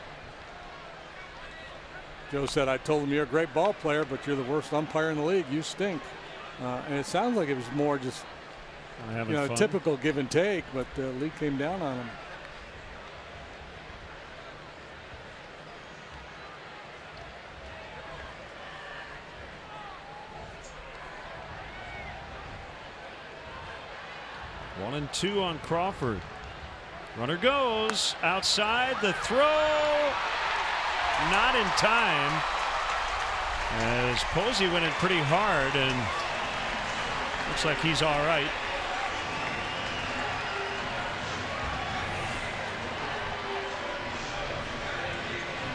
Joe said, I told him you're a great ball player, but you're the worst umpire in the league. You stink. And it sounds like it was more just typical give and take, but the league came down on him. One and two on Crawford. Runner goes outside. The throw not in time, as Posey went in pretty hard, and looks like he's all right.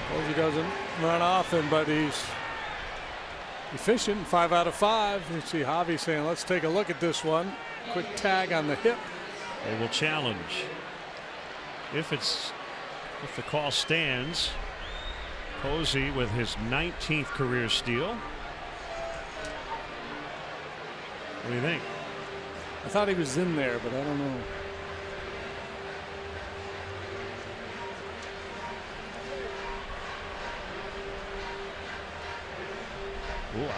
Posey doesn't run often, but he's efficient. 5 out of 5. You see Javi saying, let's take a look at this one. Quick tag on the hip. They will challenge if the call stands. Posey with his 19th career steal. What do you think? I thought he was in there, but I don't know. Ooh,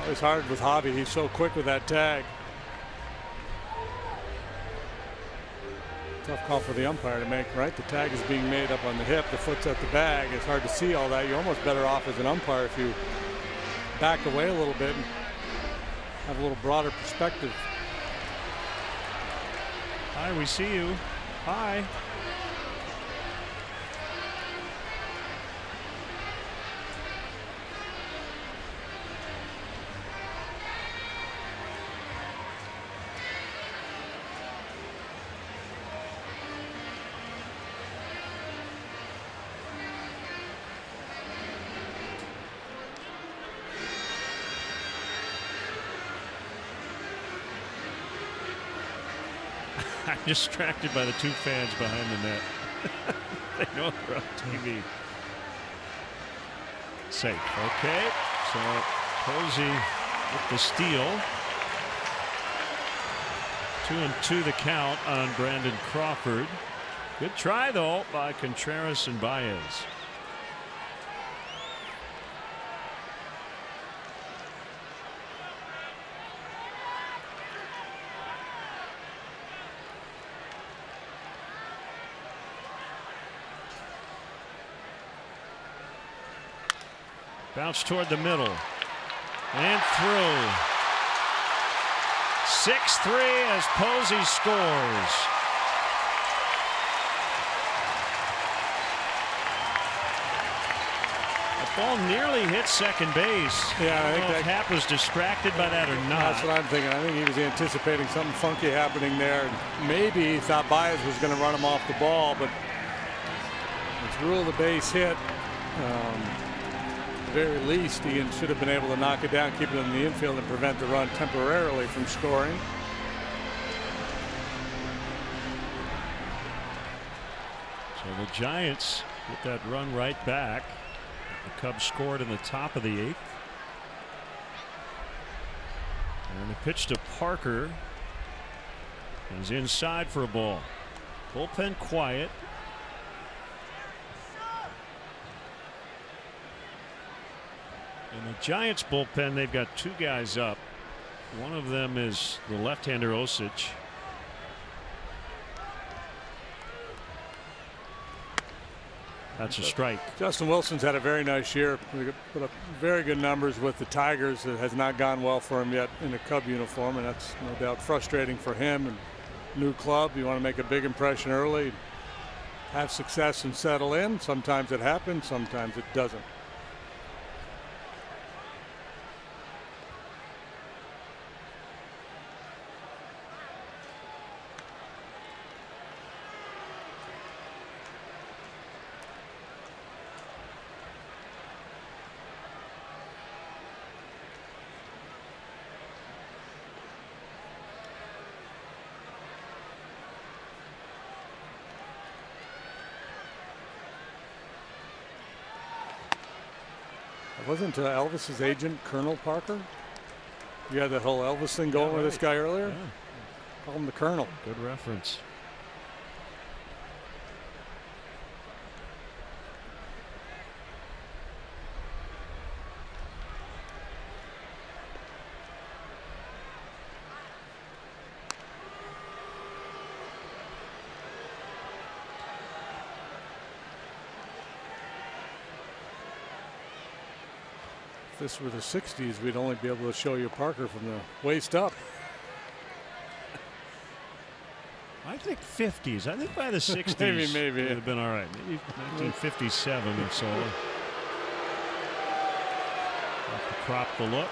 Always hard with Javi. He's so quick with that tag. Tough call for the umpire to make, right? The tag is being made up on the hip. The foot's at the bag. It's hard to see all that. You're almost better off as an umpire if you back away a little bit. have a little broader perspective. Hi, we see you. Hi. I'm distracted by the two fans behind the net. They know they're on TV. Safe. Okay. So Posey with the steal. 2-2 the count on Brandon Crawford. Good try though by Contreras and Baez. Bounce toward the middle and through. 6-3 as Posey scores. The ball nearly hit second base. Yeah, I think that Hap was distracted by that or not. That's what I'm thinking. I think he was anticipating something funky happening there. Maybe he thought Baez was going to run him off the ball, but it's rule the base hit. Very least, Ian should have been able to knock it down, keep it in the infield, and prevent the run temporarily from scoring. So the Giants get that run right back. The Cubs scored in the top of the 8th. And the pitch to Parker. He's inside for a ball. Bullpen quiet. In the Giants bullpen, they've got two guys up. One of them is the left-hander Osich. That's a strike. Justin Wilson's had a very nice year. Put up very good numbers with the Tigers. It has not gone well for him yet in a Cub uniform, and that's no doubt frustrating for him. And new club, you want to make a big impression early, have success and settle in. Sometimes it happens, sometimes it doesn't. Wasn't Elvis's agent Colonel Parker? You had that whole Elvis thing going with this guy earlier? Yeah. Call him the Colonel. Good reference. If this were the 60s, we'd only be able to show you Parker from the waist up. I think 50s. I think by the 60s maybe it would have been all right. Maybe 1957 or so. Have to crop the look.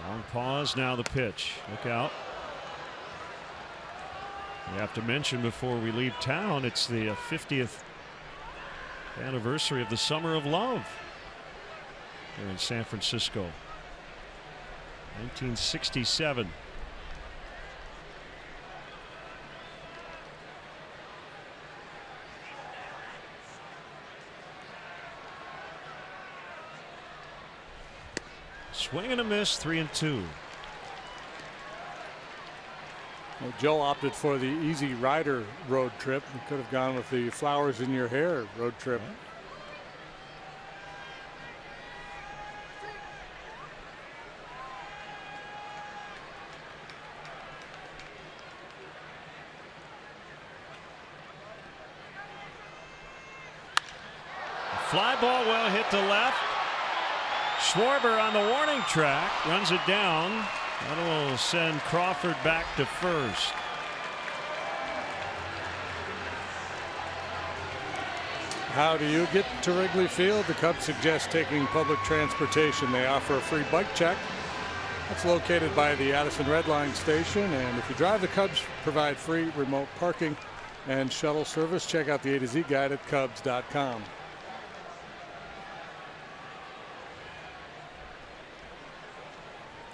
Long pause, now the pitch. Look out. We have to mention before we leave town, it's the 50th anniversary of the Summer of Love here in San Francisco. 1967. Swing and a miss, 3-2. Well, Joe opted for the Easy Rider road trip. He could have gone with the flowers in your hair road trip. Fly ball well hit to left. Schwarber on the warning track runs it down. That will send Crawford back to first. How do you get to Wrigley Field? The Cubs suggest taking public transportation. They offer a free bike check. That's located by the Addison Red Line station. And if you drive, the Cubs provide free remote parking and shuttle service. Check out the A to Z guide at Cubs.com.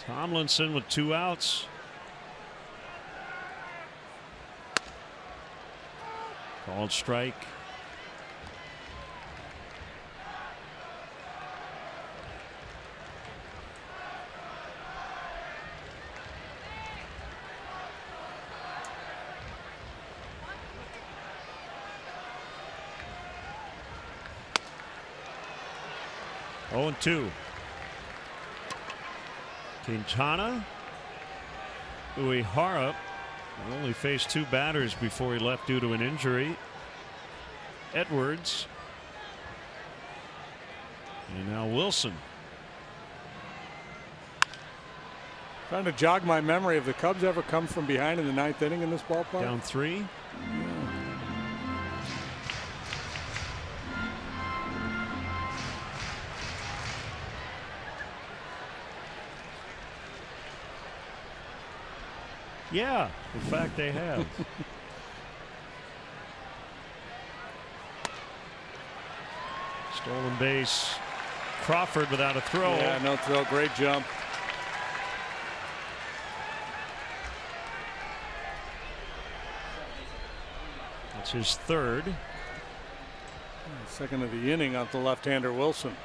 Tomlinson with 2 outs. Called strike. Oh, 2. Quintana, Uehara only faced 2 batters before he left due to an injury. Edwards, and now Wilson. Trying to jog my memory. Have the Cubs ever come from behind in the 9th inning in this ballpark? Down 3. Yeah, in fact they have. Stolen base. Crawford without a throw. Yeah, no throw. Great jump. That's his 3rd. Second of the inning off the left-hander Wilson.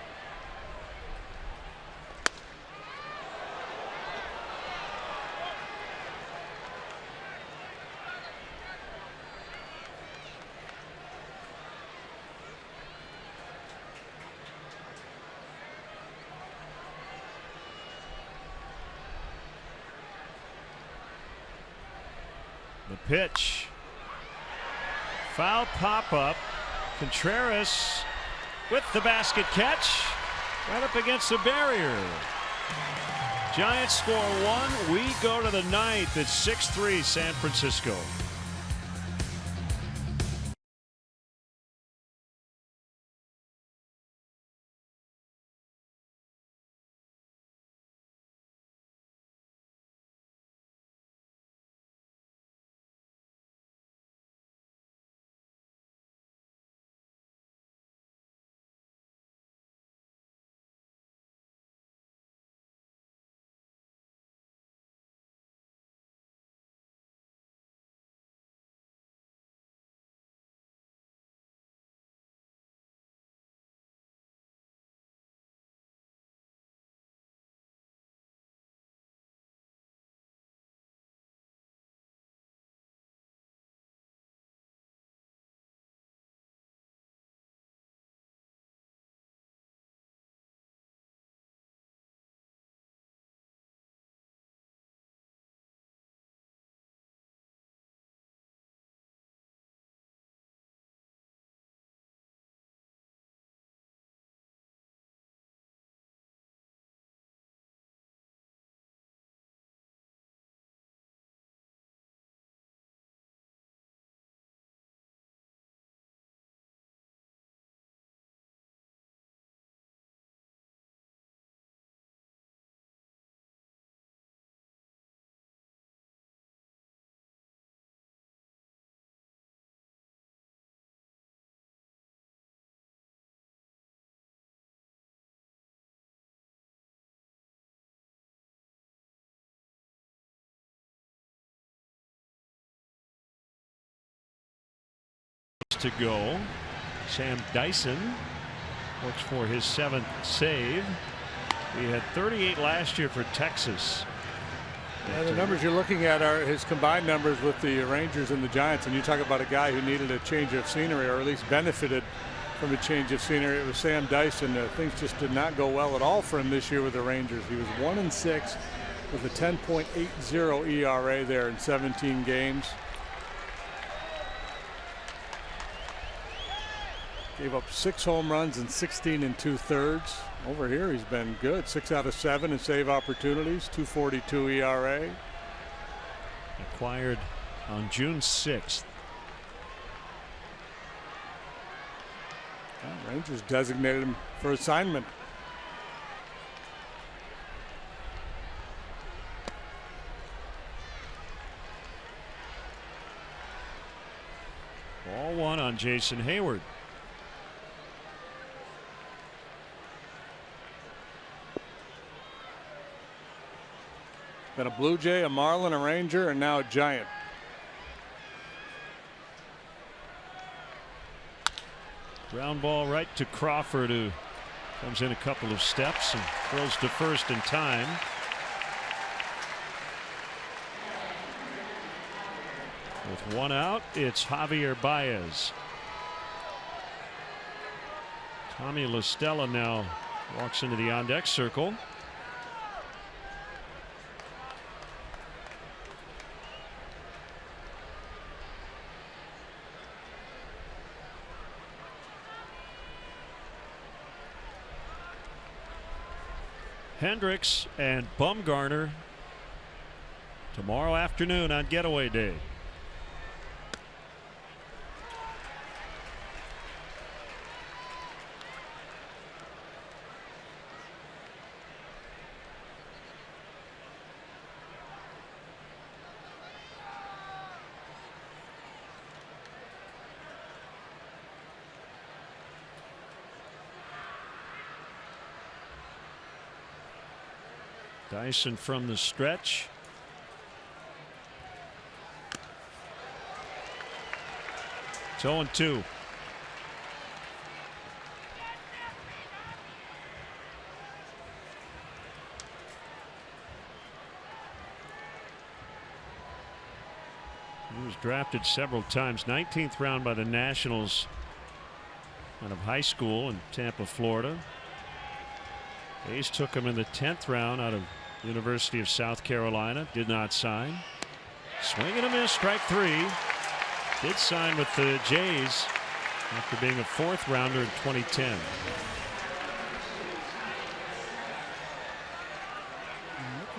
The pitch. Foul pop-up. Contreras with the basket catch. Right up against the barrier. Giants score 1. We go to the 9th. It's 6-3 San Francisco. To go. Sam Dyson looks for his 7th save. He had 38 last year for Texas. Yeah, the numbers you're looking at are his combined numbers with the Rangers and the Giants, and you talk about a guy who needed a change of scenery, or at least benefited from a change of scenery. It was Sam Dyson. Things just did not go well at all for him this year with the Rangers. He was 1-6 with a 10.80 ERA there in 17 games. Gave up 6 home runs in 16 2/3. Over here, he's been good. 6 out of 7 in save opportunities. 2.42 ERA. Acquired on June 6th. Rangers designated him for assignment. Ball 1 on Jason Hayward. Been a Blue Jay, a Marlin, a Ranger, and now a Giant. Ground ball right to Crawford, who comes in a couple of steps and throws to first in time. With 1 out, it's Javier Baez. Tommy La Stella now walks into the on-deck circle. Hendricks and Bumgarner tomorrow afternoon on getaway day. Dyson from the stretch. It's 0-2. He was drafted several times. 19th round by the Nationals out of high school in Tampa, Florida. A's took him in the 10th round out of University of South Carolina. Did not sign. Swing and a miss. Strike 3. Did sign with the Jays after being a 4th rounder in 2010.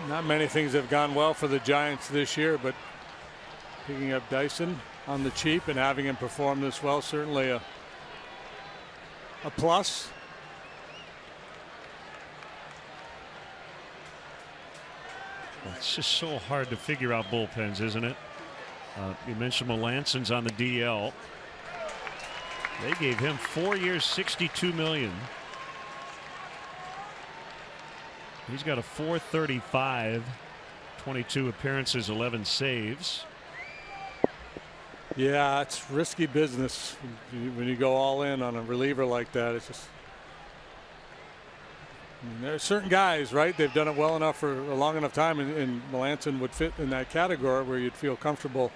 Not many things have gone well for the Giants this year, but picking up Dyson on the cheap and having him perform this well, certainly a plus. It's just so hard to figure out bullpens, isn't it? You mentioned Melanson's on the DL. They gave him 4 years, $62 million. He's got a 4.35, 22 appearances, 11 saves. Yeah, it's risky business when you go all in on a reliever like that. It's just, I mean, there are certain guys, right? They've done it well enough for a long enough time, and Melanson would fit in that category where you'd feel comfortable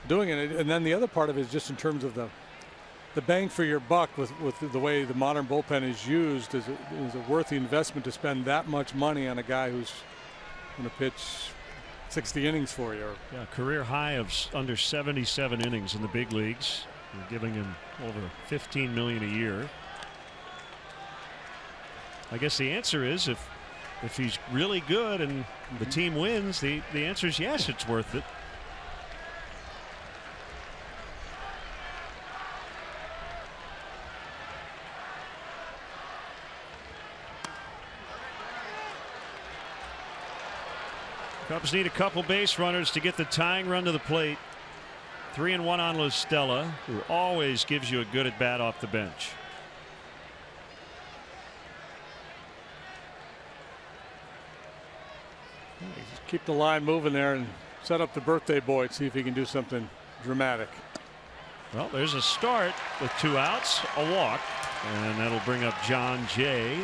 doing it. And then the other part of it is just in terms of the bang for your buck with the way the modern bullpen is used. Is it worth the investment to spend that much money on a guy who's going to pitch 60 innings for you? Yeah, career high of under 77 innings in the big leagues. You're giving him over $15 million a year. I guess the answer is if he's really good and the team wins, the answer is yes, it's worth it. Cubs need a couple base runners to get the tying run to the plate. 3-1 on La Stella, who always gives you a good at bat off the bench. Just keep the line moving there and set up the birthday boy and see if he can do something dramatic. Well, there's a start with 2 outs, a walk, and that'll bring up John Jay.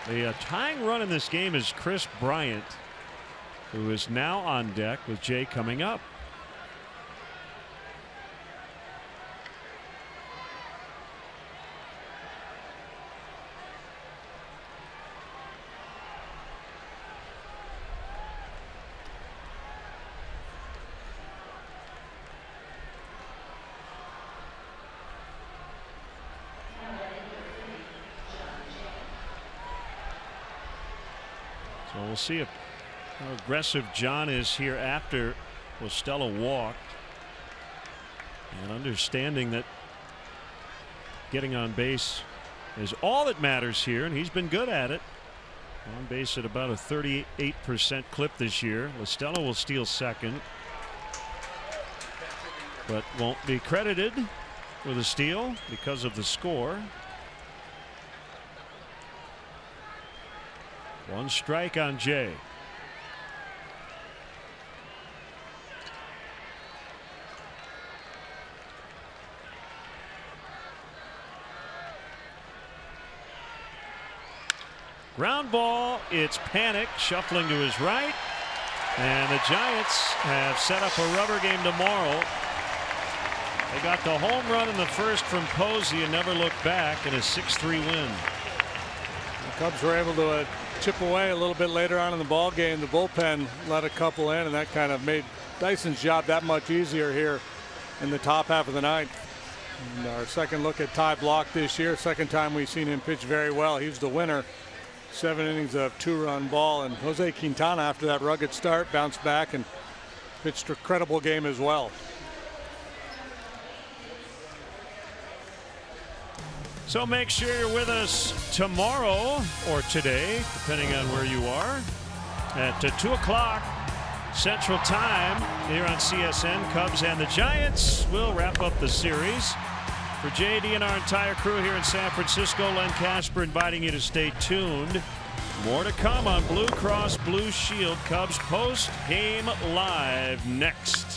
The tying run in this game is Chris Bryant, who is now on deck with Jay coming up. So we'll see how aggressive John is here after Stella walked, and understanding that getting on base is all that matters here, and he's been good at it. On base at about a 38% clip this year. Stella will steal second, but won't be credited with a steal because of the score. One strike on Jay. Ground ball. It's Panic shuffling to his right. And the Giants have set up a rubber game tomorrow. They got the home run in the first from Posey and never looked back in a 6-3 win. The Cubs were able to chip away a little bit later on in the ball game. The bullpen let a couple in, and that kind of made Dyson's job that much easier here in the top half of the ninth. And our second look at Ty Block this year. Second time we've seen him pitch very well. He was the winner. 7 innings of 2-run ball, and Jose Quintana, after that rugged start, bounced back and pitched a credible game as well. So make sure you're with us tomorrow or today, depending on where you are, at 2 o'clock Central Time here on CSN. Cubs and the Giants will wrap up the series. For JD and our entire crew here in San Francisco, Len Casper inviting you to stay tuned. More to come on Blue Cross Blue Shield Cubs post game live next.